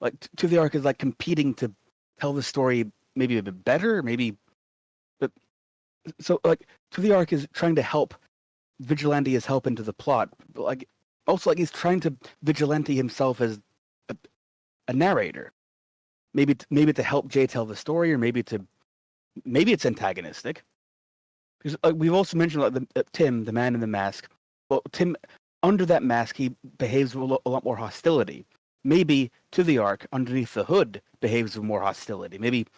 Like To the Ark is like competing to tell the story maybe a bit better, maybe. But so like To the Ark is trying to help Vigilante as help into the plot, but like also like he's trying to Vigilante himself as a narrator. Maybe to help Jay tell the story, or maybe it's antagonistic. Because we've also mentioned like Tim, the man in the mask. Well, Tim, under that mask, he behaves with a lot more hostility. Maybe To the Ark, underneath the hood, behaves with more hostility. Maybe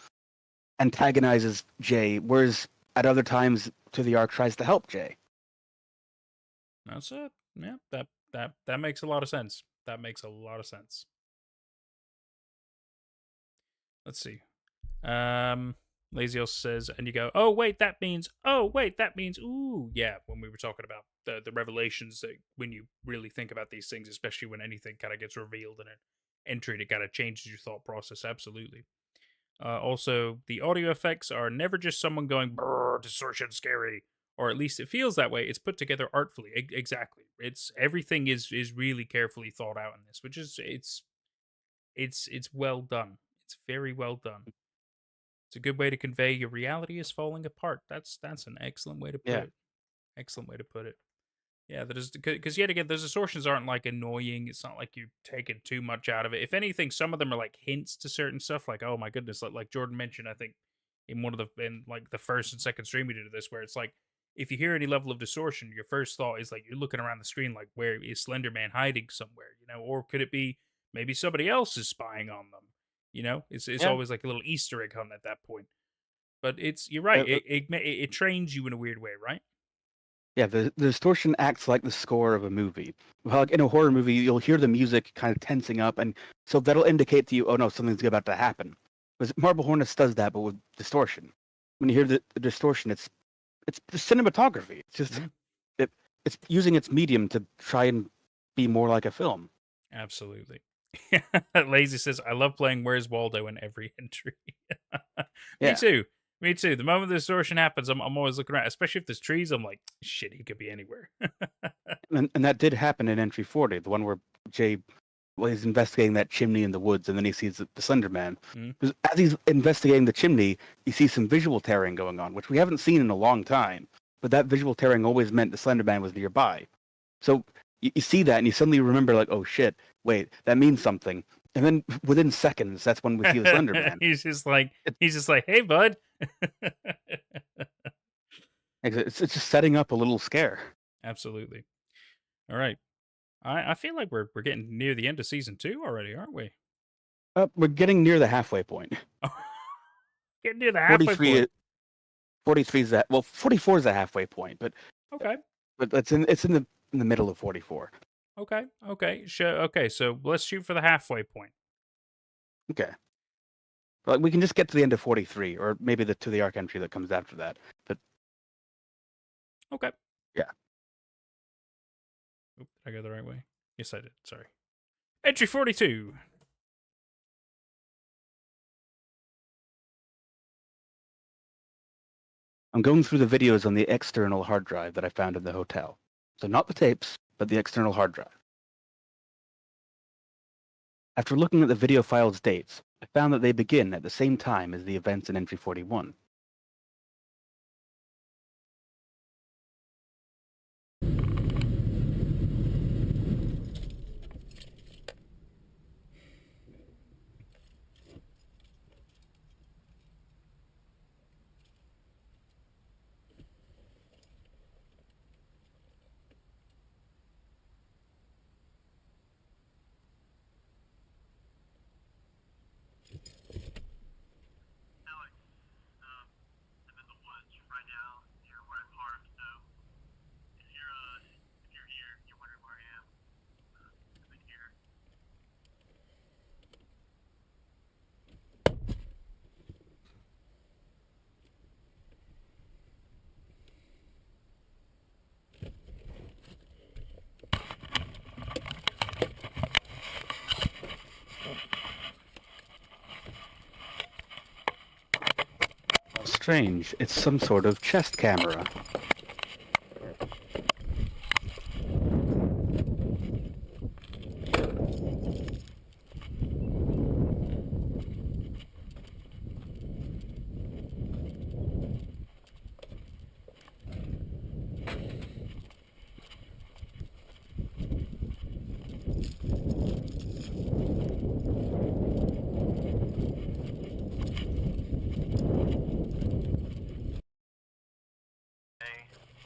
antagonizes Jay, whereas at other times, To the Ark tries to help Jay. That's it. Yeah, that makes a lot of sense. That makes a lot of sense. Let's see. Lazy also says, and you go, oh wait, that means, ooh, yeah. When we were talking about the revelations, that when you really think about these things, especially when anything kind of gets revealed in an entry, it kind of changes your thought process. Absolutely. Also, the audio effects are never just someone going, brrr, distortion, scary, or at least it feels that way. It's put together artfully. Exactly. It's everything is really carefully thought out in this, which is it's well done. It's very well done. It's a good way to convey your reality is falling apart. That's an excellent way to put it. Excellent way to put it. Yeah, that is because yet again, those distortions aren't like annoying. It's not like you're taking too much out of it. If anything, some of them are like hints to certain stuff. Like, oh my goodness, like Jordan mentioned, I think in like the first and second stream we did of this, where it's like if you hear any level of distortion, your first thought is like you're looking around the screen, like where is Slenderman hiding somewhere, or could it be maybe somebody else is spying on them? It's always like a little Easter egg hunt at that point. But you're right. It trains you in a weird way, right? Yeah, the distortion acts like the score of a movie. Well, like in a horror movie, you'll hear the music kind of tensing up, and so that'll indicate to you, oh no, something's about to happen. Because Marble Hornets does that, but with distortion. When you hear the distortion, it's the cinematography. It's just it's using its medium to try and be more like a film. Absolutely. Lazy says, I love playing Where's Waldo in every entry. Me too. Me too. The moment the distortion happens, I'm always looking around, especially if there's trees. I'm like, shit, he could be anywhere. and that did happen in entry 40, the one where Jay, he's investigating that chimney in the woods, and then he sees the Slenderman. Because as he's investigating the chimney, you see some visual tearing going on, which we haven't seen in a long time. But that visual tearing always meant the Slenderman was nearby. So you see that, and you suddenly remember, like, oh shit, wait, that means something. And then within seconds, that's when we see the Slenderman. He's just like, hey, bud. It's just setting up a little scare. Absolutely. All right. I feel like we're getting near the end of season 2 already, aren't we? We're getting near the halfway point. Getting near the halfway point. 43 is that. Well, 44 is the halfway point, but okay. But it's in the middle of 44. Okay. Okay, so let's shoot for the halfway point. Okay. But we can just get to the end of 43, or maybe To the Ark entry that comes after that. But okay. Yeah. Oop, did I go the right way? Yes, I did. Sorry. Entry 42. I'm going through the videos on the external hard drive that I found in the hotel. So not the tapes, but the external hard drive. After looking at the video file's dates, I found that they begin at the same time as the events in entry 41. strange. It's some sort of chest camera.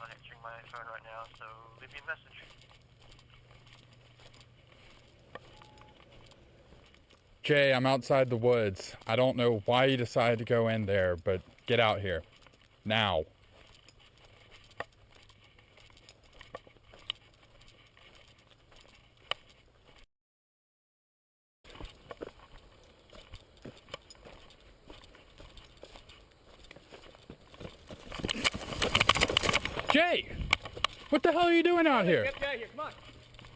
I'm not answering my phone right now, so leave me a message. Jay, I'm outside the woods. I don't know why you decided to go in there, but get out here. Now. Jay! What the hell are you doing out here? Get out of here, come on.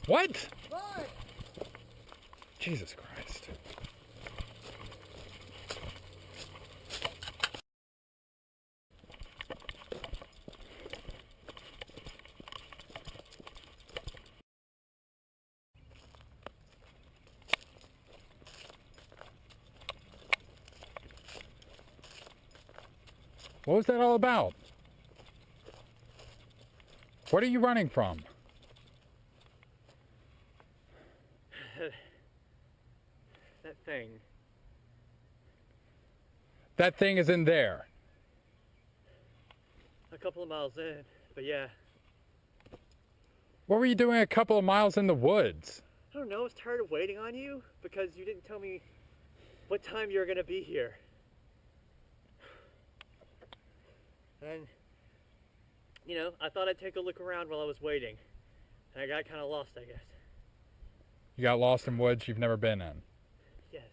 What? Come on. Jesus Christ. What was that all about? What are you running from? That thing. That thing is in there. A couple of miles in, but yeah. What were you doing a couple of miles in the woods? I don't know, I was tired of waiting on you because you didn't tell me what time you were gonna be here. And, you know, I thought I'd take a look around while I was waiting. And I got kind of lost, I guess. You got lost in woods you've never been in. Yes.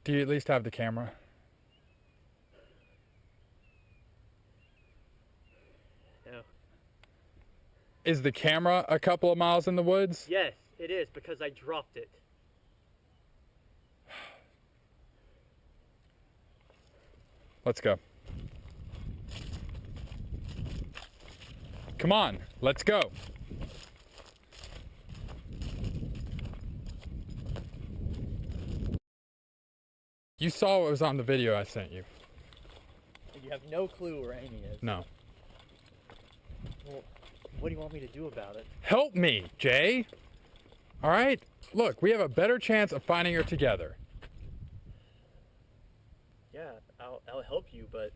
Do you at least have the camera? No. Is the camera a couple of miles in the woods? Yes, it is, because I dropped it. Let's go. Come on, let's go. You saw what was on the video I sent you. You have no clue where Amy is. No. Well, what do you want me to do about it? Help me, Jay. All right? Look, we have a better chance of finding her together. Yeah, I'll help you, but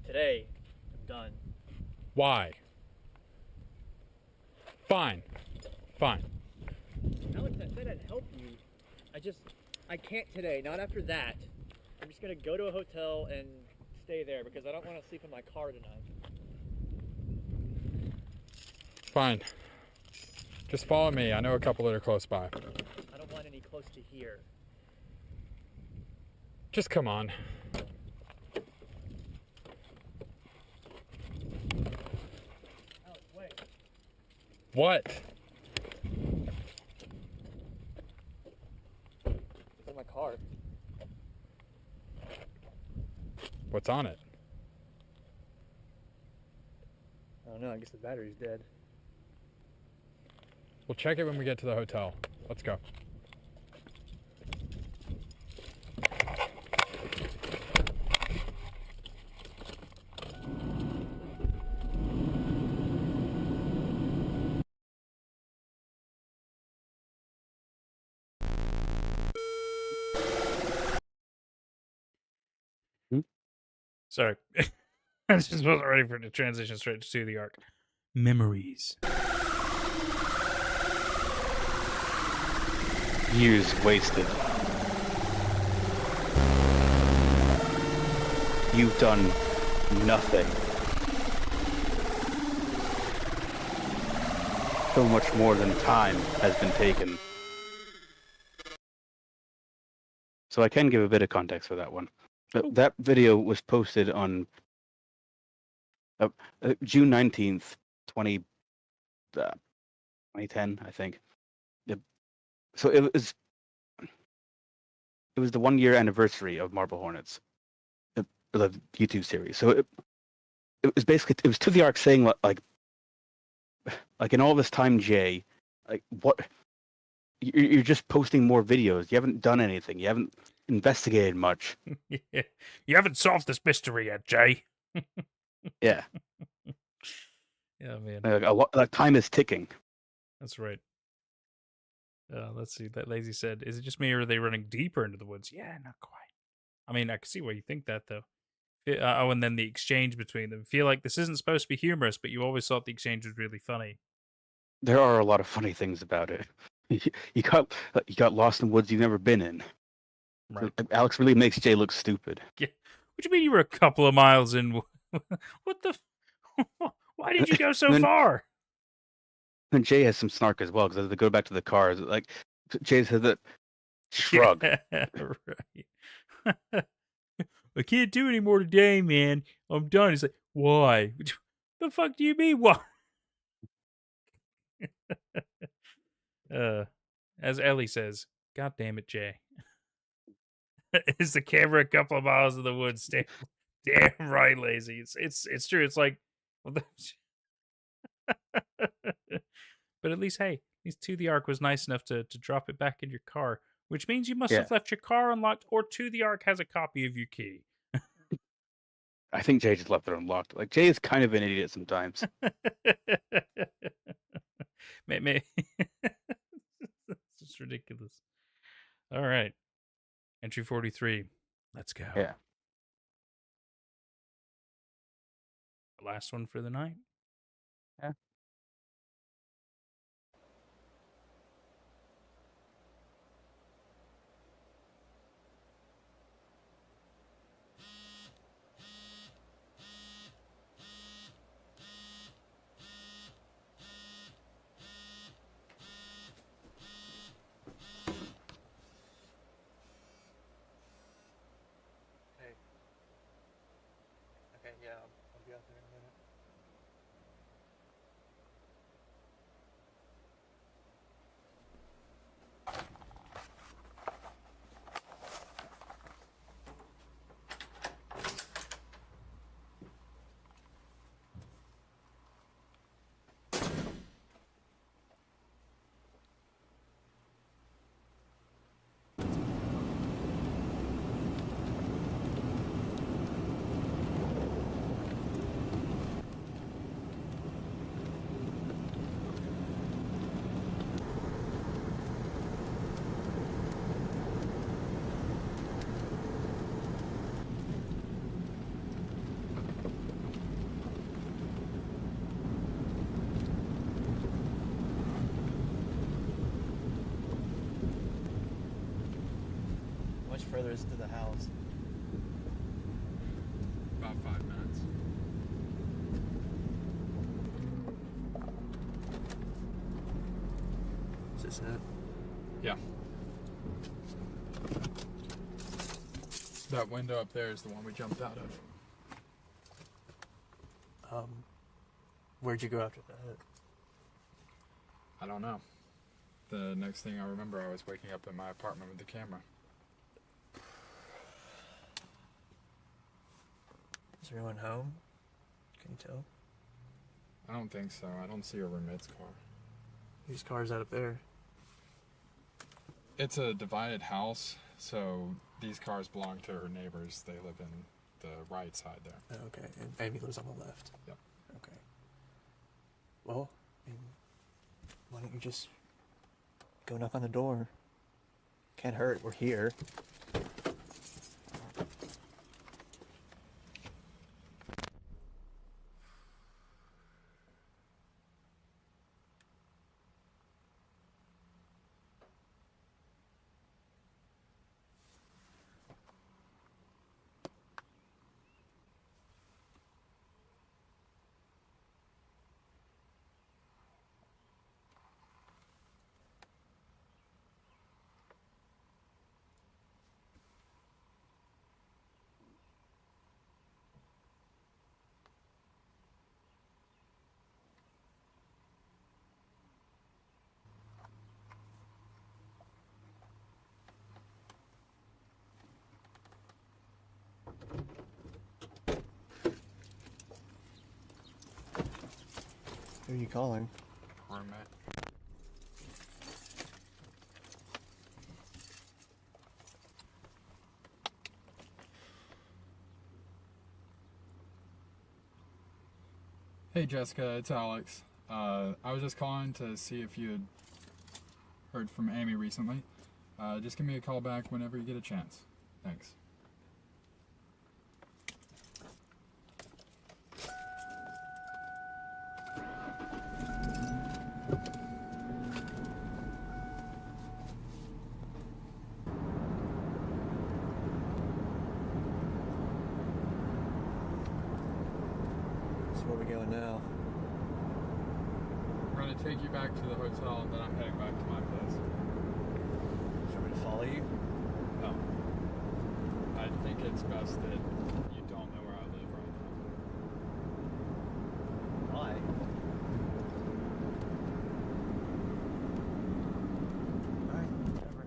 today, I'm done. Why? Fine. Fine. Alex, I said I'd help you. I can't today, not after that. I'm just gonna go to a hotel and stay there because I don't want to sleep in my car tonight. Fine. Just follow me. I know a couple that are close by. I don't want any close to here. Just come on. Alex, wait. What? It's in my car. What's on it? I don't know, I guess the battery's dead. We'll check it when we get to the hotel. Let's go. Sorry. I just wasn't ready for it to transition straight to the arc. Memories. Years wasted. You've done nothing. So much more than time has been taken. So I can give a bit of context for that one. That video was posted on June 19th, 2010, I think. So it was the 1 year anniversary of Marble Hornets. the YouTube series. So it was basically it was To the Ark saying like in all this time, Jay, like what you're just posting more videos. You haven't done anything. You haven't investigated much. Yeah. You haven't solved this mystery yet, Jay. Yeah, Yeah, man. like time is ticking. That's right. Let's see. That Lazy said, "Is it just me, or are they running deeper into the woods?" Yeah, not quite. I mean, I can see why you think that, though. Oh, and then the exchange between them. Feel like this isn't supposed to be humorous, but you always thought the exchange was really funny. There are a lot of funny things about it. You got lost in woods you've never been in. Right. Alex really makes Jay look stupid. Yeah. What do you mean you were a couple of miles in? What the? Why did you go so then, far? And Jay has some snark as well because as they go back to the cars, like Jay says that shrug. Yeah, right. I can't do any more today, man. I'm done. He's like, why? The fuck do you mean, why? As Ellie says, God damn it, Jay. Is the camera a couple of miles in the woods? Damn right, Lazy. It's true. It's like, but at least, hey, at least To the Ark was nice enough to drop it back in your car, which means you must have left your car unlocked, or To the Ark has a copy of your key. I think Jay just left it unlocked. Like Jay is kind of an idiot sometimes. It's just ridiculous. All right. Entry 43. Let's go. Yeah. The last one for the night. Yeah. Okay, yeah, I'll be out there in a minute. How much further is it to the house? About 5 minutes. Is this it? Yeah. That window up there is the one we jumped out of. Where'd you go after that? I don't know. The next thing I remember, I was waking up in my apartment with the camera. Is everyone home? Can you tell? I don't think so. I don't see a roommate's car. Whose car's that up there? It's a divided house, so these cars belong to her neighbors. They live in the right side there. Oh, okay, and Amy lives on the left. Yep. Okay. Well, why don't you just go knock on the door? Can't hurt. We're here. Who are you calling? Roommate. Hey Jessica, it's Alex. I was just calling to see if you had heard from Amy recently. Just give me a call back whenever you get a chance. Thanks. So where are we going now? We're gonna take you back to the hotel and then I'm heading back to my place. Do you want me to follow you? No. I think it's best that you don't know where I live right now. Why? Alright, whatever.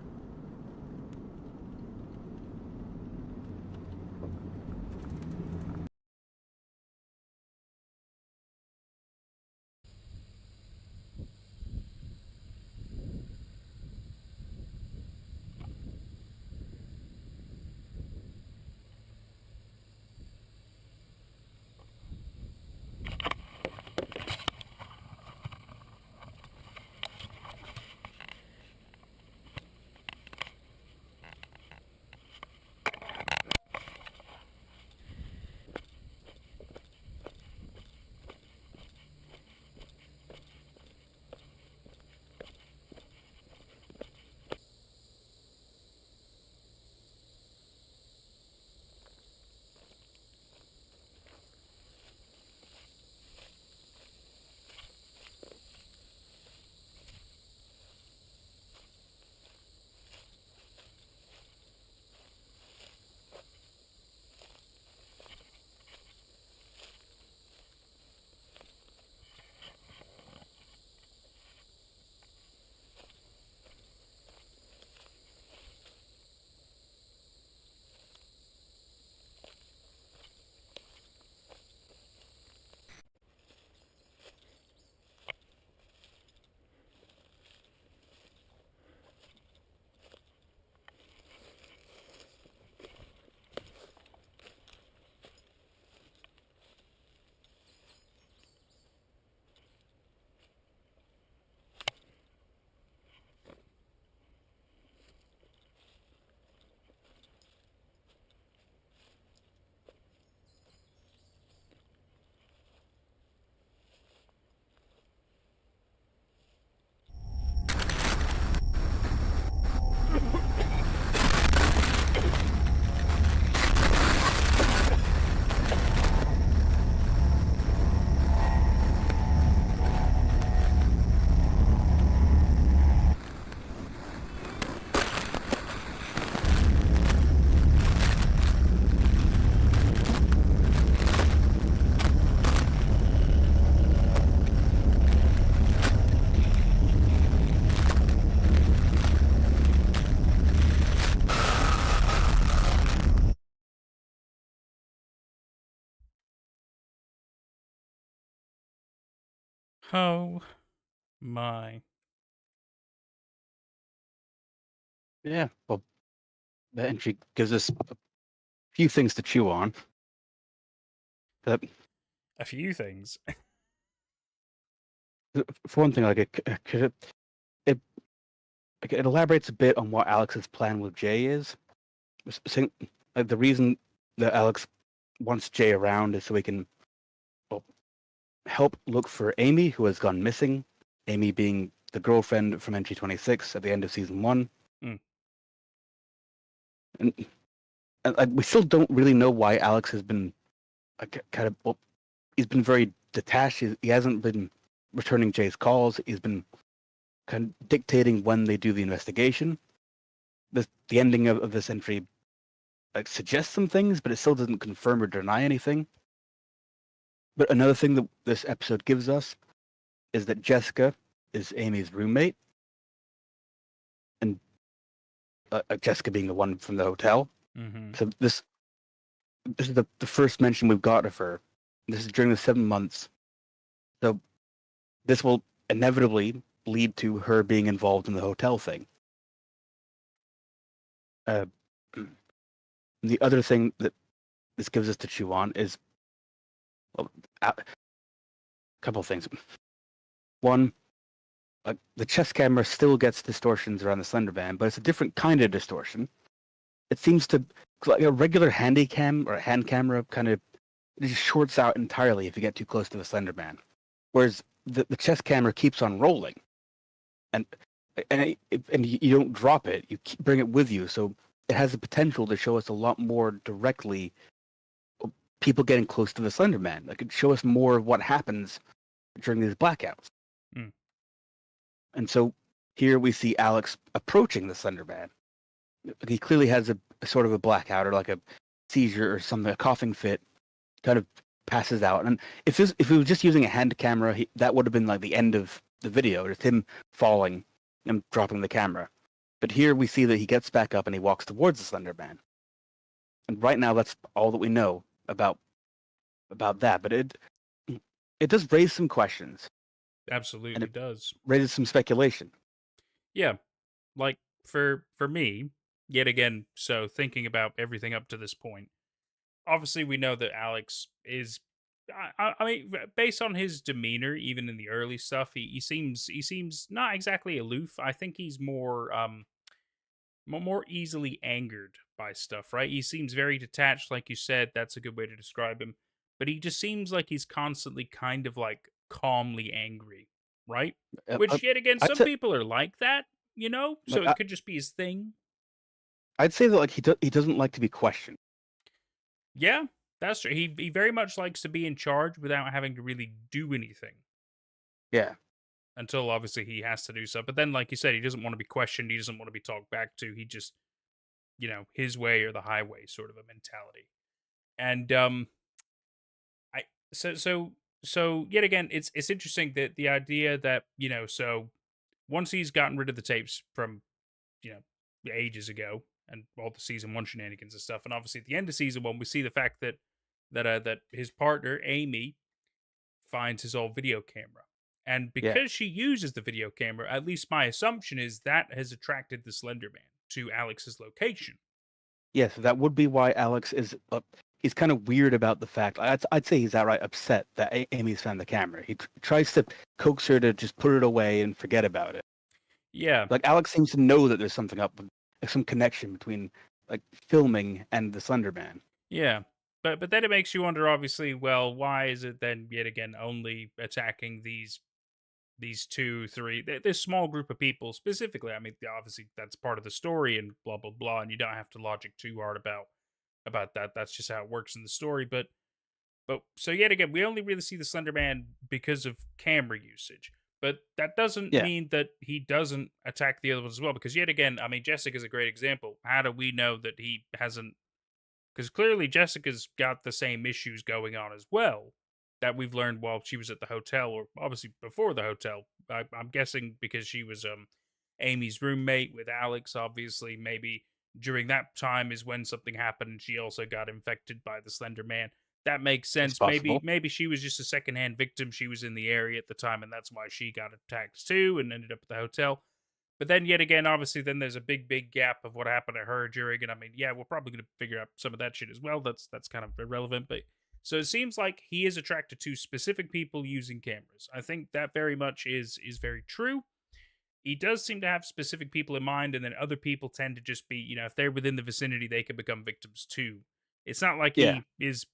Oh my. Yeah, well, that entry gives us a few things to chew on. But A few things. for one thing, like it it elaborates a bit on what Alex's plan with Jay is. Saying, like, the reason that Alex wants Jay around is so he can, well, help look for Amy, who has gone missing. Amy being the girlfriend from Entry 26 at the end of season 1. Mm. And we still don't really know why Alex has been kind of, well, he's been very detached. He hasn't been returning Jay's calls. He's been kind of dictating when they do the investigation. The ending of this entry suggests some things, but it still doesn't confirm or deny anything. But another thing that this episode gives us is that Jessica is Amy's roommate, and Jessica being the one from the hotel. Mm-hmm. So this is the first mention we've got of her. This is during the 7 months. So this will inevitably lead to her being involved in the hotel thing. The other thing that this gives us to chew on is, well, a couple of things. One, the chest camera still gets distortions around the Slenderman, but it's a different kind of distortion. It seems to, like a regular handy cam or a hand camera, kind of it just shorts out entirely if you get too close to the Slenderman. Whereas the chest camera keeps on rolling, and you don't drop it; you bring it with you, so it has the potential to show us a lot more directly people getting close to the Slenderman. It could show us more of what happens during these blackouts. Mm. And so here we see Alex approaching the Slenderman. He clearly has a sort of a blackout or like a seizure or something, a coughing fit, kind of passes out. And if he was just using a hand camera, that would have been like the end of the video, just him falling and dropping the camera. But here we see that he gets back up and he walks towards the Slenderman. And right now, that's all that we know about that. But it does raise some questions. Absolutely, and it does. Raises some speculation. Yeah, like for me, yet again. So thinking about everything up to this point, obviously we know that Alex is. I mean, based on his demeanor, even in the early stuff, he seems not exactly aloof. I think he's more easily angered by stuff, right? He seems very detached, like you said. That's a good way to describe him. But he just seems like he's constantly kind of like calmly angry, right? Which, yet again, some people are like that, So it could just be his thing. I'd say that like he doesn't like to be questioned. Yeah, that's true. He very much likes to be in charge without having to really do anything. Yeah. Until obviously he has to do so. But then, like you said, he doesn't want to be questioned. He doesn't want to be talked back to. He just, his way or the highway sort of a mentality. And so yet again, it's interesting that the idea that so once he's gotten rid of the tapes from ages ago and all the season 1 shenanigans and stuff, and obviously at the end of season 1, we see the fact that his partner Amy finds his old video camera. And because she uses the video camera, at least my assumption is that has attracted the Slenderman to Alex's location. Yes, that would be why Alex is. He's kind of weird about the fact. I'd say he's outright upset that Amy's found the camera. He tries to coax her to just put it away and forget about it. Yeah, like Alex seems to know that there's something up, some connection between like filming and the Slenderman. Yeah. But then it makes you wonder, obviously, well, why is it then yet again only attacking these 2, 3, this small group of people specifically? I mean, obviously that's part of the story and blah blah blah, and you don't have to logic too hard about that. That's just how it works in the story. But so yet again, we only really see the Slenderman because of camera usage. But that doesn't mean that he doesn't attack the other ones as well. Because yet again, I mean, Jessica's a great example. How do we know that he hasn't? Because clearly Jessica's got the same issues going on as well that we've learned while she was at the hotel, or obviously before the hotel. I'm guessing because she was Amy's roommate with Alex, obviously. Maybe during that time is when something happened and she also got infected by the Slender Man. That makes sense. Maybe she was just a secondhand victim. She was in the area at the time, and that's why she got attacked too and ended up at the hotel. But then yet again, obviously, then there's a big gap of what happened to her during. And I mean, yeah, we're probably going to figure out some of that shit as well. That's kind of irrelevant. But so it seems like he is attracted to specific people using cameras. I think that very much is very true. He does seem to have specific people in mind, and then other people tend to just be, if they're within the vicinity, they can become victims too. It's not like he is,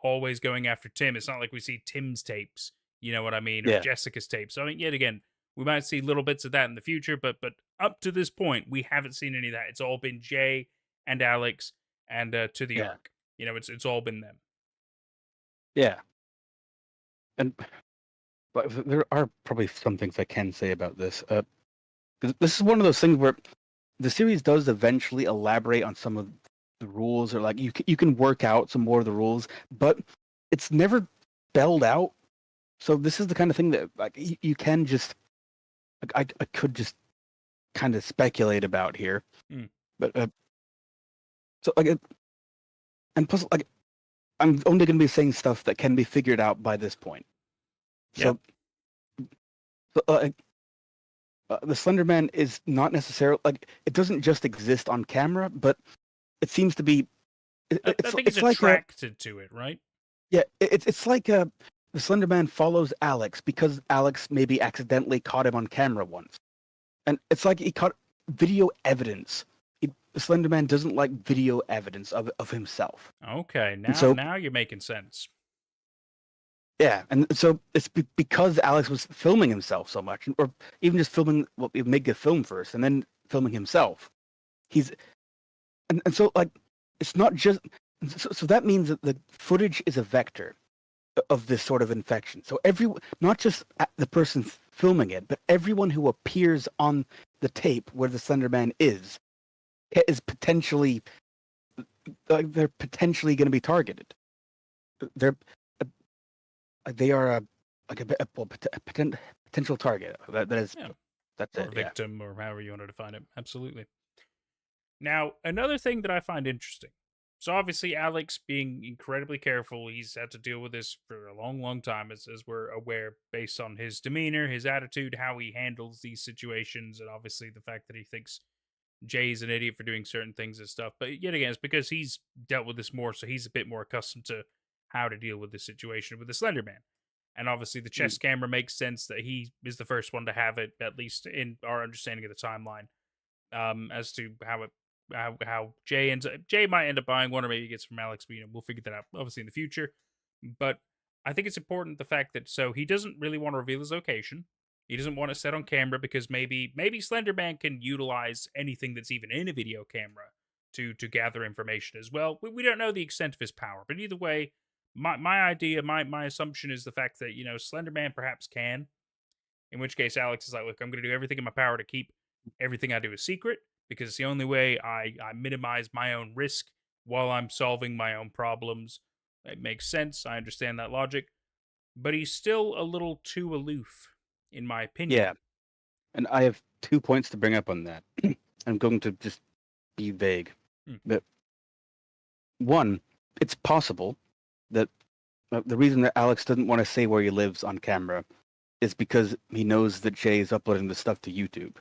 always going after Tim. It's not like we see Tim's tapes, you know what I mean, or Jessica's tapes. So I mean, yet again, we might see little bits of that in the future, but up to this point, we haven't seen any of that. It's all been Jay and Alex and to the Ark. It's all been them. Yeah. And but there are probably some things I can say about this. This is one of those things where the series does eventually elaborate on some of the rules, or like you can work out some more of the rules, but it's never spelled out. So this is the kind of thing that like you can just I could just kind of speculate about here, but so like and plus like I'm only going to be saying stuff that can be figured out by this point. So So, the Slender Man is not necessarily like it doesn't just exist on camera, but it seems to be. I think it's like attracted to it, right? Yeah, it's like the Slender Man follows Alex because Alex maybe accidentally caught him on camera once, and it's like he caught video evidence. The Slender Man doesn't like video evidence of himself. Okay, so now you're making sense. Yeah, and so it's because Alex was filming himself so much, or even just filming. Well, he make a film first, and then filming himself. And so like it's not just. So that means that the footage is a vector of this sort of infection. So not just the person filming it, but everyone who appears on the tape where the Slender Man is potentially they're potentially going to be targeted. They are a potential target. That's or it. Victim, or however you want to define it. Absolutely. Now, another thing that I find interesting. So obviously, Alex being incredibly careful, he's had to deal with this for a long, long time, as we're aware, based on his demeanor, his attitude, how he handles these situations, and obviously the fact that he thinks Jay's an idiot for doing certain things and stuff. But yet again, it's because he's dealt with this more, so he's a bit more accustomed to how to deal with this situation with the Slender Man. And obviously, the chest camera makes sense that he is the first one to have it, at least in our understanding of the timeline, as to how Jay might end up buying one, or maybe he gets from Alex. But, we'll figure that out obviously in the future. But I think it's important the fact that he doesn't really want to reveal his location. He doesn't want it set on camera because maybe Slenderman can utilize anything that's even in a video camera to gather information as well. We don't know the extent of his power, but either way, my idea, my assumption is the fact that Slenderman perhaps can. In which case, Alex is like, look, I'm going to do everything in my power to keep everything I do a secret, because it's the only way I minimize my own risk while I'm solving my own problems. It makes sense. I understand that logic. But he's still a little too aloof, in my opinion. Yeah. And I have 2 points to bring up on that. I'm going to just be vague. But one, it's possible that the reason that Alex doesn't want to say where he lives on camera is because he knows that Jay is uploading the stuff to YouTube.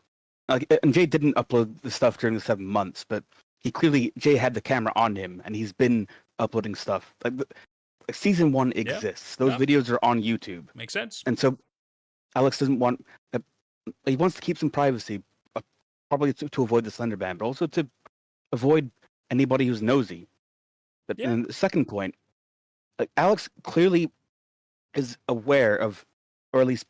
And Jay didn't upload the stuff during the 7 months, but Jay had the camera on him, and he's been uploading stuff. Like season 1 exists. Those videos are on YouTube. Makes sense. And so Alex doesn't want. He wants to keep some privacy, probably to avoid the Slender Man, but also to avoid anybody who's nosy. But then the second point, Alex clearly is aware of, or at least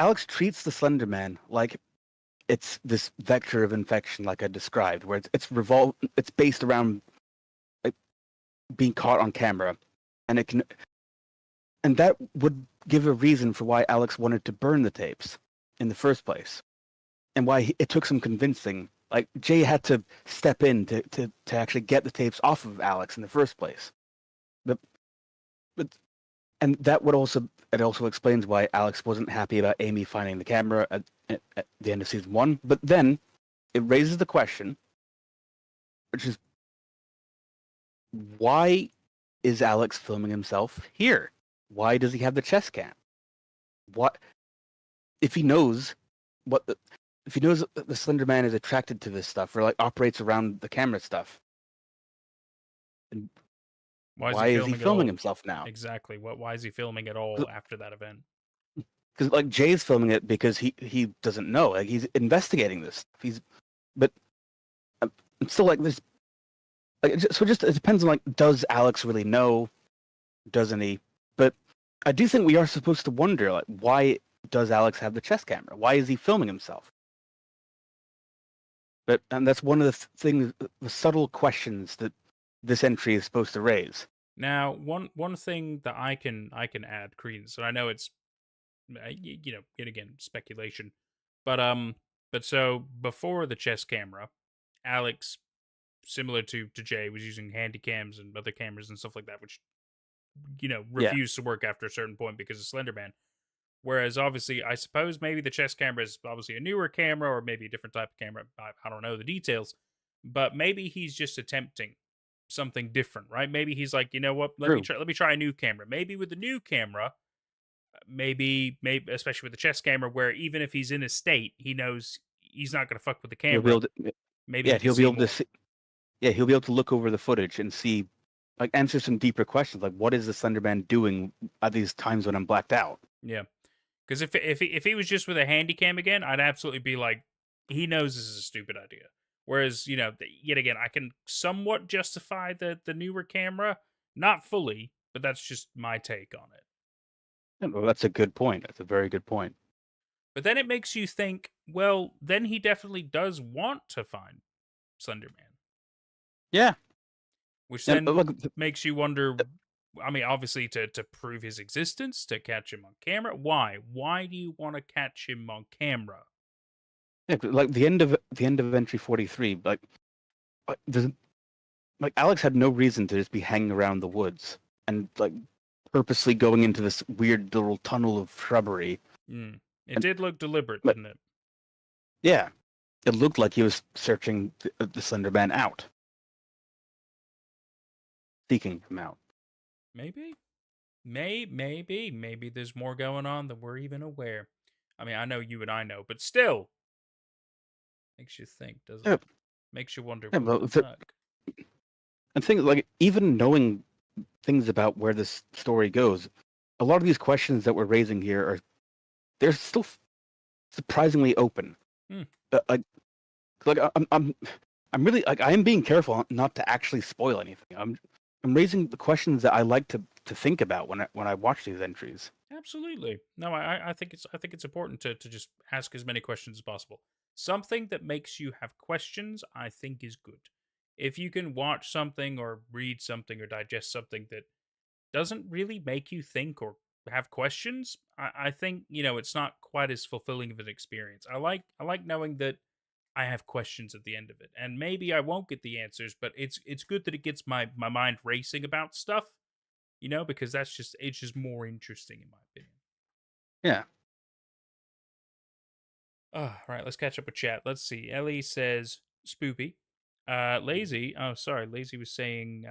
Alex treats the Slender Man like it's this vector of infection, like I described, where it's based around being caught on camera, and that would give a reason for why Alex wanted to burn the tapes in the first place, and why it took some convincing. Like Jay had to step in to actually get the tapes off of Alex in the first place. And that would also explains why Alex wasn't happy about Amy finding the camera at the end of season 1. But then it raises the question, which is, why is Alex filming himself here? Why does he have the chest cam? What if he knows that the Slender Man is attracted to this stuff, or operates around the camera stuff? And why is he filming himself now? Exactly. Why is he filming at all after that event? Because Jay's filming it because he doesn't know. He's investigating this. But I'm still this. So it depends on does Alex really know? Doesn't he? But I do think we are supposed to wonder why does Alex have the chest camera? Why is he filming himself? And that's one of the subtle questions that this entry is supposed to raise. Now, one thing that I can add credence, and I know it's yet again speculation, but so before the chest camera, Alex, similar to Jay, was using handy cams and other cameras and stuff like that, which refused to work after a certain point because of Slenderman. Whereas obviously, I suppose maybe the chest camera is obviously a newer camera, or maybe a different type of camera. I don't know the details, but maybe he's just attempting something different, right? Maybe he's like, you know what? Let me try a new camera. Maybe with the new camera, maybe, especially with the chest camera, where even if he's in a state, he knows he's not going to fuck with the He'll be camera. able to, Maybe yeah, he can he'll be see able to more. see. Yeah, he'll be able to look over the footage and see, like, answer some deeper questions, like what is the Slenderman doing at these times when I'm blacked out? Yeah, because if he was just with a handy cam again, I'd absolutely be like, he knows this is a stupid idea. Whereas, yet again, I can somewhat justify the newer camera, not fully, but that's just my take on it. Well, that's a good point. That's a very good point. But then it makes you think, well, then he definitely does want to find Slenderman. Yeah. Which And then look, makes you wonder, I mean, obviously to prove his existence, to catch him on camera. Why? Why do you want to catch him on camera? yeah, like the end of entry 43, there's, like Alex had no reason to just be hanging around the woods and like purposely going into this weird little tunnel of shrubbery. It did look deliberate, but- didn't it? Yeah, it looked like he was searching the Slenderman out, seeking him out. Maybe there's more going on than we're even aware. I mean, I know you and I know, but still makes you think, doesn't Yeah. it? Makes you wonder Yeah, what but the fuck. And things like even knowing things about where this story goes, a lot of these questions that we're raising here they're still surprisingly open. I'm really like I am being careful not to actually spoil anything. I'm raising the questions that I like to think about when I watch these entries. Absolutely. No, I think it's important to just ask as many questions as possible. Something that makes you have questions, I think, is good. If you can watch something or read something or digest something that doesn't really make you think or have questions, I think it's not quite as fulfilling of an experience. I like knowing that I have questions at the end of it, and maybe I won't get the answers, but it's good that it gets my mind racing about stuff, because it's just more interesting in my opinion. Yeah. Right, let's catch up with chat. Let's see. Ellie says spoopy. Lazy. Oh, sorry. Lazy was saying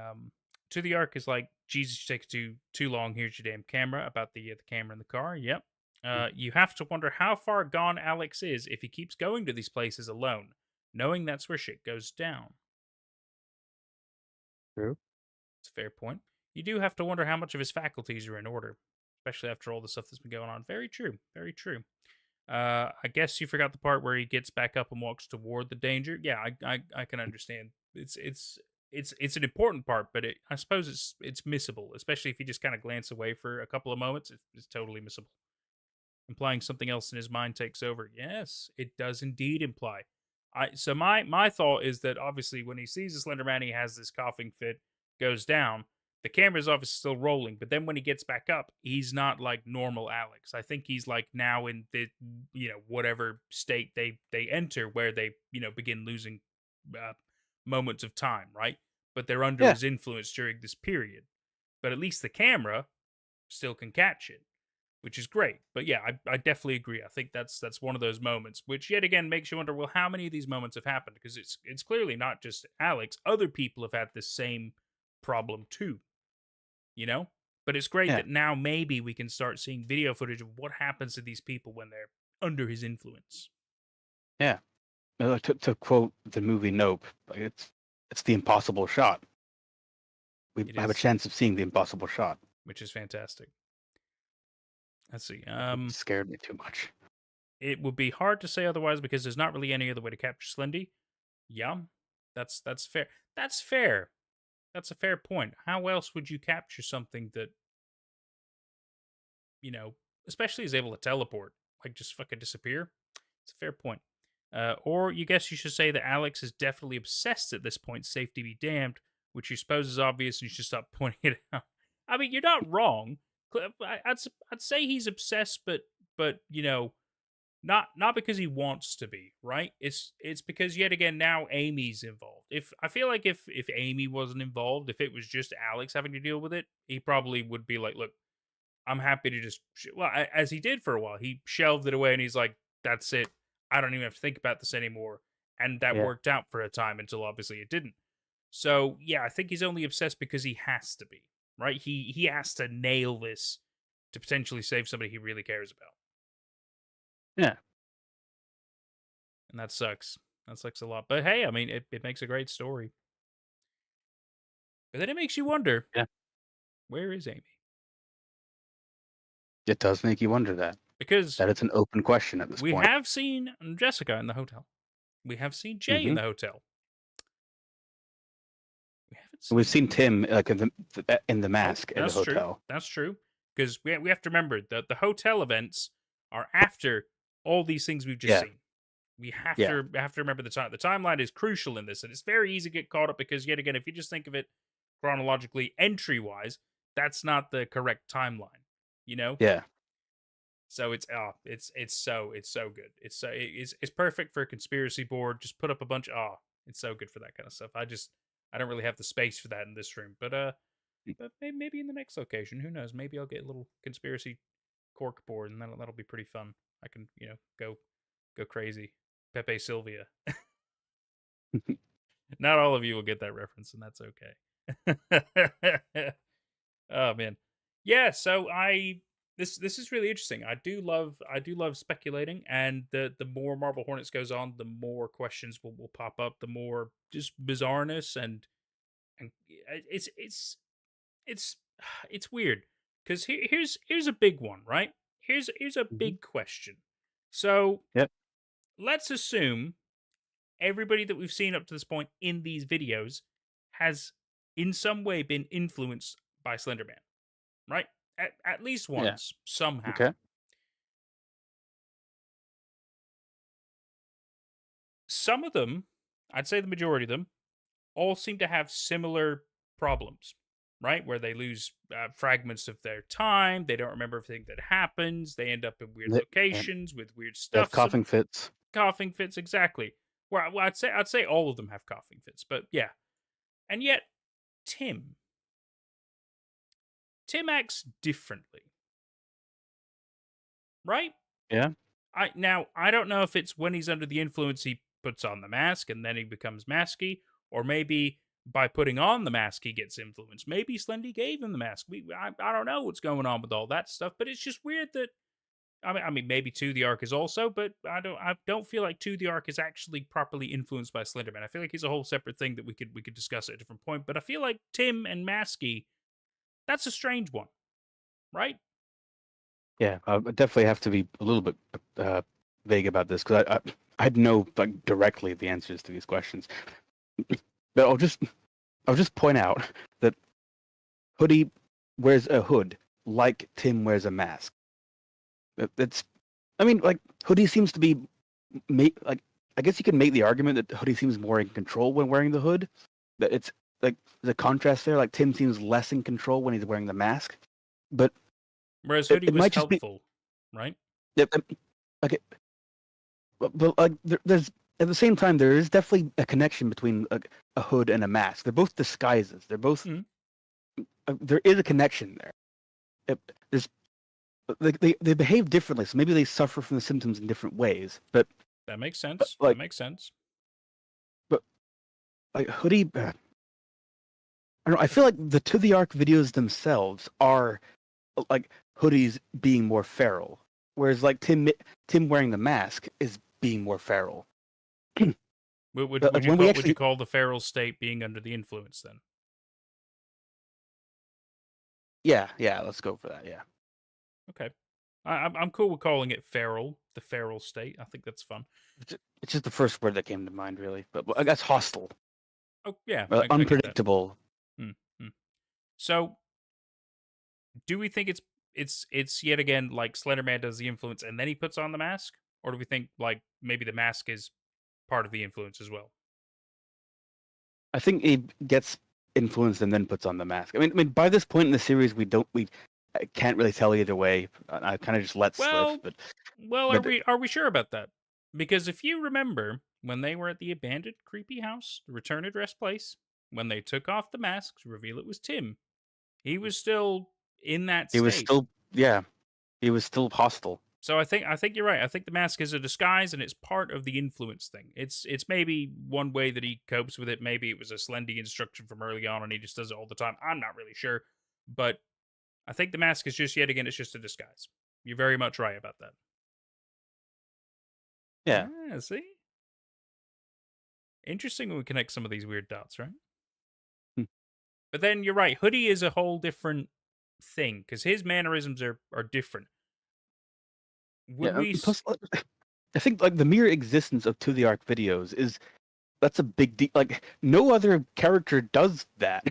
to the arc is like Jesus takes too long. Here's your damn camera about the camera in the car. Yep. You have to wonder how far gone Alex is if he keeps going to these places alone, knowing that's where shit goes down. True. It's a fair point. You do have to wonder how much of his faculties are in order, especially after all the stuff that's been going on. Very true. Very true. I guess you forgot the part where he gets back up and walks toward the danger. Yeah, I can understand. It's an important part, but I suppose it's missable, especially if you just kind of glance away for a couple of moments. It's totally missable. Implying something else in his mind takes over. Yes, it does indeed imply. So my thought is that obviously when he sees the Slender Man, he has this coughing fit, goes down. The camera's obviously still rolling, but then when he gets back up, he's not like normal Alex. I think he's like now in the whatever state they enter where they begin losing moments of time, right? But they're under his influence during this period. But at least the camera still can catch it, which is great. But yeah, I definitely agree. I think that's one of those moments, which yet again makes you wonder, well, how many of these moments have happened? Because it's clearly not just Alex. Other people have had this same problem too. But it's great that now maybe we can start seeing video footage of what happens to these people when they're under his influence. Yeah. To quote the movie Nope, it's the impossible shot. We have a chance of seeing the impossible shot, which is fantastic. Let's see. It scared me too much. It would be hard to say otherwise because there's not really any other way to capture Slendy. Yeah, that's fair. That's fair. That's a fair point. How else would you capture something that, especially is able to teleport, like just fucking disappear? It's a fair point. Or you guess you should say that Alex is definitely obsessed at this point, safety be damned, which you suppose is obvious and you should stop pointing it out. I mean, you're not wrong. I'd say he's obsessed, but not because he wants to be, right? It's because yet again now Amy's involved. I feel like if Amy wasn't involved, if it was just Alex having to deal with it, he probably would be like, look, I'm happy to just as he did for a while. He shelved it away and he's like, that's it. I don't even have to think about this anymore. And that worked out for a time until obviously it didn't. So yeah, I think he's only obsessed because he has to be, right? He has to nail this to potentially save somebody he really cares about. Yeah. And that sucks. That sucks a lot. But hey, I mean, it makes a great story. But then it makes you wonder, Yeah. where is Amy? It does make you wonder that. Because That it's an open question at this we point. have seen Jessica in the hotel. We have seen Jay in the hotel. We haven't seen We've seen Tim like in the mask in the that's hotel. true. That's true. Because we have to remember that the hotel events are after all these things we've just seen. We have to remember the time. The timeline is crucial in this, and it's very easy to get caught up because, yet again, if you just think of it chronologically, entry-wise, that's not the correct timeline. You know? Yeah. So it's so good. It's perfect for a conspiracy board. Just put up a bunch. It's so good for that kind of stuff. I don't really have the space for that in this room, but maybe in the next location, who knows? Maybe I'll get a little conspiracy cork board, and that'll be pretty fun. I can go crazy. Pepe Sylvia. Not all of you will get that reference, and that's okay. Oh man, yeah. So this is really interesting. I do love speculating, and the more Marble Hornets goes on, the more questions will pop up, the more just bizarreness and it's weird because here's a big one, right? Here's a big question. So let's assume everybody that we've seen up to this point in these videos has in some way been influenced by Slenderman, right? At least once, somehow. Okay. Some of them, I'd say the majority of them, all seem to have similar problems, right? Where they lose fragments of their time, they don't remember everything that happens, they end up in weird locations with weird They have stuff. coughing fits. Coughing fits, exactly. Well, I'd say all of them have coughing fits, but yeah. And yet, Tim acts differently, right? Yeah. I don't know if it's when he's under the influence he puts on the mask and then he becomes masky, or maybe by putting on the mask he gets influenced. Maybe Slendy gave him the mask. I don't know what's going on with all that stuff, but it's just weird that I mean maybe 2 the Ark is also, but I don't feel like 2 the Ark is actually properly influenced by Slenderman. I feel like he's a whole separate thing that we could discuss at a different point, but I feel like Tim and Masky, that's a strange one, right? Yeah, I definitely have to be a little bit vague about this because I'd know like directly the answers to these questions. But I'll just point out that Hoodie wears a hood like Tim wears a mask. I mean, like Hoodie seems to be like I guess you could make the argument that Hoodie seems more in control when wearing the hood. That it's like the contrast there. Like Tim seems less in control when he's wearing the mask, but whereas Hoodie was helpful, right? Yeah, okay. But like there's at the same time there is definitely a connection between a hood and a mask. They're both disguises. They're both there is a connection there. There's they behave differently, so maybe they suffer from the symptoms in different ways. But that makes sense. Like, that makes sense. But like Hoodie, I don't know. I feel like the To the Ark videos themselves are like Hoodie's being more feral, whereas like Tim wearing the mask is being more feral. Would you call the feral state being under the influence then? Yeah, let's go for that. Yeah. Okay, I'm cool with calling it feral, the feral state. I think that's fun. It's just the first word that came to mind, really. But I guess hostile. Oh yeah, unpredictable. So, do we think it's yet again like Slenderman does the influence and then he puts on the mask, or do we think like maybe the mask is part of the influence as well? I think he gets influenced and then puts on the mask. I mean, by this point in the series, we can't really tell either way. I kind of just let slip. Are we sure about that? Because if you remember when they were at the abandoned creepy house, the return address place, when they took off the masks to reveal it was Tim, he was still in that state. He was still hostile. So I think you're right. I think the mask is a disguise and it's part of the influence thing. It's maybe one way that he copes with it. Maybe it was a Slendy instruction from early on and he just does it all the time. I'm not really sure. But I think the mask is just, yet again, it's just a disguise. You're very much right about that. Yeah. See? Interesting when we connect some of these weird dots, right? But then you're right. Hoodie is a whole different thing because his mannerisms are different. Would we? Plus, I think like the mere existence of To the Arc videos that's a big deal. Like no other character does that,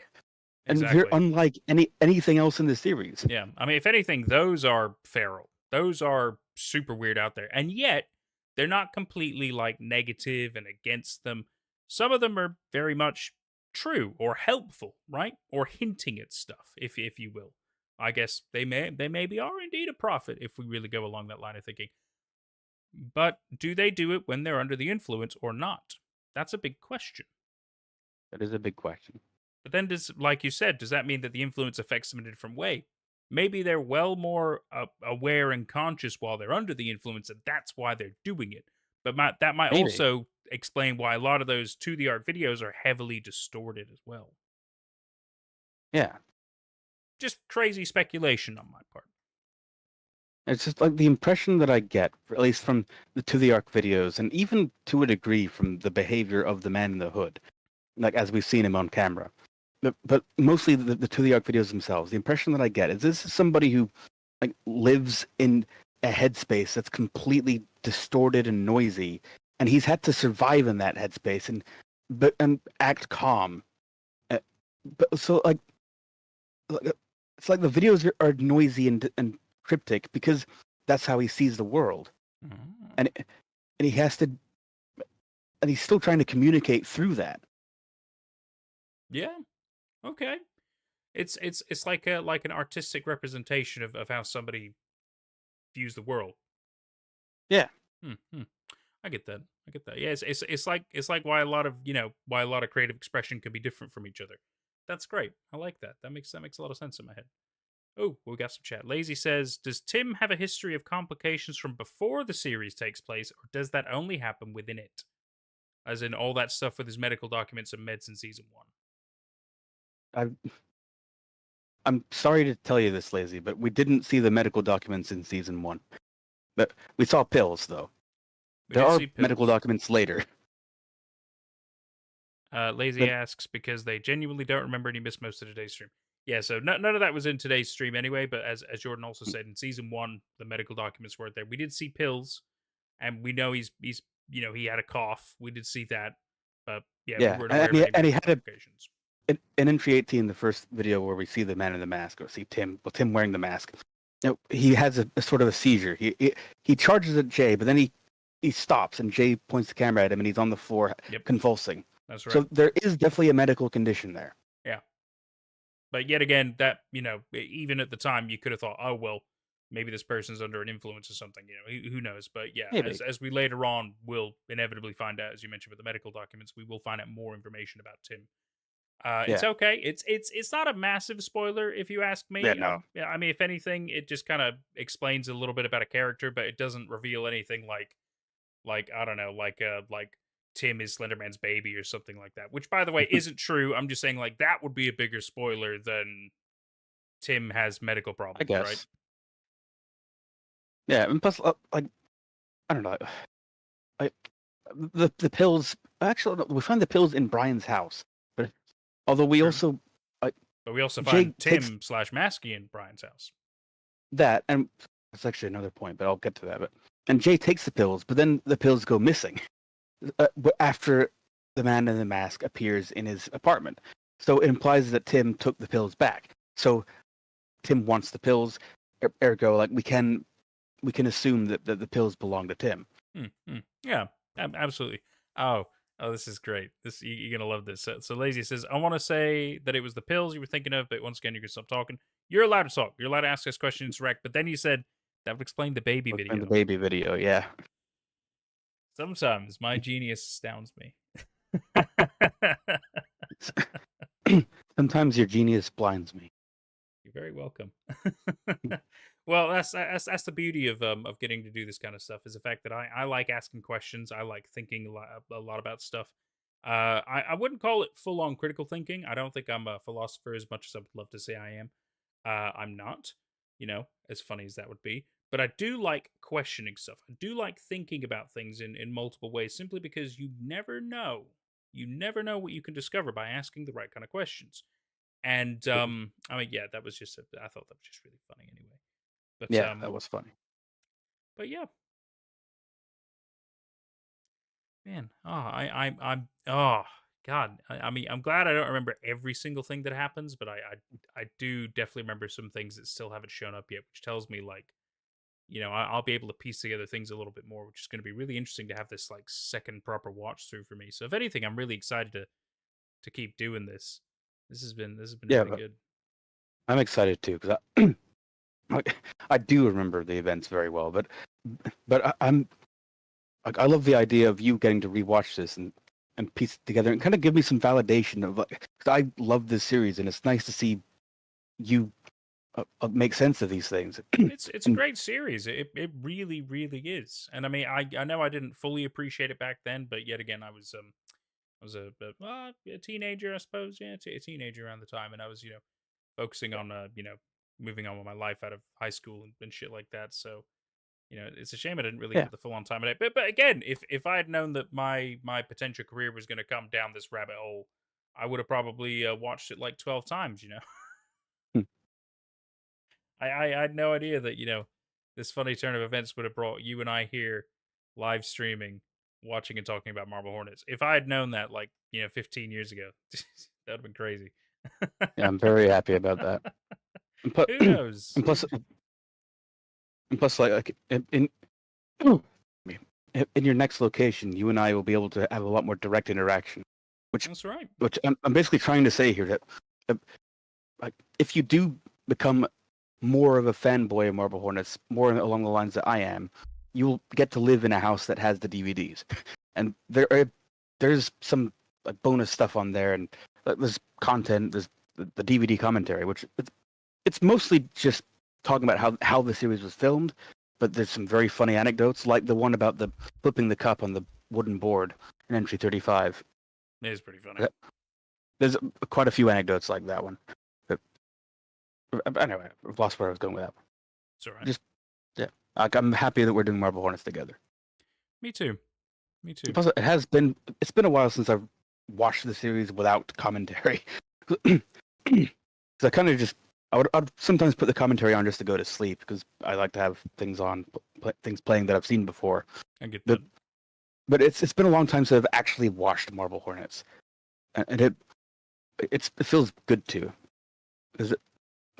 and Exactly. they're unlike anything else in the series. Yeah, I mean, if anything, those are feral. Those are super weird out there, and yet they're not completely like negative and against them. Some of them are very much true or helpful, right? Or hinting at stuff, if you will. I guess they maybe are indeed a prophet if we really go along that line of thinking. But do they do it when they're under the influence or not? That's a big question. That is a big question. But then, like you said, does that mean that the influence affects them in a different way? Maybe they're well more aware and conscious while they're under the influence, and that's why they're doing it. But that might Maybe. also explain why a lot of those To the Art videos are heavily distorted as well. Yeah. Just crazy speculation on my part. It's just like the impression that I get, at least from the To the Arc videos, and even to a degree from the behavior of the man in the hood, like as we've seen him on camera. But mostly the To the Arc videos themselves. The impression that I get is this is somebody who like lives in a headspace that's completely distorted and noisy, and he's had to survive in that headspace and act calm. But so like it's like the videos are noisy and cryptic because that's how he sees the world, and he has to, and he's still trying to communicate through that. Yeah. Okay. It's like an artistic representation of how somebody views the world. Yeah. I get that. Yeah, it's like why a lot of creative expression can be different from each other. That's great. I like that. That makes a lot of sense in my head. Oh, we got some chat. Lazy says, does Tim have a history of complications from before the series takes place, or does that only happen within it? As in all that stuff with his medical documents and meds in season 1. I'm sorry to tell you this, Lazy, but we didn't see the medical documents in season 1. But we saw pills, though. There are medical documents later. Lazy asks, because they genuinely don't remember, and he missed most of today's stream. Yeah, so none of that was in today's stream anyway, but as Jordan also said, in season 1, the medical documents weren't there. We did see pills, and we know he's he had a cough. We did see that, but we weren't aware of any and he had complications. In entry 18, the first video where we see the man in the mask, or see Tim wearing the mask, he has a sort of a seizure. He charges at Jay, but then he stops, and Jay points the camera at him, and he's on the floor convulsing. That's right. So there is definitely a medical condition there. Yeah. But yet again, that, even at the time, you could have thought, oh, well, maybe this person's under an influence or something. Who knows? But yeah, as we later on will inevitably find out, as you mentioned with the medical documents, we will find out more information about Tim. It's okay. It's not a massive spoiler, if you ask me. Yeah, no. I mean, if anything, it just kind of explains a little bit about a character, but it doesn't reveal anything like I don't know, like Tim is Slenderman's baby or something like that. Which, by the way, isn't true. I'm just saying, like, that would be a bigger spoiler than Tim has medical problems, I guess. right? Yeah, and plus, I don't know. The pills. Actually, we find the pills in Brian's house, but although we also, but we also find Tim / Masky in Brian's house. That, and that's actually another point, but I'll get to that. And Jay takes the pills, but then the pills go missing after the man in the mask appears in his apartment. So it implies that Tim took the pills back. So Tim wants the pills. Ergo, like we can assume that the pills belong to Tim. Yeah, absolutely. Oh, this is great. You're gonna love this. So Lazy says, I want to say that it was the pills you were thinking of, but once again, you're gonna stop talking. You're allowed to talk. You're allowed to ask us questions, direct. But then you said that would explain the baby video. The baby video, yeah. Sometimes my genius astounds me. Sometimes your genius blinds me. You're very welcome. Well, that's the beauty of getting to do this kind of stuff, is the fact that I like asking questions. I like thinking a lot about stuff. I wouldn't call it full on critical thinking. I don't think I'm a philosopher as much as I would love to say I am. I'm not, as funny as that would be. But I do like questioning stuff. I do like thinking about things in multiple ways, simply because you never know. You never know what you can discover by asking the right kind of questions. And I mean, yeah, that was just I thought that was just really funny anyway. But Yeah, that was funny. but yeah, man. I'm oh God. I mean, I'm glad I don't remember every single thing that happens, but I do definitely remember some things that still haven't shown up yet, which tells me like, I'll be able to piece together things a little bit more, which is going to be really interesting to have this like second proper watch through for me. So if anything, I'm really excited to keep doing this. This has been Yeah, really but good. I'm excited too because I do remember the events very well, but I'm like I love the idea of you getting to rewatch this and piece it together and kind of give me some validation of like 'cause I love this series and it's nice to see you make sense of these things. It's a And great series. It really really is. And I mean, I know I didn't fully appreciate it back then, but yet again, I was a teenager, I suppose. Yeah, a teenager around the time, and I was focusing on moving on with my life out of high school and shit like that. So it's a shame I didn't really yeah, put the full on time in it. But again, if I had known that my potential career was going to come down this rabbit hole, I would have probably watched it like 12 times. hmm, I had no idea that this funny turn of events would have brought you and I here live streaming, watching and talking about Marble Hornets. If I had known that like 15 years ago, that would have been crazy. yeah, I'm very happy about that. And, plus, Who knows? and plus, and plus, like in your next location, you and I will be able to have a lot more direct interaction. Which That's right. which I'm basically trying to say here that uh, like if you do become more of a fanboy of Marble Hornets, more along the lines that I am, you'll get to live in a house that has the DVDs, and there's some like bonus stuff on there, and there's content, there's the DVD commentary, which it's mostly just talking about how the series was filmed, but there's some very funny anecdotes, like the one about the flipping the cup on the wooden board in entry 35. It is pretty funny. There's quite a few anecdotes like that one. But anyway, I've lost where I was going with that. It's all right. Just yeah, like, I'm happy that we're doing Marble Hornets together. Me too. Me too. Plus, it's been a while since I've watched the series without commentary. Because I kind of just I'd sometimes put the commentary on just to go to sleep because I like to have things on things playing that I've seen before. I get that. But it's been a long time since I've actually watched Marble Hornets, and it feels good too. Because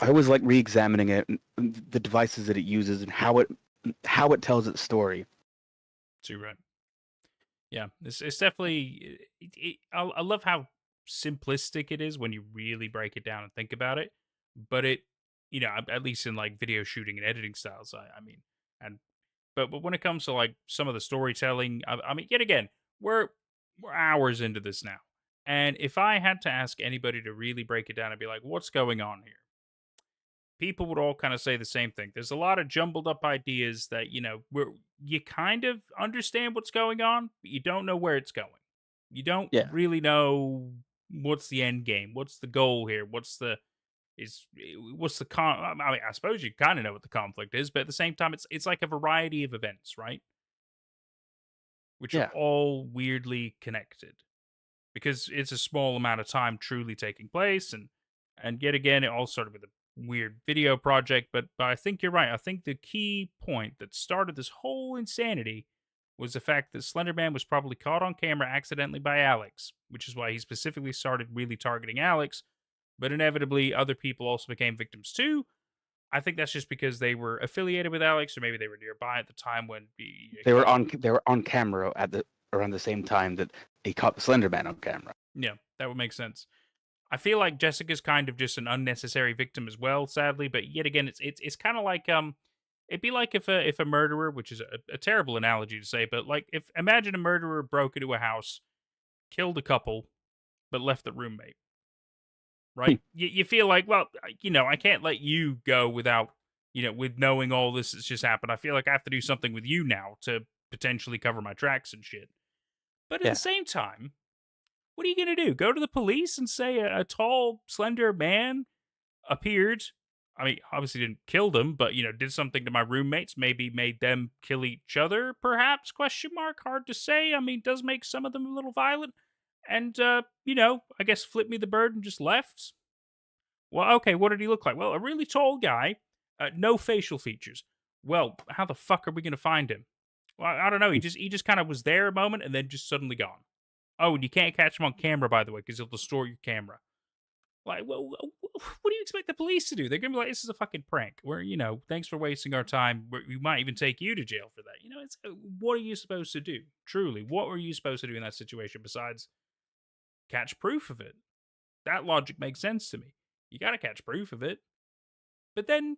I always like re-examining it and the devices that it uses and how it tells its story. Too right. Yeah, it's definitely. I love how simplistic it is when you really break it down and think about it. But at least in like video shooting and editing styles, I mean, and but when it comes to like some of the storytelling, I mean, yet again, we're hours into this now, and if I had to ask anybody to really break it down and be like, what's going on here? People would all kind of say the same thing. There's a lot of jumbled up ideas that you kind of understand what's going on, but you don't know where it's going. You don't Yeah. really know what's the end game, what's the goal here, what's the I mean, I suppose you kind of know what the conflict is, but at the same time, it's like a variety of events, right? Which Yeah. are all weirdly connected because it's a small amount of time truly taking place, and yet again, it all started with a weird video project. But I think you're right. I think the key point that started this whole insanity was the fact that Slenderman was probably caught on camera accidentally by Alex, which is why he specifically started really targeting Alex. But inevitably, other people also became victims too. I think that's just because they were affiliated with Alex, or maybe they were nearby at the time when They were on camera around the same time that he caught the Slender Man on camera. Yeah, that would make sense. I feel like Jessica's kind of just an unnecessary victim as well, sadly. But yet again, it's kind of like it'd be like if a murderer, which is a terrible analogy to say, but like if imagine a murderer broke into a house, killed a couple, but left the roommate. Right? You feel like, well, I can't let you go without, with knowing all this has just happened. I feel like I have to do something with you now to potentially cover my tracks and shit. But at the same time, what are you going to do? Go to the police and say a tall, slender man appeared I mean, obviously didn't kill them, but did something to my roommates. Maybe made them kill each other. Perhaps? Question mark. Hard to say. I mean, does make some of them a little violent. And I guess flipped me the bird and just left. Well, okay. What did he look like? Well, a really tall guy, no facial features. Well, how the fuck are we gonna find him? Well, I don't know. He just kind of was there a moment and then just suddenly gone. Oh, and you can't catch him on camera, by the way, because he'll distort your camera. Like, well, what do you expect the police to do? They're gonna be like, "This is a fucking prank." Where thanks for wasting our time. We might even take you to jail for that. It's what are you supposed to do? Truly, what were you supposed to do in that situation besides catch proof of it? That logic makes sense to me. You got to catch proof of it, but then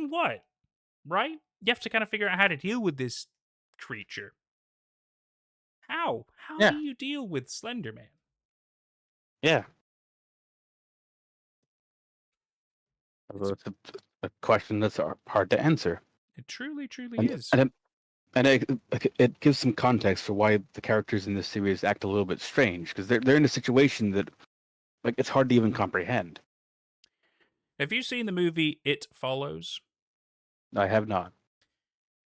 what? Right? You have to kind of figure out how to deal with this creature. How? How Yeah. do you deal with Slenderman? Yeah. Although it's a question that's hard to answer. It truly, truly And, is. and it gives some context for why the characters in this series act a little bit strange, because they're in a situation that, like, it's hard to even comprehend. Have you seen the movie It Follows? I have not.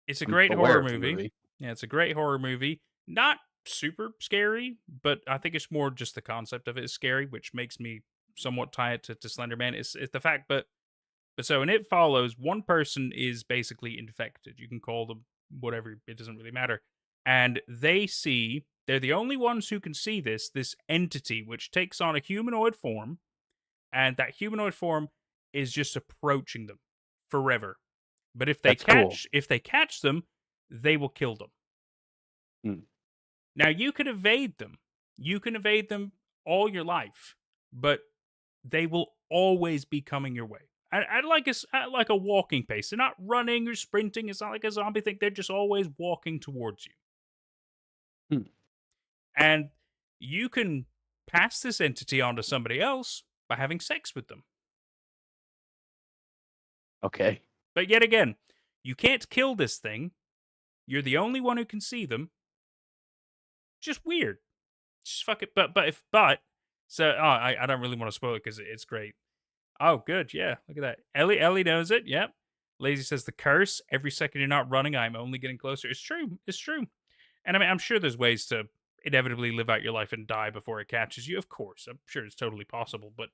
It's a I'm great aware horror of the movie. Yeah, it's a great horror movie. Not super scary, but I think it's more just the concept of it is scary, which makes me somewhat tie it to Slenderman. It's the fact, but so in It Follows, one person is basically infected. You can call them whatever, it doesn't really matter. And they're the only ones who can see this entity, which takes on a humanoid form, and that humanoid form is just approaching them forever. But if they catch them, they will kill them. Hmm. Now you can evade them. You can evade them all your life, but they will always be coming your way. At like a walking pace. They're not running or sprinting. It's not like a zombie thing. They're just always walking towards you. Hmm. And you can pass this entity on to somebody else by having sex with them. Okay. But yet again, you can't kill this thing. You're the only one who can see them. Just weird. Just fuck it. So I don't really want to spoil it because it's great. Oh, good. Yeah, look at that. Ellie knows it. Yep. Lazy says the curse. Every second you're not running, I'm only getting closer. It's true. It's true. And I mean, I'm sure there's ways to inevitably live out your life and die before it catches you. Of course, I'm sure it's totally possible. But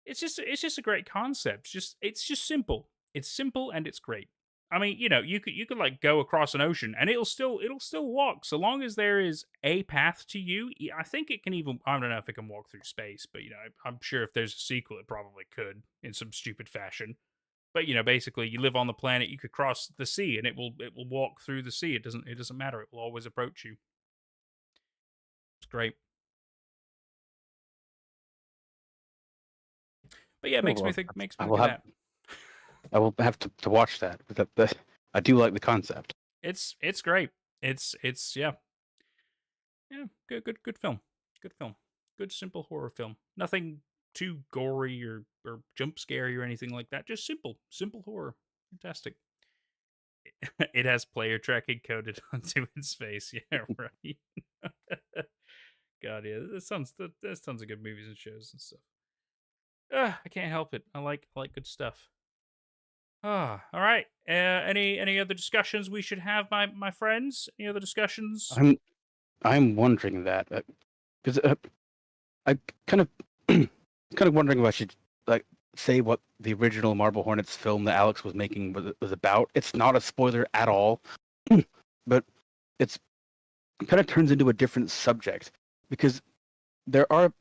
it's just a great concept. It's just simple. It's simple and it's great. I mean, you could like go across an ocean and it'll still walk so long as there is a path to you. I think it can even, I don't know if it can walk through space, but I'm sure if there's a sequel, it probably could in some stupid fashion. But basically, you live on the planet, you could cross the sea and it will walk through the sea. It doesn't matter. It will always approach you. It's great. But yeah, it makes me think. I will have to watch that. But I do like the concept. It's great. It's yeah. Good film. Good film. Good simple horror film. Nothing too gory or jump scary or anything like that. Just simple horror. Fantastic. It has player tracking coded onto its face. Yeah, right. God, yeah. There's tons of good movies and shows and stuff. I can't help it. I like good stuff. All right. Any other discussions we should have, my friends? Any other discussions? I'm wondering that because I kind of wondering if I should like say what the original Marble Hornets film that Alex was making was about. It's not a spoiler at all, but it kind of turns into a different subject because there are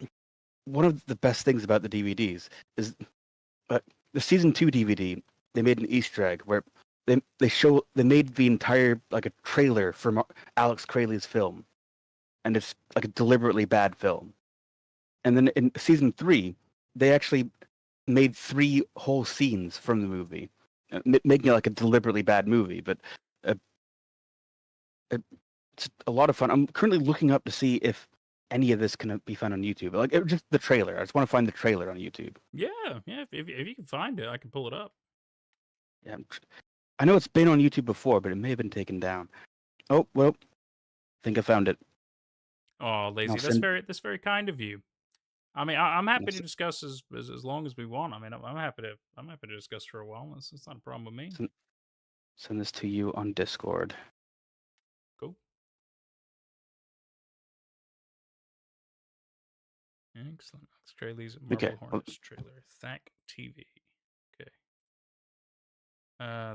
one of the best things about the DVDs is the season 2 DVD. They made an Easter egg where they made the entire like a trailer for Alex Crayley's film, and it's like a deliberately bad film. And then in season 3, they actually made 3 whole scenes from the movie, making it like a deliberately bad movie. But it's a lot of fun. I'm currently looking up to see if any of this can be found on YouTube. Like just the trailer. I just want to find the trailer on YouTube. Yeah. If you can find it, I can pull it up. Yeah, I know it's been on YouTube before, but it may have been taken down. Oh well, I think I found it. Oh, Lazy, that's very kind of you. I mean, I'm happy to discuss as long as we want. I mean, I'm happy to discuss for a while. It's not a problem with me. Send this to you on Discord. Cool. Excellent. Australia's Marble Hornets trailer. Thack TV. Okay.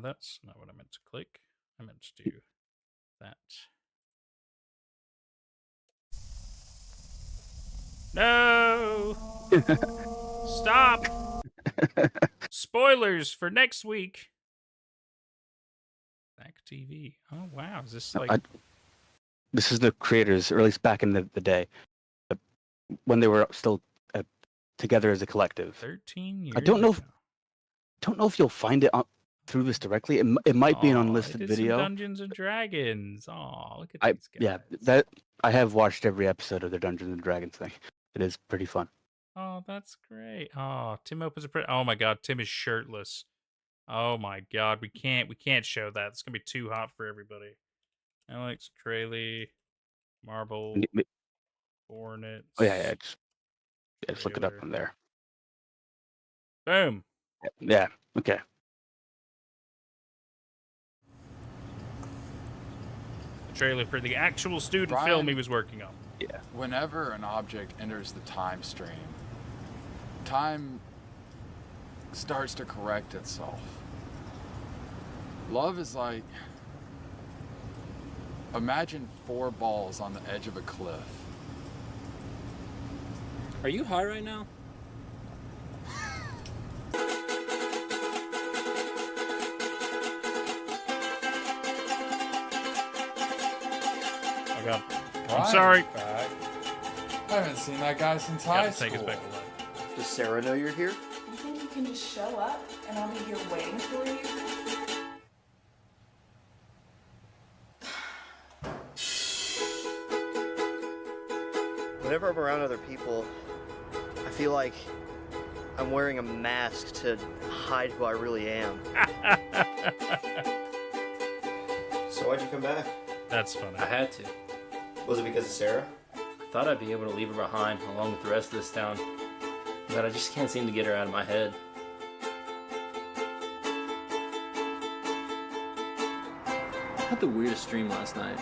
That's not what I meant to click. I meant to do that. No! Stop! Spoilers for next week. Thack TV. Oh wow, is this like? This is the creators, or at least back in the day, when they were still together as a collective. 13 years. I don't know if you'll find it through this directly. It might be an unlisted video. Dungeons and Dragons. Oh, look at these guys. Yeah, that I have watched every episode of their Dungeons and Dragons thing. It is pretty fun. Oh, that's great. Oh, Tim opens a oh my god, Tim is shirtless. Oh my god, we can't show that. It's gonna be too hot for everybody. Alex Traley, Marble Hornets. Oh yeah, just look it up on there. Boom. Yeah. Okay. The trailer for the actual student film he was working on. Yeah. Whenever an object enters the time stream, time starts to correct itself. Love is like, imagine 4 balls on the edge of a cliff. Are you high right now? Oh god. I'm sorry. Back. I haven't seen that guy since high school. Take us back alive. Does Sarah know you're here? You think you can just show up and I'll be here waiting for you? Whenever I'm around other people, I feel like I'm wearing a mask to hide who I really am. So why'd you come back? That's funny. I had to. Was it because of Sarah? I thought I'd be able to leave her behind along with the rest of this town, but I just can't seem to get her out of my head. I had the weirdest dream last night.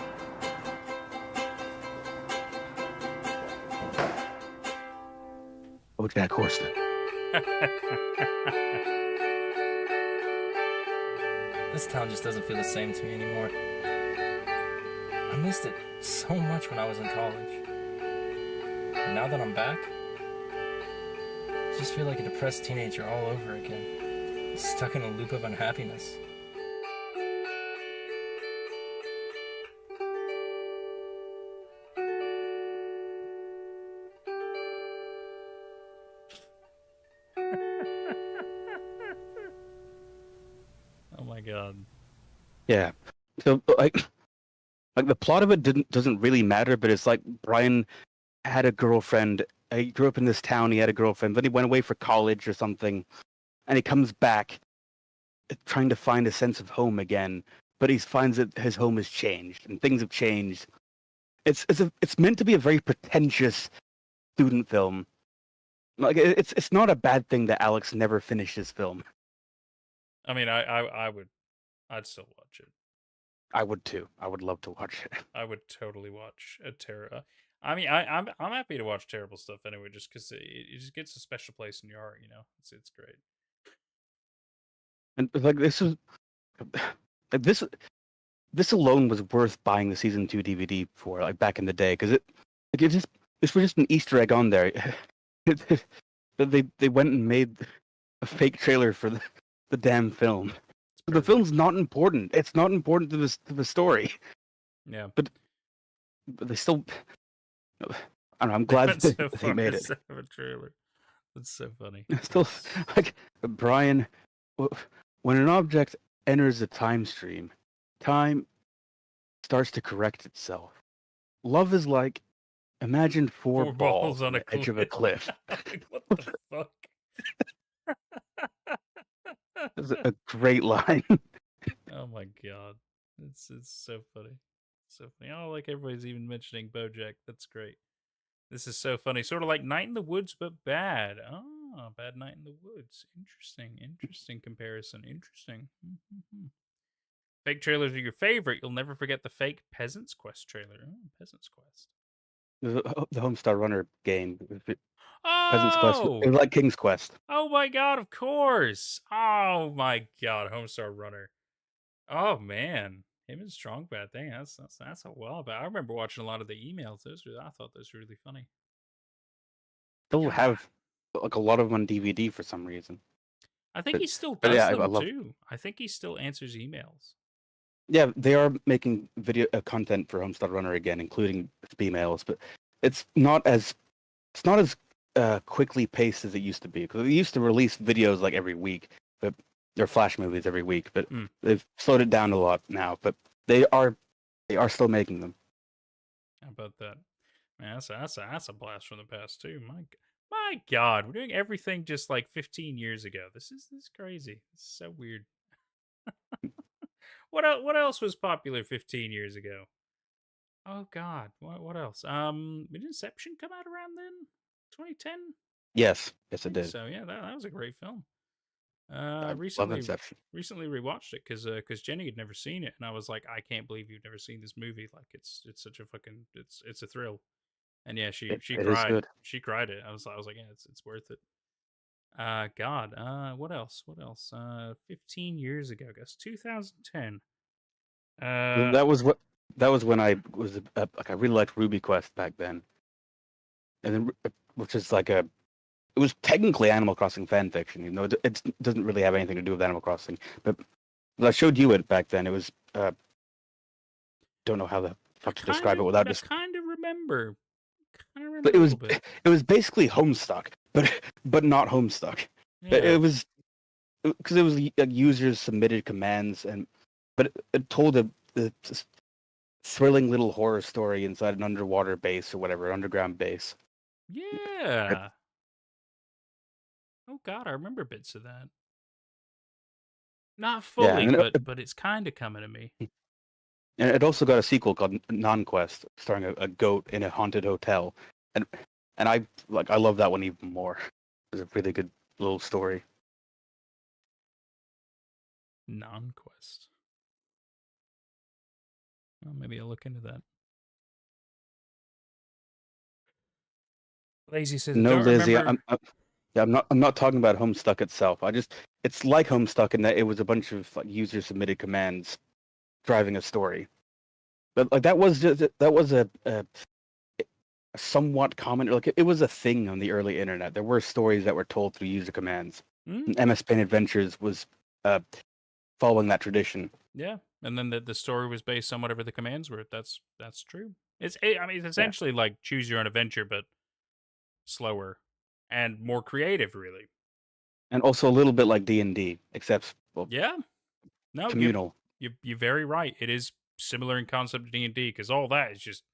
Jack Horseman. This town just doesn't feel the same to me anymore. I missed it so much when I was in college. And now that I'm back, I just feel like a depressed teenager all over again. Stuck in a loop of unhappiness. Oh my god. Yeah. So like the plot of it doesn't really matter, but it's like Brian had a girlfriend. He grew up in this town. He had a girlfriend. Then he went away for college or something, and he comes back trying to find a sense of home again. But he finds that his home has changed and things have changed. It's meant to be a very pretentious student film. Like it's not a bad thing that Alex never finished his film. I mean, I'd still watch it. I would too. I would love to watch it. I would totally watch a I mean, I'm happy to watch terrible stuff anyway, just because it just gets a special place in your heart. You know, it's great. And like this alone was worth buying the season 2 DVD for, like back in the day, because this was just an Easter egg on there. They went and made a fake trailer for the damn film. The film's not important. It's not important to the story. Yeah. But they still. I don't know. I'm glad they made it. Have a trailer. That's so funny. Still, like Brian, when an object enters a time stream, time starts to correct itself. Love is like, imagine four balls on the edge of a cliff. What the fuck? That's a great line. Oh my god, it's so funny, so funny. Oh, like everybody's even mentioning BoJack. That's great. This is so funny. Sort of like Night in the Woods, but bad. Oh, Bad Night in the Woods. Interesting comparison. Interesting. Fake trailers are your favorite. You'll never forget the fake Peasant's Quest trailer. Oh, Peasant's Quest. The Homestar Runner game. Peasant's Quest. It Oh! was like King's Quest. Oh my god, of course. Oh my god, Homestar Runner. Oh man. Him and Strong Bad thing. That's a while back. I remember watching a lot of the emails. I thought those were really funny. Still have like a lot of them on DVD for some reason. I think he still but does yeah, I them love- too. I think he still answers emails. Yeah, they are making video content for Homestar Runner again, including emails, but it's not as quickly paced as it used to be. Because they used to release videos like every week, but they're Flash movies every week. But they've slowed it down a lot now. But they are still making them. How about that? Man, that's a blast from the past too. My God, we're doing everything just like 15 years ago. This is crazy. It's so weird. What else was popular 15 years ago? Oh God, what else? Did Inception come out around then? 2010? Yes, it did. So yeah, that was a great film. love Recently Inception. rewatched it because Jenny had never seen it, and I was like, I can't believe you've never seen this movie. Like it's such a fucking it's a thrill. And yeah, she It is cried. good. She cried it. I was like, yeah, it's worth it. God. What else? 15 years ago, I guess 2010. That was when I was like I really liked Ruby Quest back then, and then which is like it was technically Animal Crossing fan fiction, even though it doesn't really have anything to do with Animal Crossing. But I showed you it back then. It was don't know how the fuck to describe it without just. I kind of remember. But it was basically Homestuck, but not Homestuck. Yeah. It was because it was users submitted commands, but it told a thrilling little horror story inside an underwater base or whatever, underground base. Yeah. Oh God, I remember bits of that. Not fully, and but it's kind of coming to me. And it also got a sequel called Non-Quest, starring a goat in a haunted hotel, and I love that one even more. It's a really good little story. Non-Quest. Well, maybe I'll look into that. Lazy says, No, don't Lizzie, remember. I'm not talking about Homestuck itself. It's like Homestuck in that it was a bunch of like user submitted commands driving a story. But like that was a somewhat common, like it was a thing on the early internet. There were stories that were told through user commands. And MS Paint Adventures was following that tradition. Yeah, and then the story was based on whatever the commands were. That's true. It's essentially like choose your own adventure, but slower and more creative, really. And also a little bit like D&D, except yeah, no, communal. You're very right. It is similar in concept to D&D because all that is just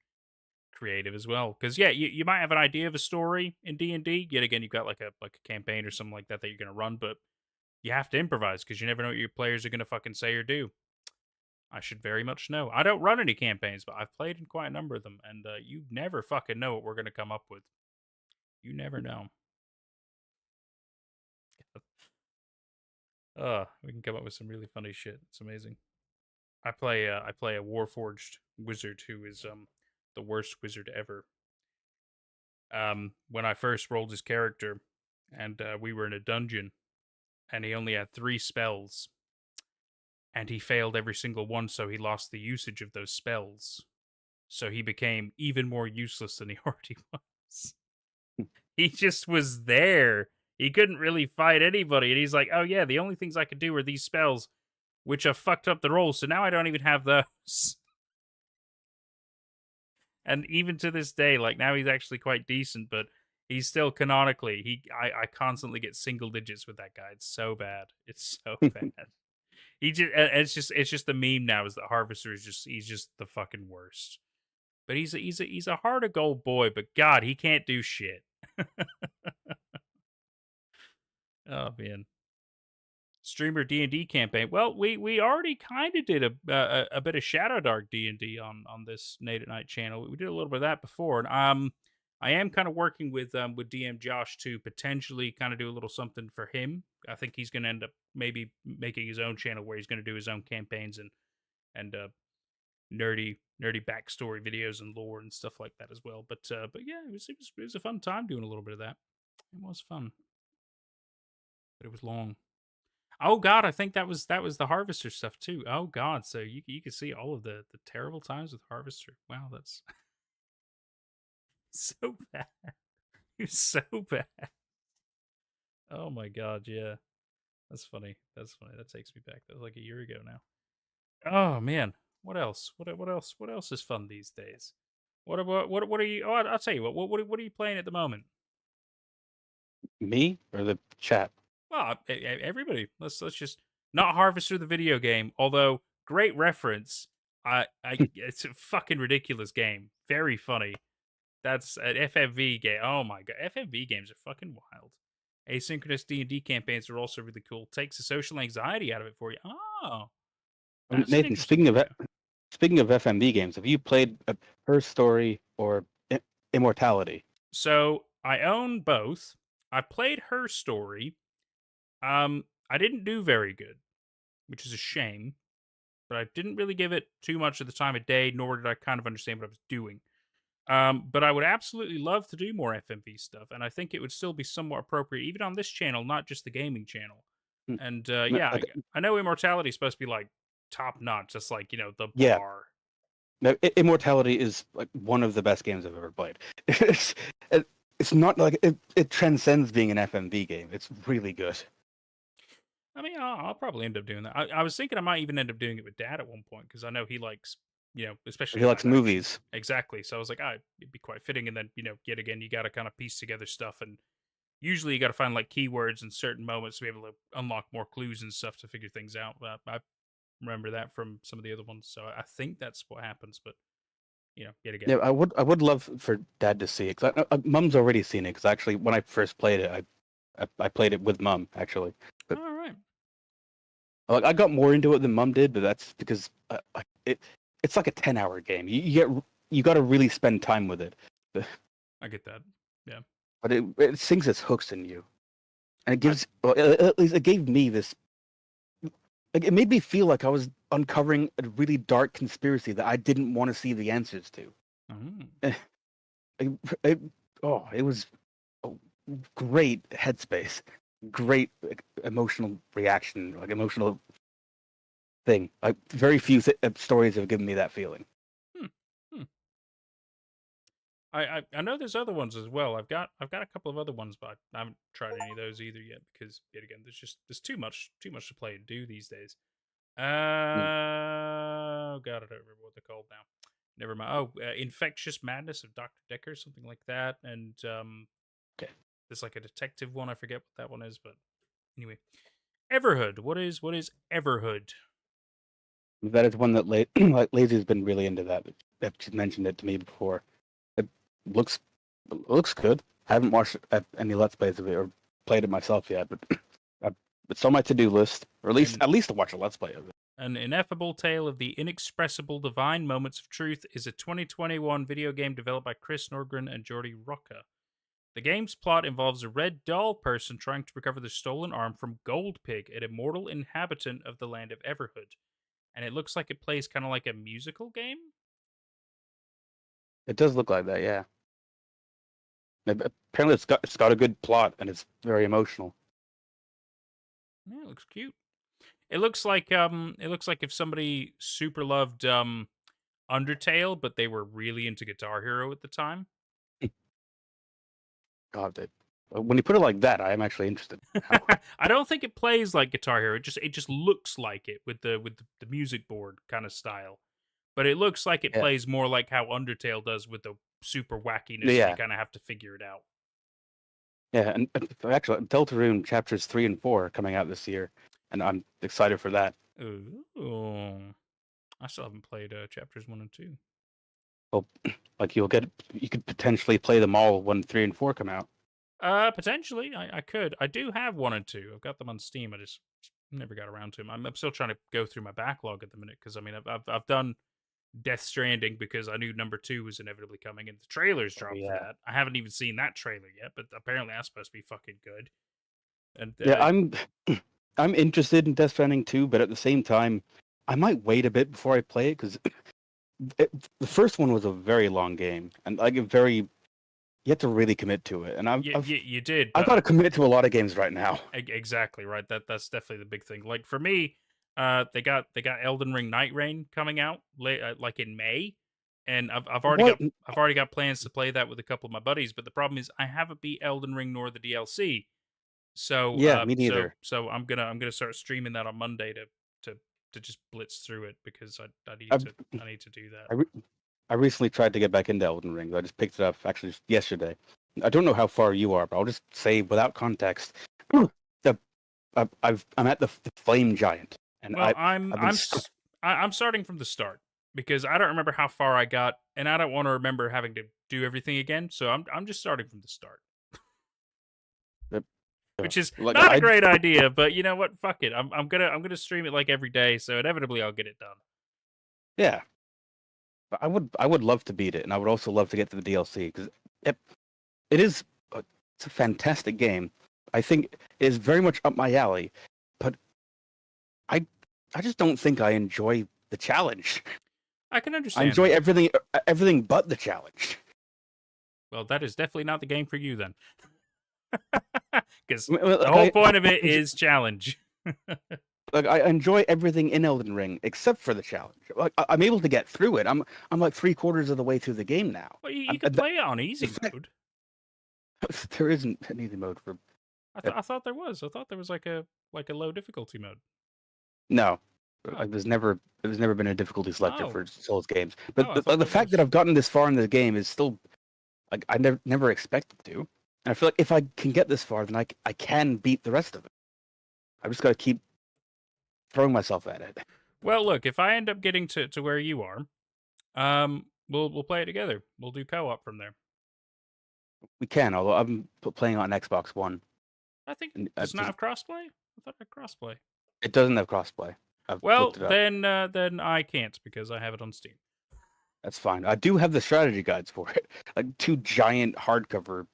creative as well. Because yeah, you might have an idea of a story in D&D. Yet again, you've got like a campaign or something like that you're gonna run, but you have to improvise because you never know what your players are gonna fucking say or do. I should very much know. I don't run any campaigns, but I've played in quite a number of them, and you never fucking know what we're gonna come up with. You never know. We can come up with some really funny shit. It's amazing. I play a Warforged wizard who is the worst wizard ever. When I first rolled his character, and we were in a dungeon, and he only had 3 spells, and he failed every single one, so he lost the usage of those spells. So he became even more useless than he already was. He just was there. He couldn't really fight anybody, and he's like, oh yeah, the only things I could do are these spells, which have fucked up the roll, so now I don't even have those. And even to this day, like now he's actually quite decent, but he's still canonically, I constantly get single digits with that guy. It's so bad. It's so bad. It's just the meme now is that Harvester is he's just the fucking worst. But he's a heart of gold boy, but God, he can't do shit. Oh man. Streamer D&D campaign. Well, we already kind of did a bit of Shadow Dark D&D on this Nate at Night channel. We did a little bit of that before, and I am kind of working with DM Josh to potentially kind of do a little something for him. I think he's going to end up maybe making his own channel where he's going to do his own campaigns and nerdy backstory videos and lore and stuff like that as well. But yeah, it was a fun time doing a little bit of that. It was fun, but it was long. Oh God, I think that was the Harvester stuff too. Oh God, so you can see all of the terrible times with Harvester. Wow, that's so bad. It's so bad. Oh my God, yeah, that's funny. That's funny. That takes me back. That was like a year ago now. Oh man, what else? What else? What else is fun these days? What about what are you? Oh, I'll tell you what are you playing at the moment? Me or the chat? Well, everybody. Let's just not Harvester the video game. Although great reference. It's a fucking ridiculous game. Very funny. That's an FMV game. Oh my God, FMV games are fucking wild. Asynchronous D&D campaigns are also really cool. Takes the social anxiety out of it for you. Oh, that's an Nathan, interesting speaking of FMV games, have you played Her Story or Immortality? So I own both. I played Her Story. I didn't do very good, which is a shame. But I didn't really give it too much of the time of day, nor did I kind of understand what I was doing. But I would absolutely love to do more FMV stuff, and I think it would still be somewhat appropriate, even on this channel, not just the gaming channel. And yeah, I know Immortality is supposed to be like top notch, just like the Yeah. bar. No, Immortality is like one of the best games I've ever played. It's not like it transcends being an FMV game. It's really good. I mean, I'll probably end up doing that. I was thinking I might even end up doing it with Dad at one point because I know he likes, especially He likes live action. movies. Exactly. So I was like, it'd be quite fitting. And then, yet again, you got to kind of piece together stuff. And usually you got to find like keywords in certain moments to be able to unlock more clues and stuff to figure things out. I remember that from some of the other ones. So I think that's what happens. But, yet again. Yeah, I would love for Dad to see it. Cause Mum's already seen it. Because actually, when I first played it, I played it with Mum, actually. But, all right. Like I got more into it than Mum did, but that's because it's like a 10-hour game. You got to really spend time with it. I get that. Yeah. But it sinks its hooks in you, and it gives. Well, at least it gave me this. Like, it made me feel like I was uncovering a really dark conspiracy that I didn't want to see the answers to. It was a great headspace, great emotional reaction, like emotional thing. Like very few stories have given me that feeling. I know there's other ones as well. I've got a couple of other ones, but I haven't tried any of those either yet because yet again there's too much to play and do these days. God, I don't remember what they're called now. Never mind. Oh, Infectious Madness of Dr. Decker, something like that. And there's like a detective one. I forget what that one is, but anyway. Everhood. What is Everhood? That is one that Lazy's been really into that. She's mentioned it to me before. It looks good. I haven't watched any Let's Plays of it or played it myself yet, but it's on my to-do list, or at least to watch a Let's Play of it. An Ineffable Tale of the Inexpressible Divine Moments of Truth is a 2021 video game developed by Chris Norgren and Jordi Rocca. The game's plot involves a red doll person trying to recover their stolen arm from Goldpig, an immortal inhabitant of the land of Everhood. And it looks like it plays kind of like a musical game? It does look like that, yeah. Apparently it's got a good plot, and it's very emotional. Yeah, it looks cute. It looks like if somebody super loved Undertale, but they were really into Guitar Hero at the time. God, when you put it like that, I am actually interested. I don't think it plays like Guitar Hero. It just looks like it with the music board kind of style. But it looks like it plays more like how Undertale does with the super wackiness. Yeah. You kind of have to figure it out. Yeah, and actually, Deltarune Chapters 3 and 4 are coming out this year, and I'm excited for that. Ooh. I still haven't played Chapters 1 and 2. Well, like you could potentially play them all when 3 and 4 come out. Potentially, I could. I do have 1 and 2. I've got them on Steam. I just never got around to them. I'm still trying to go through my backlog at the minute because I mean I've done Death Stranding because I knew number 2 was inevitably coming, and the trailers dropped for that. I haven't even seen that trailer yet, but apparently that's supposed to be fucking good. And Yeah, I'm interested in Death Stranding too, but at the same time, I might wait a bit before I play it because the first one was a very long game and like you have to really commit to it. And you did. I've got to commit to a lot of games right now. Exactly right. That's definitely the big thing. Like for me, they got Elden Ring Night Rain coming out like in May, and I've already got plans to play that with a couple of my buddies. But the problem is I haven't beat Elden Ring nor the DLC. So yeah, me neither. So I'm gonna start streaming that on Monday to just blitz through it because I need to do that. I recently tried to get back into Elden Ring. I just picked it up actually just yesterday. I don't know how far you are, but I'll just say without context, I'm at the Flame Giant, and well, I'm starting from the start because I don't remember how far I got, and I don't want to remember having to do everything again. So I'm just starting from the start. Which is not a great idea, but you know what? Fuck it. I'm gonna stream it like every day, so inevitably I'll get it done. Yeah, but I would love to beat it, and I would also love to get to the DLC because it's a fantastic game. I think it is very much up my alley, but I just don't think I enjoy the challenge. I can understand. I enjoy everything but the challenge. Well, that is definitely not the game for you then. Because the whole point of it is challenge. Like I enjoy everything in Elden Ring except for the challenge. Like I'm able to get through it. I'm like 3/4 of the way through the game now. Well, you can play it on easy mode. There isn't an easy mode for. I thought there was. I thought there was like a low difficulty mode. No, there's never been a difficulty selector for Souls games. But the fact was. that I've gotten this far in the game is still like I never expected to. And I feel like if I can get this far, then I can beat the rest of it. I've just got to keep throwing myself at it. Well, look, if I end up getting to where you are, we'll play it together. We'll do co-op from there. We can, although I'm playing on Xbox One. I think does not have crossplay. I thought it had crossplay. It doesn't have crossplay. Well, then I can't because I have it on Steam. That's fine. I do have the strategy guides for it, like 2 giant hardcover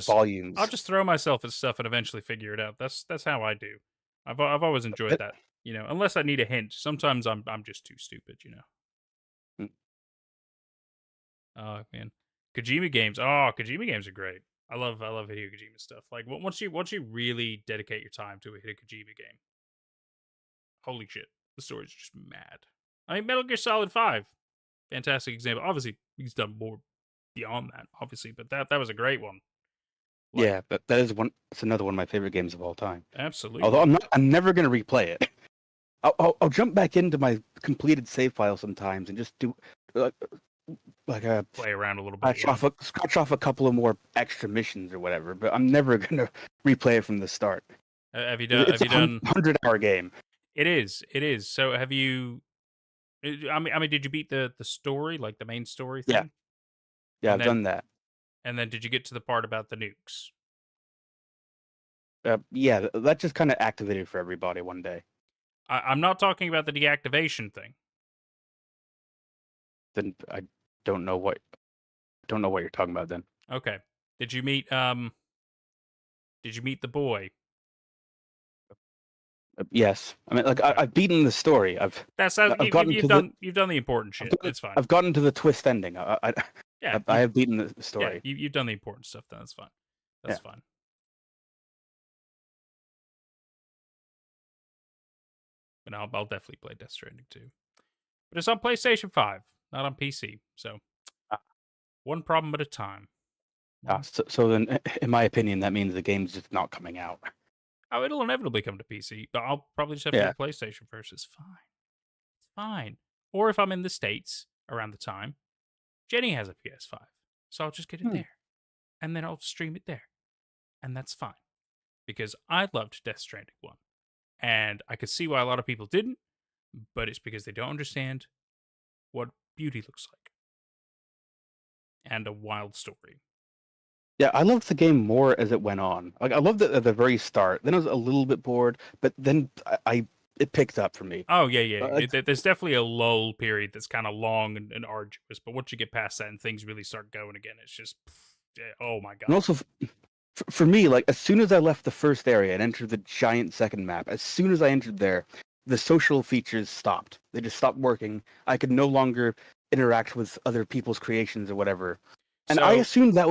volumes. I'll just throw myself at stuff and eventually figure it out. That's how I do. I've always enjoyed that. You know, unless I need a hint. Sometimes I'm just too stupid. You know. Oh man, Kojima games. Oh, Kojima games are great. I love Hideo Kojima stuff. Like once you really dedicate your time to a Hideo Kojima game, holy shit, the story's just mad. I mean, Metal Gear Solid 5, fantastic example. Obviously, he's done more beyond that, obviously, but that was a great one. Like, yeah, but that is one. It's another one of my favorite games of all time. Absolutely. Although I'm never gonna replay it. I'll jump back into my completed save file sometimes and just do like a play around a little bit. Scratch off a couple of more extra missions or whatever. But I'm never gonna replay it from the start. Have you done? It's a 100-hour game. It is. So have you? I mean, did you beat the story, like the main story thing? Yeah, I've done that. And then did you get to the part about the nukes? Yeah, that just kind of activated for everybody one day. I'm not talking about the deactivation thing. Then I don't know what you're talking about then. Okay. Did you meet the boy? Yes. I mean, like I've beaten the story. You've done the important shit. It's fine. I've gotten to the twist ending. I have beaten the story. Yeah, you've done the important stuff. Then that's fine. That's fine. And I'll definitely play Death Stranding too. But it's on PlayStation 5, not on PC. So one problem at a time. So then, in my opinion, that means the game's just not coming out. Oh, it'll inevitably come to PC, but I'll probably just have to get PlayStation first. It's fine. It's fine. Or if I'm in the States around the time, Jenny has a PS5. So I'll just get it there. And then I'll stream it there. And that's fine. Because I loved Death Stranding 1. And I could see why a lot of people didn't, but it's because they don't understand what beauty looks like. And a wild story. Yeah, I loved the game more as it went on. Like I loved it at the very start. Then I was a little bit bored, but then I it picked up for me. Oh yeah, yeah. Uh, There's definitely a lull period that's kind of long and arduous, but once you get past that and things really start going again, it's just, oh my god. And also, for me, like as soon as I left the first area and entered the giant second map, as soon as I entered there, the social features stopped. They just stopped working. I could no longer interact with other people's creations or whatever. And I So- assumed that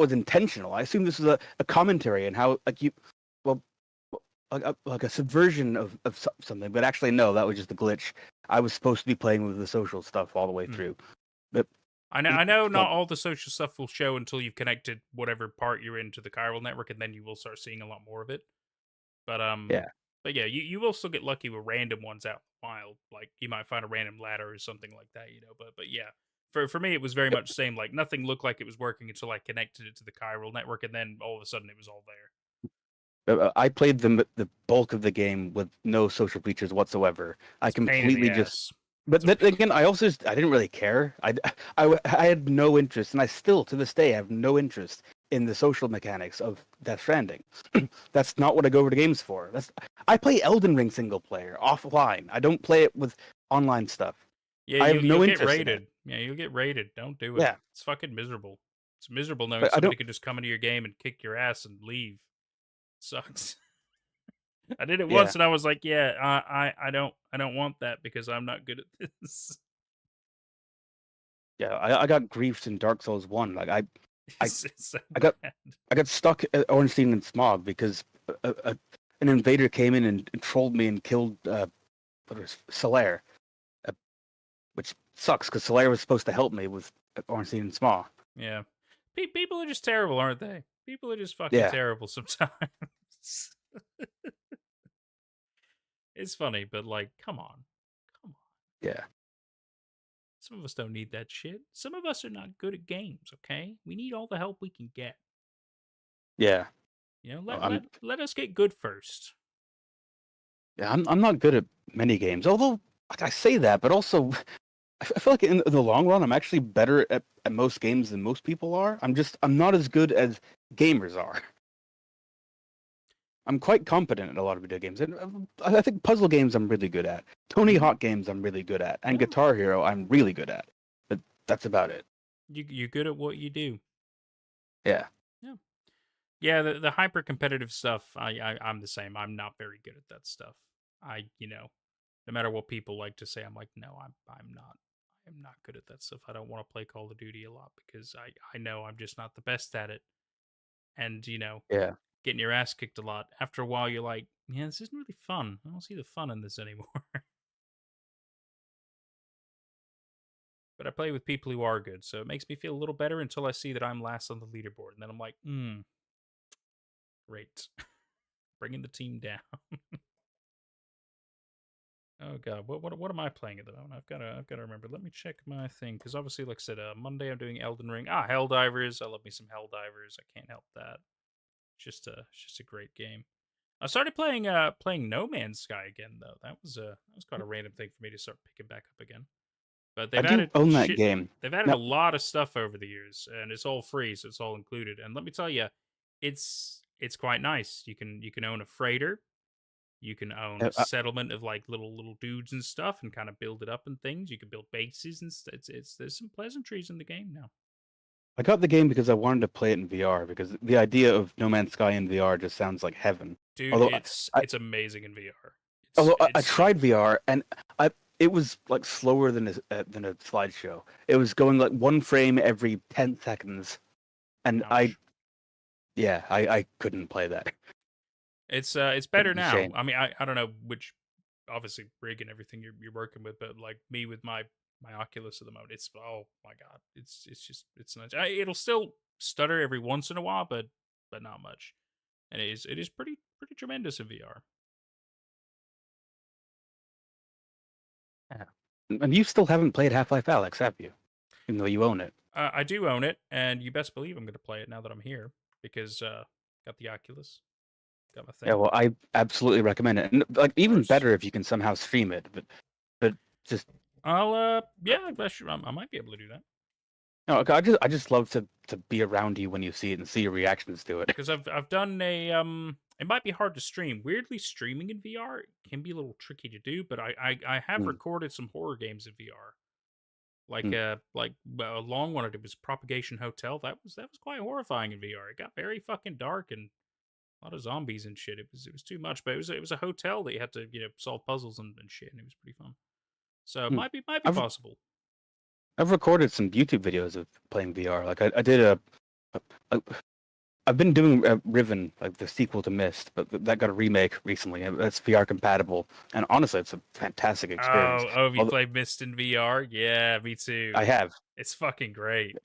was intentional. I assumed this was a commentary and how like a subversion of something. But actually, no, that was just a glitch. I was supposed to be playing with the social stuff all the way through. But I know not all the social stuff will show until you've connected whatever part you're in to the chiral network, and then you will start seeing a lot more of it. But yeah. But yeah, you will still get lucky with random ones out in the wild. Like you might find a random ladder or something like that, you know. But yeah, for me it was very much the same. Like nothing looked like it was working until I connected it to the chiral network, and then all of a sudden it was all there. I played the bulk of the game with no social features whatsoever. I completely just. But then again, I didn't really care. I had no interest, and I still to this day have no interest in the social mechanics of Death Stranding. That's not what I go over to games for. I play Elden Ring single player offline. I don't play it with online stuff. Yeah, I have no you'll interest get in raided. it. Yeah, you'll get raided. Don't do it. Yeah. It's fucking miserable. It's miserable knowing But I somebody don't- can just come into your game and kick your ass and leave. Sucks. I did it Yeah. once and I was like, yeah, I don't want that because I'm not good at this. Yeah, I got griefed in Dark Souls 1. Like I It's so I got bad. I got stuck at Ornstein and Smog because an invader came in and trolled me and killed Solaire, which sucks because Solaire was supposed to help me with Ornstein and Smog. Yeah. People are just terrible, aren't they? People are just fucking Yeah. terrible sometimes. It's funny, but like, come on. Yeah. Some of us don't need that shit. Some of us are not good at games, okay? We need all the help we can get. Yeah. You know, I'm- let us get good first. Yeah, I'm not good at many games. Although like, I say that, but also I feel like in the long run, I'm actually better at most games than most people are. I'm not as good as gamers are. I'm quite competent at a lot of video games. And I think puzzle games I'm really good at. Tony Hawk games I'm really good at. And Guitar Hero I'm really good at. But that's about it. You're good at what you do. Yeah. Yeah, the hyper competitive stuff, I'm the same. I'm not very good at that stuff. No matter what people like to say, I'm like, no, I'm not good at that stuff. I don't want to play Call of Duty a lot because I know I'm just not the best at it. And Yeah. getting your ass kicked a lot. After a while, you're like, yeah, this isn't really fun. I don't see the fun in this anymore. But I play with people who are good, so it makes me feel a little better until I see that I'm last on the leaderboard, and then I'm like, great, bringing the team down. Oh god, what am I playing at the moment? I've got to remember. Let me check my thing because obviously, like I said, Monday I'm doing Elden Ring. Helldivers. I love me some Helldivers. I can't help that. It's just a great game. I started playing No Man's Sky again though. That was quite a random thing for me to start picking back up again. But they've I do added own that game. They've added a lot of stuff over the years, and it's all free, so it's all included. And let me tell you, it's quite nice. You can own a freighter. You can own a settlement of like little dudes and stuff, and kind of build it up and things. You can build bases and there's some pleasantries in the game now. I got the game because I wanted to play it in VR because the idea of No Man's Sky in VR just sounds like heaven. Dude, Although it's amazing in VR. I tried VR and it was like slower than a slideshow. It was going like one frame every 10 seconds, and I couldn't play that. It's better now. Shame. I mean, I don't know which, obviously rig and everything you're working with, but like me with my Oculus at the moment, it's oh my god, it's nice. It'll still stutter every once in a while, but not much, and it is pretty tremendous in VR. Yeah. And you still haven't played Half-Life Alyx, have you? Even though you own it. I do own it, and you best believe I'm going to play it now that I'm here because got the Oculus, got my thing. Yeah, well, I absolutely recommend it. And like even better if you can somehow stream it, but just I'll I might be able to do that. no, I just love to to be around you when you see it and see your reactions to it. Because I've done a it might be hard to stream. Weirdly, streaming in VR can be a little tricky to do, but I have Hmm. recorded some horror games in VR. Hmm. Like a long one. It was Propagation Hotel. That was quite horrifying in VR. It got very fucking dark and a lot of zombies and shit. It was too much, but it was a hotel that you had to solve puzzles and shit, and it was pretty fun. So it Hmm. might be I've- possible. I've recorded some YouTube videos of playing VR. Like I did I've been doing Riven, like the sequel to Myst, but that got a remake recently. And that's VR compatible, and honestly, it's a fantastic experience. Oh, you Although- played Myst in VR? Yeah, me too. I have. It's fucking great.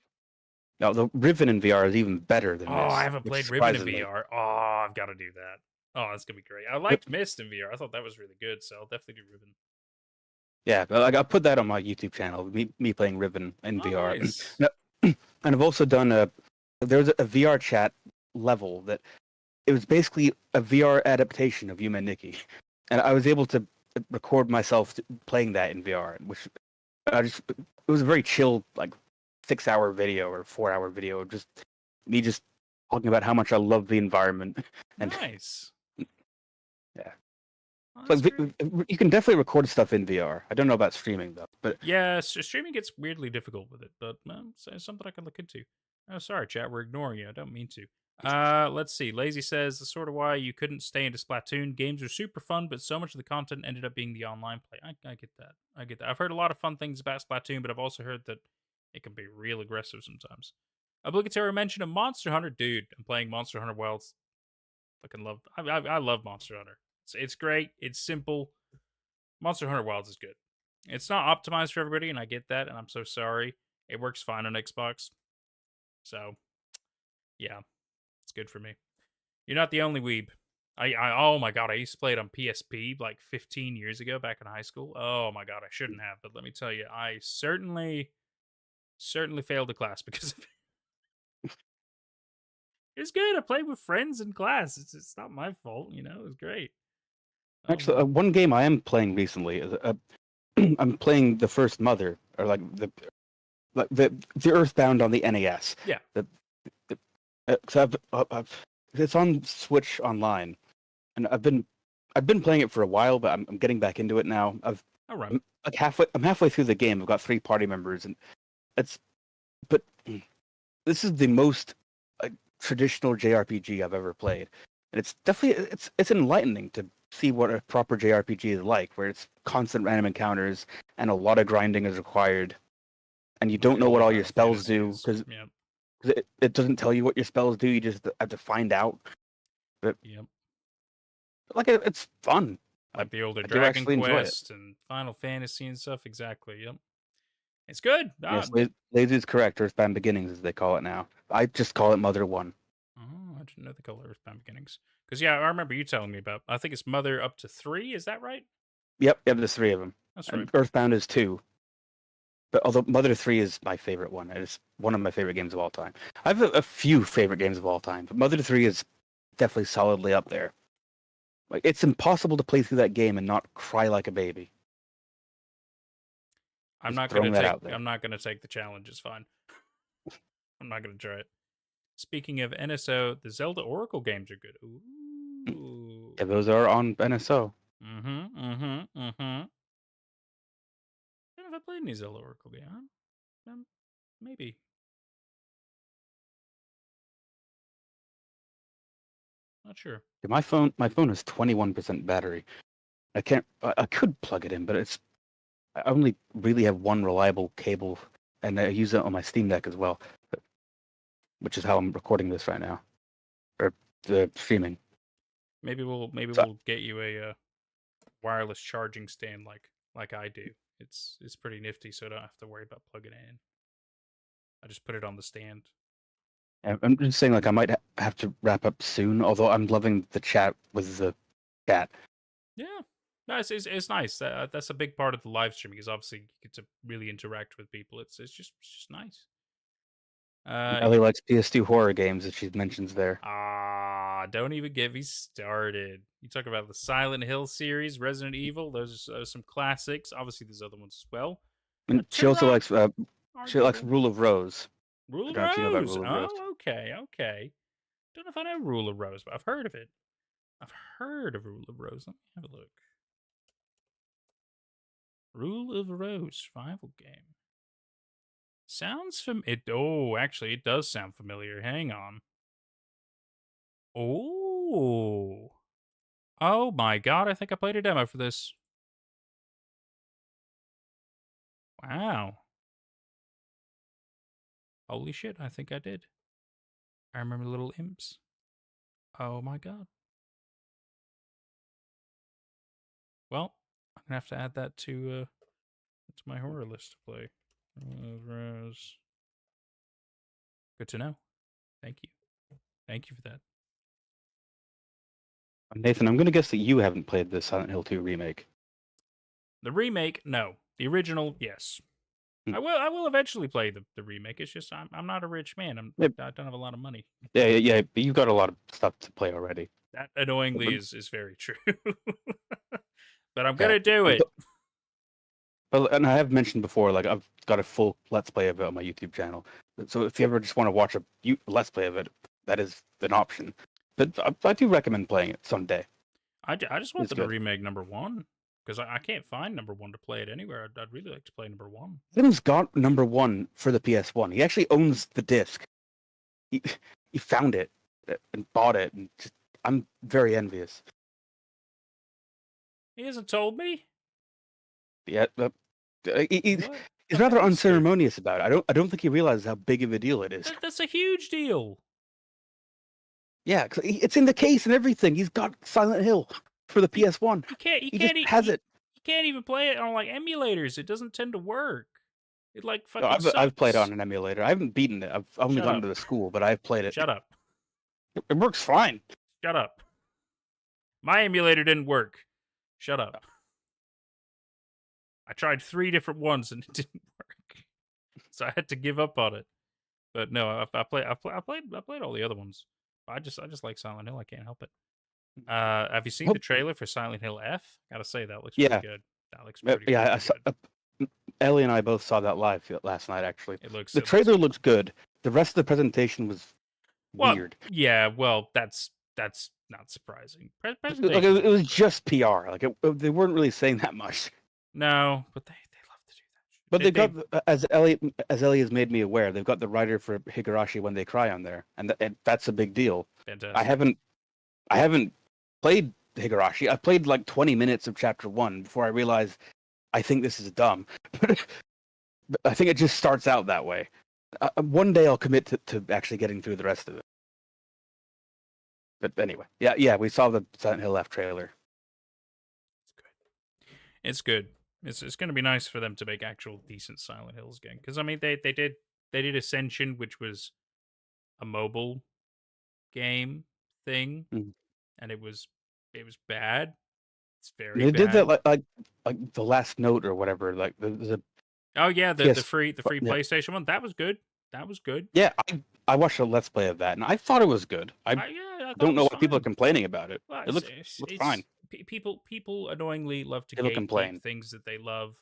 Now the Riven in VR is even better than Oh, Myst. I haven't which played Riven in surprises me. VR. Oh, I've got to do that. Oh, that's gonna be great. I liked Myst in VR. I thought that was really good, so I'll definitely do Riven. Yeah, but like, I'll put that on my YouTube channel. Me playing Riven in VR. Nice. And I've also done there's a VR chat level that it was basically a VR adaptation of Yume Nikki, and I was able to record myself playing that in VR, which it was a very chill, like 6-hour video or 4-hour video of just me just talking about how much I love the environment. And Nice. yeah. Oh, Like that's great. you can definitely record stuff in VR. I don't know about streaming though, but Yeah, streaming gets weirdly difficult with it, but it's something I can look into. Oh, sorry, chat. We're ignoring you. I don't mean to. Let's see. Lazy says, "That's sort of why you couldn't stay into Splatoon. Games are super fun, but so much of the content ended up being the online play." I get that. I get that. I've heard a lot of fun things about Splatoon, but I've also heard that it can be real aggressive sometimes. Obligatory mention of Monster Hunter. Dude, I'm playing Monster Hunter Wilds. Fucking love. I love Monster Hunter. It's great. It's simple. Monster Hunter Wilds is good. It's not optimized for everybody, and I get that, and I'm so sorry. It works fine on Xbox. So, yeah, it's good for me. You're not the only weeb. Oh my god, I used to play it on PSP like 15 years ago back in high school. Oh my god, I shouldn't have, but let me tell you, I certainly failed a class because of it. It was good. I played with friends in class. It's not my fault, It was great. actually, one game I am playing recently is I'm playing the First Mother, or like the Earthbound on the NES. Yeah. So it's on Switch Online, and I've been playing it for a while, but I'm getting back into it now. All right. I'm halfway through the game. I've got 3 party members, and but this is the most traditional JRPG I've ever played, and it's definitely it's enlightening to see what a proper JRPG is like, where it's constant random encounters and a lot of grinding is required, and you don't know what all your spells do because it doesn't tell you what your spells do. You just have to find out. But yep, like it's fun. Like the older I do Dragon actually enjoy it. Quest and Final Fantasy and stuff. Exactly. Yep. It's good. Yes, Lazy is correct. Earthbound Beginnings, as they call it now. I just call it Mother 1. Oh, I didn't know they call it Earthbound Beginnings. Because yeah, I remember you telling me about. I think it's Mother up to 3. Is that right? Yep, there's 3 of them. That's And right. Earthbound is 2. But although Mother 3 is my favorite one, it's one of my favorite games of all time. I have a few favorite games of all time, but Mother 3 is definitely solidly up there. Like it's impossible to play through that game and not cry like a baby. I'm Just not throwing gonna that take. out there. I'm not gonna take the challenge. It's fine. I'm not gonna try it. Speaking of NSO, the Zelda Oracle games are good. Ooh. Yeah, those are on NSO. I don't know if I played any Zelda Oracle game. Maybe. Not sure. Yeah, my phone has 21% battery. I could plug it in, but I only really have one reliable cable, and I use it on my Steam Deck as well, which is how I'm recording this right now, or the streaming. Maybe we'll get you a wireless charging stand like I do. It's pretty nifty, so I don't have to worry about plugging it in. I just put it on the stand. I'm just saying, like I might have to wrap up soon. Although I'm loving the chat with the chat. Yeah, no, it's nice. That's a big part of the live streaming. Is obviously you get to really interact with people. It's just nice. Ellie likes PS2 horror games that she mentions there. Don't even get me started. You talk about the Silent Hill series, Resident Evil. Those are some classics. Obviously, there's other ones as well. And she also likes Rule of Rose. Rule I of don't know if you know about Rose. Rule of Rose. Oh, okay. Don't know if I know Rule of Rose, but I've heard of it. I've heard of Rule of Rose. Let me have a look. Rule of Rose survival game. Sounds actually, it does sound familiar. Hang on. Oh. Oh my god, I think I played a demo for this. Wow. Holy shit, I think I did. I remember little imps. Oh my god. Well, I'm gonna have to add that to my horror list to play. Rose. Good to know. Thank you. Thank you for that. Nathan, I'm going to guess that you haven't played the Silent Hill 2 remake. The remake, no. The original, yes. I will eventually play the remake. It's just I'm not a rich man. I don't have a lot of money. Yeah, but you've got a lot of stuff to play already. That annoyingly is very true. But I'm gonna do it. But and I have mentioned before, like I've got a full Let's Play of it on my YouTube channel. So if you ever just want to watch a Let's Play of it, that is an option. But I do recommend playing it someday. I just want them to remake number 1 because I can't find number 1 to play it anywhere. I'd really like to play number 1. Adam's got number 1 for the PS1. He actually owns the disc. He found it and bought it, and I'm very envious. He hasn't told me. Yeah, he's rather unceremonious about it. I don't think he realizes how big of a deal it is. That's a huge deal. Yeah, cause it's in the case and everything. He's got Silent Hill for the PS1. He just has it. You can't even play it on like emulators. It doesn't tend to work. It like fucking I've played it on an emulator. I haven't beaten it. I've only gone to the school, but I've played it. Shut up. It works fine. Shut up. My emulator didn't work. Shut up. I tried 3 different ones and it didn't work, so I had to give up on it. But no, I played all the other ones. I just like Silent Hill. I can't help it. Have you seen the trailer for Silent Hill F? Gotta say that looks pretty good. That looks pretty good. Ellie and I both saw that live last night. Actually, the trailer looks good. The rest of the presentation was weird. Yeah, well, that's not surprising. Like it was just PR. Like they weren't really saying that much. No, but they love to do that. But they've got, as Ellie has made me aware, they've got the writer for Higurashi When They Cry on there, and that's a big deal. Fantastic. I haven't played Higurashi. I played like 20 minutes of chapter 1 before I realized I think this is dumb. But I think it just starts out that way. One day I'll commit to actually getting through the rest of it. But anyway, yeah, we saw the Silent Hill F trailer. It's good. It's going to be nice for them to make actual decent Silent Hills again. Because I mean, they did Ascension, which was a mobile game thing, and it was bad. It's very. They bad. did that like the Last Note or whatever. Like the oh yeah, the free PlayStation one. That was good. Yeah, I watched a Let's Play of that, and I thought it was good. I don't know why people are complaining about it. Well, it looks fine. People annoyingly love to complain things that they love,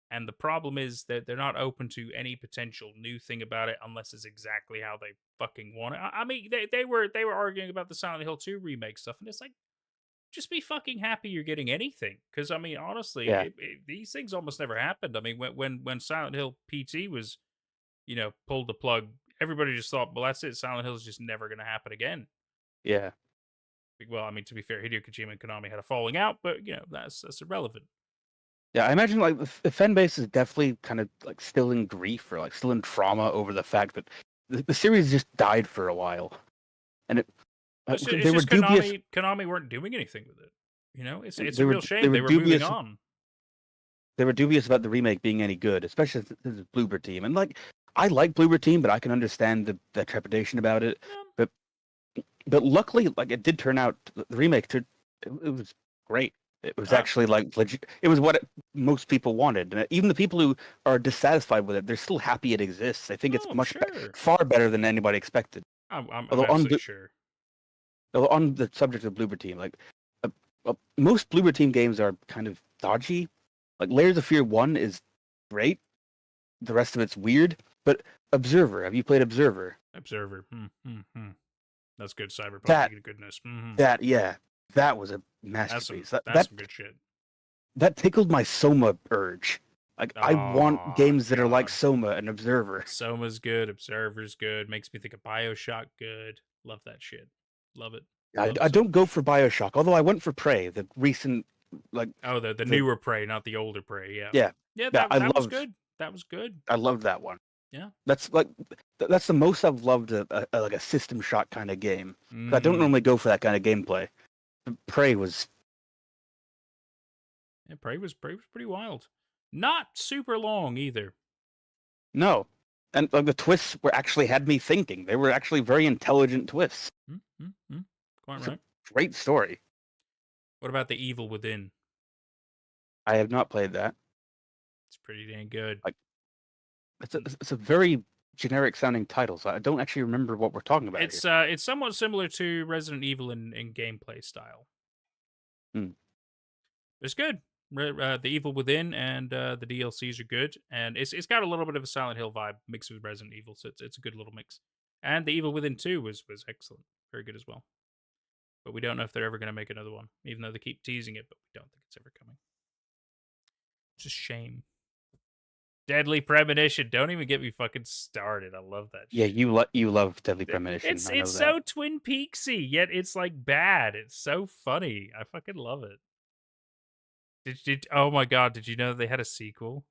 and the problem is that they're not open to any potential new thing about it unless it's exactly how they fucking want it. I mean, they were arguing about the Silent Hill 2 remake stuff, and it's like, just be fucking happy you're getting anything. Because I mean, honestly, these things almost never happened. I mean, when Silent Hill PT was, pulled the plug, everybody just thought, well, that's it. Silent Hill is just never going to happen again. Yeah. Well, I mean, to be fair, Hideo Kojima and Konami had a falling out, but that's irrelevant. Yeah, I imagine like the fan base is definitely kind of like still in grief or like still in trauma over the fact that the series just died for a while, and they were dubious. Konami weren't doing anything with it. It's a real shame they were moving on. They were dubious about the remake being any good, especially the Bloober Team, and like I like Bloober Team, but I can understand the trepidation about it. Yeah. But luckily, like it did turn out, the remake it was great. It was actually like legit. It was what most people wanted. And even the people who are dissatisfied with it, they're still happy it exists. I think it's far better than anybody expected. I'm absolutely sure. On the subject of Bloober Team, like most Bloober Team games are kind of dodgy. Like Layers of Fear 1 is great. The rest of it's weird. But Observer, have you played Observer? Observer. That's good cyberpunk. That- Goodness. That was a That's masterpiece. some That good shit. that tickled my Soma urge. Like I want Oh, games that are like God. Soma and Observer. Soma's good. Observer's good. Makes me think of Bioshock. Good. Love that shit. Love it. I Love don't go for Bioshock, although I went for Prey, the recent the newer Prey, not the older Prey. Yeah. Yeah. Yeah. Yeah, That was good. That was good. I loved that one. Yeah. That's that's the most I've loved like a system shock kind of game. 'Cause I don't Mhm. normally go for that kind of gameplay. Prey was Yeah, Prey was pretty wild. Not super long either. no, and like the twists were actually had me thinking. They were actually very intelligent twists. Quite It's a right. great story. What about The Evil Within? I have not played that. It's pretty dang good. It's a very generic sounding title, so I don't actually remember what we're talking about It's here. it's somewhat similar to Resident Evil in gameplay style. Hmm. It's good. The Evil Within and the DLCs are good, and it's got a little bit of a Silent Hill vibe mixed with Resident Evil, so it's a good little mix. And the Evil Within 2 was excellent, very good as well. But we don't know if they're ever going to make another one, even though they keep teasing it, but we don't think it's ever coming. It's a shame. Deadly Premonition. Don't even get me fucking started. I love that. Yeah, you love Deadly Premonition. It's I know it's that. so Twin Peaksy, yet it's like bad. It's so funny. I fucking love it. Did oh my god, did you know they had a sequel?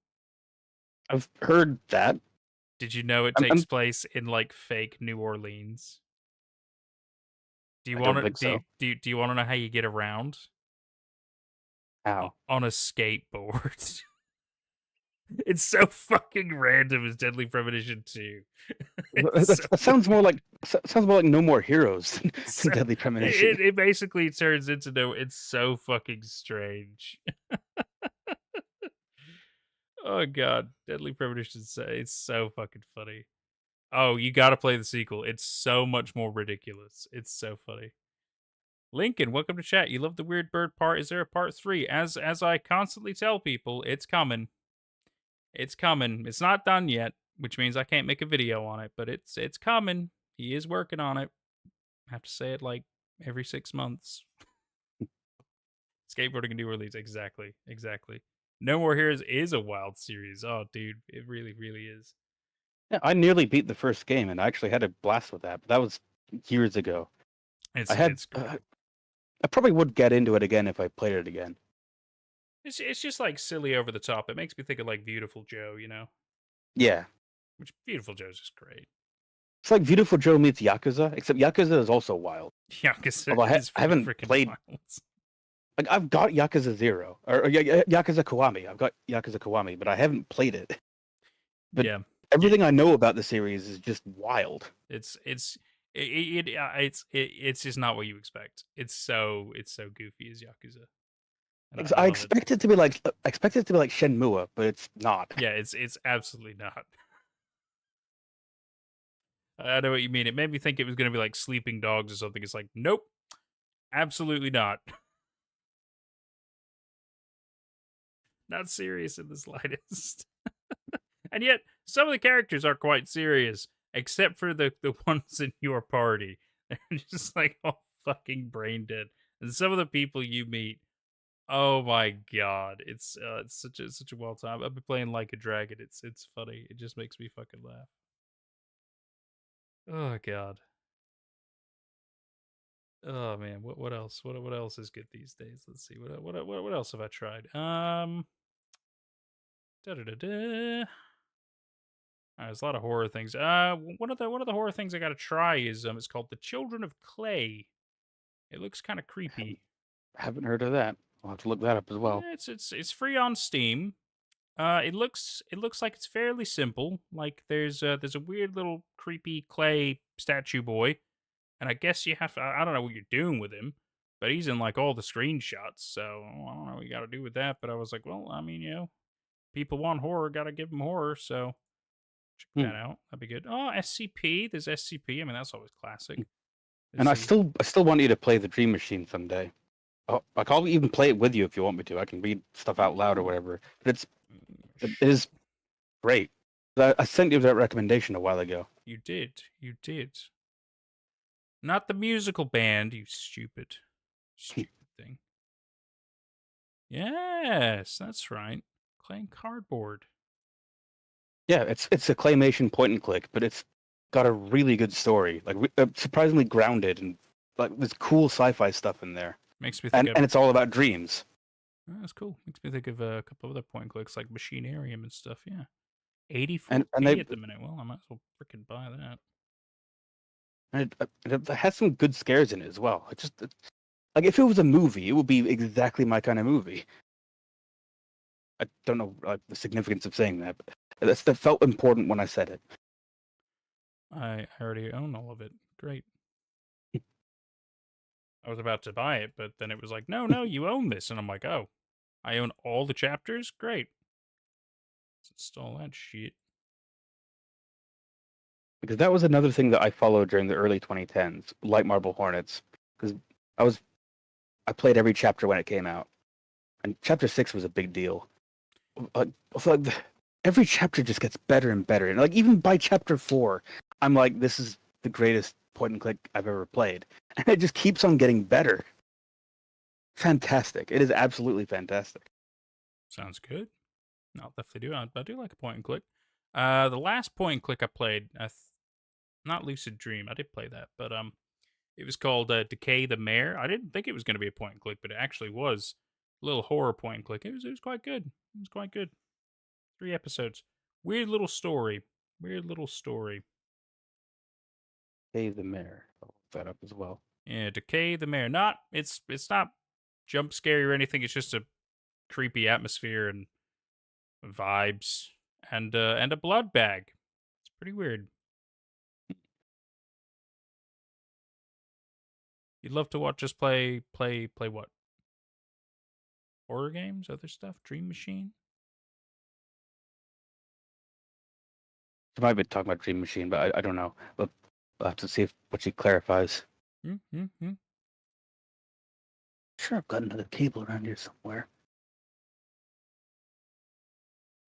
I've heard that. Did you know it takes place in like fake New Orleans? Do you I don't want to think so. do you want to know how you get around? How? On a skateboard. It's so fucking random as Deadly Premonition 2. That sounds more like No More Heroes than So- Deadly Premonition. It basically turns into no. It's so fucking strange. Oh god, Deadly Premonition. It's so fucking funny. Oh, you got to play the sequel. It's so much more ridiculous. It's so funny. Lincoln, welcome to chat. You love the weird bird part. Is there a part 3? As I constantly tell people, it's coming. It's coming. It's not done yet, which means I can't make a video on it, but it's coming. He is working on it. I have to say it like every 6 months. Skateboarding and New Orleans. Exactly. No More Heroes is a wild series. Oh, dude. It really, really is. Yeah, I nearly beat the first game, and I actually had a blast with that. But that was years ago. It's great. I probably would get into it again if I played it again. It's just like silly over the top. It makes me think of like Beautiful Joe, you know? Yeah, Which Beautiful Joe's just great. it's like Beautiful Joe meets Yakuza, except Yakuza is also wild. Yakuza Although is I haven't freaking played. wild. Like I've got Yakuza 0 or Yakuza Kiwami. I've got Yakuza Kiwami, but I haven't played it. But Yeah. everything I know about the series is just wild. It's just not what you expect. It's so goofy as Yakuza. And I love it. expect it to be like Shenmue, but it's not. Yeah, it's absolutely not. I know what you mean. It made me think it was going to be like Sleeping Dogs or something. It's like, nope, absolutely not. Not serious in the slightest. And yet, some of the characters are quite serious, except for the ones in your party. They're just like all fucking brain dead. And some of the people you meet, oh my god, it's such a wild time. I've been playing Like a Dragon. It's funny. It just makes me fucking laugh. Oh god. Oh man, what else? What else is good these days? Let's see. What else have I tried? There's a lot of horror things. One of the horror things I got to try is it's called The Children of Clay. It looks kind of creepy. I haven't heard of that. I'll have to look that up as well. Yeah, it's free on Steam. It looks like it's fairly simple. Like there's a weird little creepy clay statue boy, and I guess you have to. I don't know what you're doing with him, but he's in like all the screenshots. So I don't know what you got to do with that. But I was like, well, I mean, people want horror, got to give them horror. So check that out. That'd be good. Oh, SCP. There's SCP. I mean, that's always classic. And I still want you to play the Dream Machine someday. Like I'll even play it with you if you want me to. I can read stuff out loud or whatever. But it is great. I sent you that recommendation a while ago. You did. You did. Not the musical band, you stupid thing. Yes, that's right. Playing cardboard. Yeah, it's a claymation point and click, but it's got a really good story, like surprisingly grounded, and like there's cool sci-fi stuff in there. Makes me think and it's all about dreams. Oh, that's cool. Makes me think of a couple other point and clicks like Machinarium and stuff. Yeah, 84p And they at the minute. Well, I might as well freaking buy that. and it has some good scares in it as well. Like if it was a movie, it would be exactly my kind of movie. I don't know the significance of saying that, but that felt important when I said it. I already own all of it. Great. I was about to buy it, but then it was like, no, you own this. And I'm like, oh, I own all the chapters? Great. Let's install that shit. Because that was another thing that I followed during the early 2010s, like Marble Hornets. Because I played every chapter when it came out. And chapter 6 was a big deal. Every chapter just gets better and better. And like even by chapter 4, I'm like, this is the greatest point and click I've ever played. And it just keeps on getting better. Fantastic. It is absolutely fantastic. Sounds good. I'll definitely do. I do like a point and click. The last point and click I played, not Lucid Dream. I did play that, but it was called Decay the Mare. I didn't think it was going to be a point and click, but it actually was a little horror point and click. It was quite good. It was quite good. 3 episodes. Weird little story. Weird little story. Decay the Mare. I'll look that up as well. Yeah, Decay the Mare. It's not jump scary or anything. It's just a creepy atmosphere and vibes and a blood bag. It's pretty weird. You'd love to watch us play what? Horror games, other stuff, Dream Machine. I might be talking about Dream Machine, but I don't know. But we'll have to see what she clarifies. Mm-hmm. Sure, I've got another cable around here somewhere.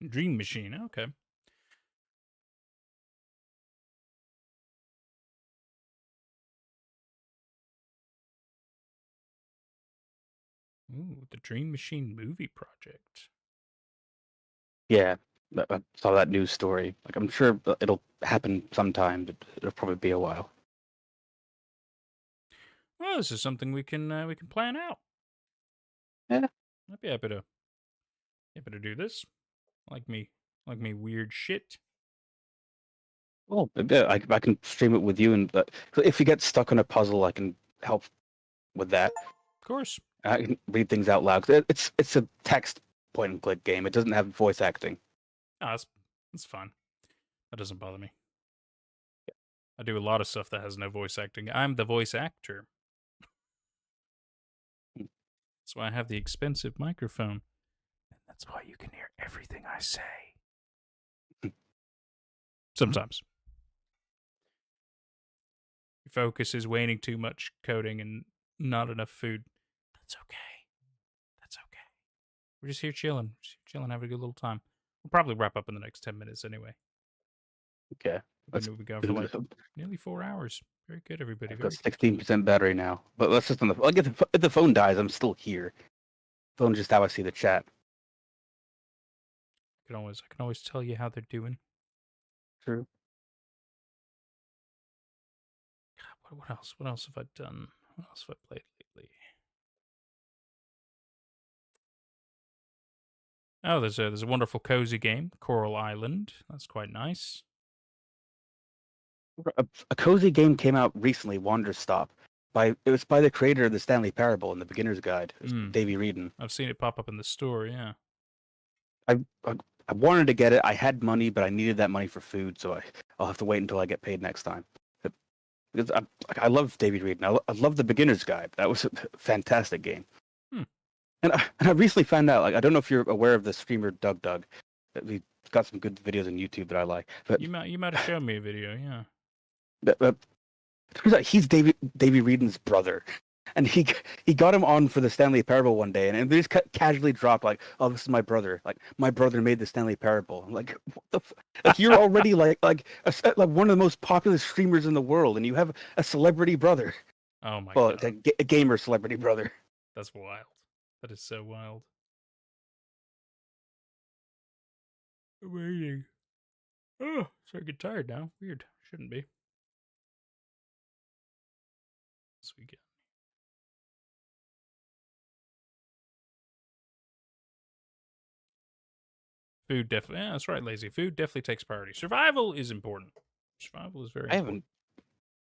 Dream Machine, okay. Ooh, the Dream Machine movie project. Yeah, I saw that news story. Like, I'm sure it'll happen sometime, but it'll probably be a while. Well, this is something we can plan out. Yeah, I'd be happy to do this. Like me weird shit. Well, yeah, I can stream it with you, and if you get stuck on a puzzle, I can help with that. Of course. I can read things out loud. It's a text point and click game. It doesn't have voice acting. Oh, that's fine. That doesn't bother me. I do a lot of stuff that has no voice acting. I'm the voice actor. That's why I have the expensive microphone. And that's why you can hear everything I say. Sometimes. Your focus is waning too much coding and not enough food. That's okay. That's okay. We're just here chilling. Having a good little time. We'll probably wrap up in the next 10 minutes anyway. Okay. We've been going for like nearly 4 hours. Very good, everybody. I've got 16% battery now. But let's just if the phone dies, I'm still here. Phone's just how I see the chat. I can always tell you how they're doing. True. God, what else? What else have I done? What else have I played lately? Oh, there's a wonderful cozy game, Coral Island. That's quite nice. A cozy game came out recently, Wander Stop. It was by the creator of the Stanley Parable and the Beginner's Guide, Davey Reedon. I've seen it pop up in the store. Yeah. I wanted to get it. I had money, but I needed that money for food, so I'll have to wait until I get paid next time. Because I love Davey Reedon. I love the Beginner's Guide. That was a fantastic game. And I recently found out. Like, I don't know if you're aware of the streamer Doug. He's got some good videos on YouTube that I like. But you might have shown me a video. Yeah. But turns out he's Davey Reedon's brother. and he got him on for the Stanley Parable one day, and they just casually dropped like, "Oh, this is my brother. Like my brother made the Stanley Parable." I'm like, "What the? Like you're already like one of the most popular streamers in the world, and you have a celebrity brother. Oh my Well, god. a gamer celebrity brother." That's wild. That is so wild. Amazing. Oh, starting to get tired now. Weird. Shouldn't be. This weekend. Food definitely. Yeah, that's right, lazy. Food definitely takes priority. Survival is important. Survival is very important.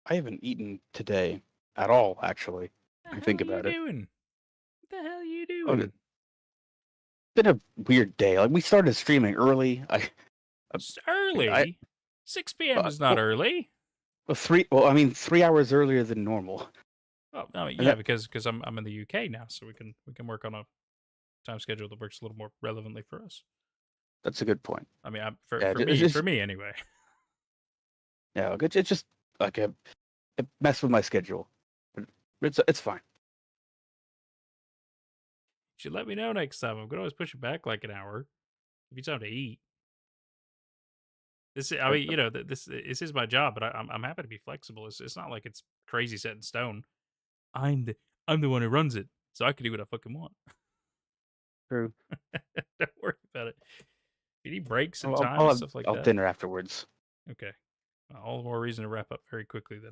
I haven't eaten today at all, actually. What the I think hell about are it. you doing? What the hell are you Oh, doing? it's been a weird day. Like we started streaming early. It's early. 6 p.m. is not early. Well, I mean, 3 hours earlier than normal. Oh, I mean, And yeah, that- because I'm in the UK now, so we can work on a time schedule that works a little more relevantly for us. That's a good point. I mean, Yeah, for me anyway. Yeah, like, it's just like it messed with my schedule. But it's fine. You should let me know next time. I'm gonna always push it back like an hour. Give you time to eat. I mean, you know, this is my job, but I'm happy to be flexible. It's not like it's crazy set in stone. I'm the one who runs it, so I can do what I fucking want. True. Don't worry about it. You need breaks and I'll, time I'll and have stuff like I'll that. dinner afterwards. Okay. All the more reason to wrap up very quickly then.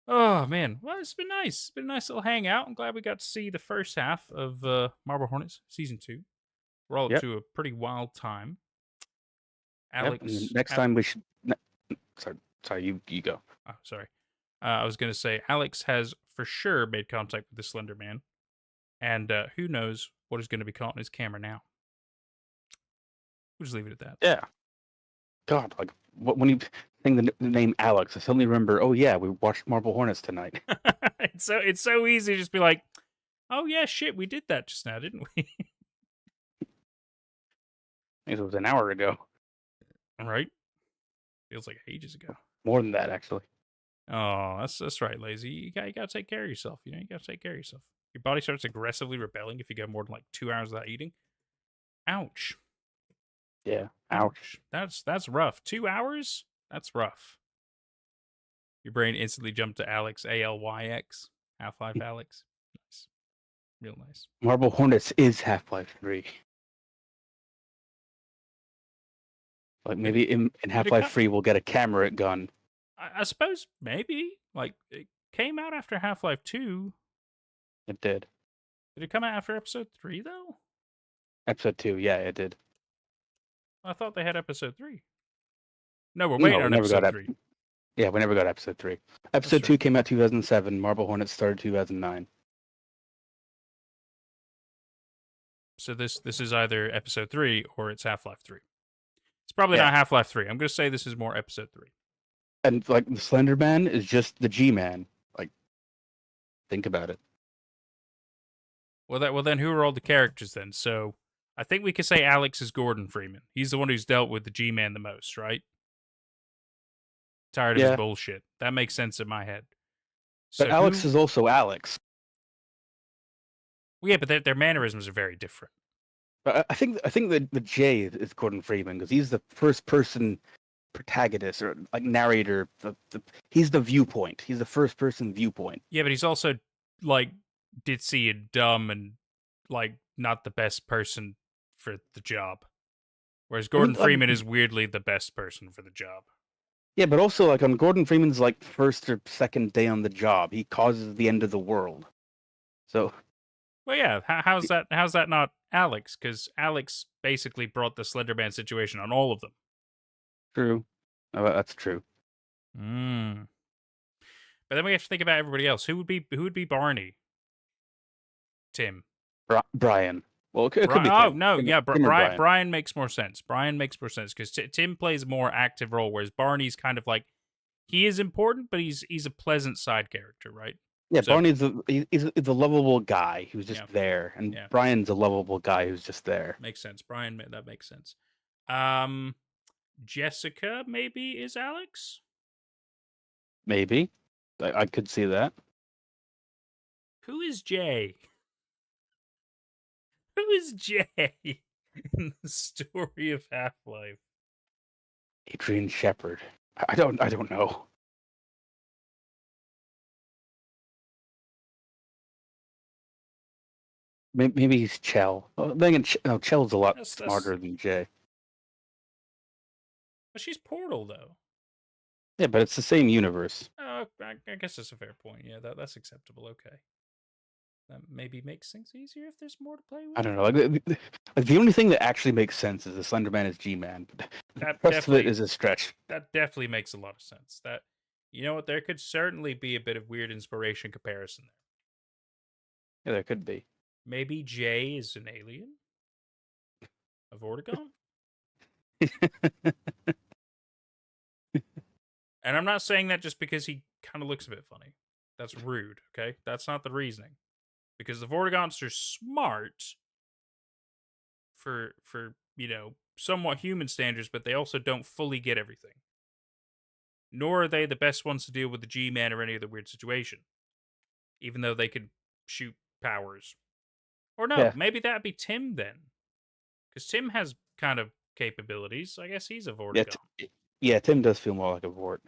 Oh man, well it's been nice. It's been a nice little hangout. I'm glad we got to see the first half of Marble Hornets season 2. We're all up Yep. to a pretty wild time. Yep, Alex, and next time we should. Sorry, you go. Oh, sorry. I was gonna say Alex has for sure made contact with the Slender Man, and who knows what is going to be caught in his camera now. We'll just leave it at that. Yeah. God, like when you think the name Alex, I suddenly remember. Oh yeah, we watched Marble Hornets tonight. It's so easy to just be like, oh yeah, shit, we did that just now, didn't we? It was an hour ago. Right? Feels like ages ago. More than that, actually. Oh, that's right, lazy. You gotta take care of yourself. You know, you gotta take care of yourself. Your body starts aggressively rebelling if you go more than like 2 hours without eating. Ouch. Yeah. Ouch. That's rough. 2 hours? That's rough. Your brain instantly jumped to Alex, ALYX, Half-Life Alex. Nice. Real nice. Marble Hornets is Half-Life 3. Like maybe in Half-Life 3 we'll get a camera gun. I suppose maybe. Like it came out after Half-Life 2. It did. Did it come out after episode 3 though? Episode 2, yeah, it did. I thought they had episode 3. No, we're waiting on episode 3. Yeah, we never got episode 3. Episode 2 came out 2007. Marble Hornets started 2009. So this is either episode 3 or it's Half-Life 3. It's probably not Half-Life 3. I'm going to say this is more episode 3. And like the Slenderman is just the G-Man. Like, think about it. Well, then who are all the characters then? So I think we could say Alex is Gordon Freeman. He's the one who's dealt with the G-Man the most, right? Tired of his bullshit. That makes sense in my head. But Alex is also Alex. Well, yeah, but their mannerisms are very different. But I think that the J is Gordon Freeman because he's the first person protagonist or like narrator. He's the viewpoint. He's the first person viewpoint. Yeah, but he's also like ditzy and dumb and like not the best person for the job. Whereas Gordon Freeman is weirdly the best person for the job. Yeah, but also like on Gordon Freeman's like first or second day on the job, he causes the end of the world. So, well, yeah, how's that not Alex? Because Alex basically brought the Slenderman situation on all of them. True, that's true. But then we have to think about everybody else. Who would be Barney? Tim. Brian. Well, it could be. Oh Tim. no, Tim, yeah, Tim Brian makes more sense. Brian makes more sense because Tim plays a more active role, whereas Barney's kind of like he is important, but he's a pleasant side character, right? Yeah, so, Barney's the lovable guy who's just there, and Brian's a lovable guy who's just there. Makes sense. Brian, that makes sense. Jessica maybe is Alex. Maybe, I could see that. Who is Jay? Who is Jay in the story of Half-Life? Adrian Shepard. I don't know. Maybe he's Chell. Oh, then again, Chell's a lot smarter than Jay. But she's Portal, though. Yeah, but it's the same universe. I guess that's a fair point. Yeah, that's acceptable. Okay. That maybe makes things easier if there's more to play with. I don't know. Like the only thing that actually makes sense is the Slenderman is G-Man. But That the rest of it is a stretch. That definitely makes a lot of sense. That, you know what, there could certainly be a bit of weird inspiration comparison there. Yeah, there could be. Maybe Jay is an alien? A Vortigaunt? And I'm not saying that just because he kind of looks a bit funny. That's rude, okay? That's not the reasoning. Because the Vortigaunts are smart for somewhat human standards, but they also don't fully get everything. Nor are they the best ones to deal with the G-Man or any other weird situation. Even though they could shoot powers. Or no, maybe that'd be Tim then. Because Tim has kind of capabilities. I guess he's a Vortigaunt. Yeah, Tim does feel more like a Vort.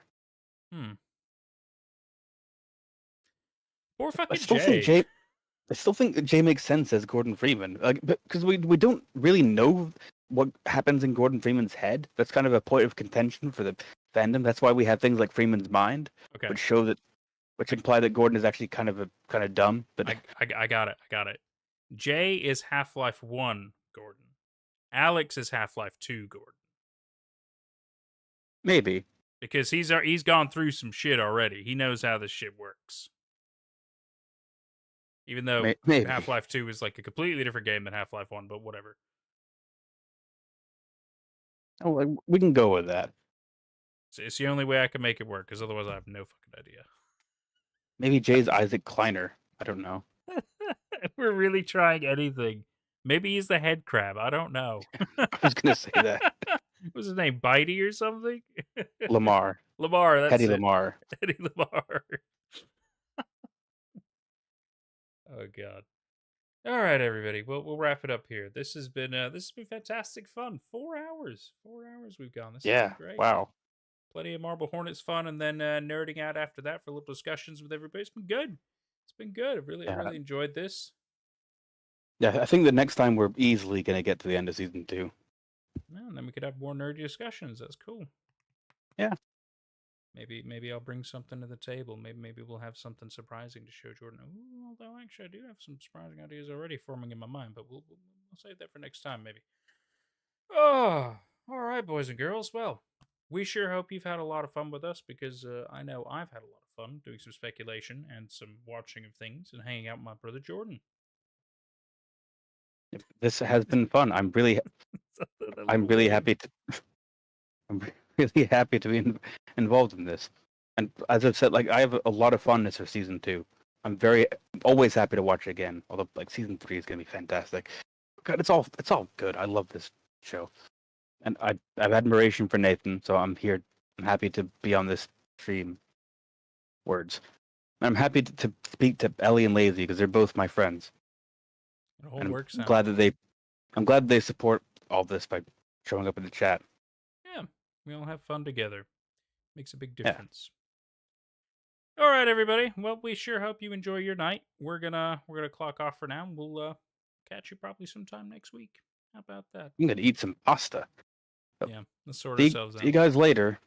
Poor fucking Jay. I still think Jay makes sense as Gordon Freeman. Like, because we don't really know what happens in Gordon Freeman's head. That's kind of a point of contention for the fandom. That's why we have things like Freeman's mind, which imply that Gordon is actually kind of dumb. But I got it. Jay is Half-Life 1 Gordon. Alex is Half-Life 2 Gordon. Maybe. Because he's gone through some shit already. He knows how this shit works. Even though Half-Life 2 is like a completely different game than Half-Life 1, but whatever. Oh, we can go with that. It's the only way I can make it work, because otherwise I have no fucking idea. Maybe Jay's Isaac Kleiner. I don't know. We're really trying anything. Maybe he's the head crab. I don't know. I was going to say that. What's his name? Bitey or something? Lamar. Lamar. That's Eddie it. Lamar. Eddie Lamar. Oh God. All right, everybody. We'll wrap it up here. This has been fantastic fun. 4 hours. 4 hours we've gone. This has been great. Wow. Plenty of Marble Hornets fun, and then nerding out after that for little discussions with everybody. It's been good. It's been good. I really enjoyed this. Yeah, I think the next time we're easily going to get to the end of season 2. Yeah, and then we could have more nerdy discussions. That's cool. Yeah. Maybe I'll bring something to the table. Maybe we'll have something surprising to show Jordan. Ooh, although actually I do have some surprising ideas already forming in my mind, but we'll save that for next time maybe. Oh, all right, boys and girls. Well, we sure hope you've had a lot of fun with us, because I know I've had a lot of fun doing some speculation and some watching of things and hanging out with my brother Jordan. This has been fun. I'm really happy to be involved in this. And as I've said, like, I have a lot of fondness for season 2. I'm always happy to watch it again. Although, like, season 3 is gonna be fantastic. God, it's all good. I love this show, and I have admiration for Nathan. So I'm here. I'm happy to be on this stream. Words. I'm happy to speak to Ellie and Lazy, because they're both my friends. It all works out. I'm glad they support all this by showing up in the chat. Yeah, we all have fun together. Makes a big difference. Yeah. All right, everybody. Well, we sure hope you enjoy your night. We're gonna clock off for now. And we'll catch you probably sometime next week. How about that? I'm gonna eat some pasta. Yeah, let's sort ourselves out. See you guys later.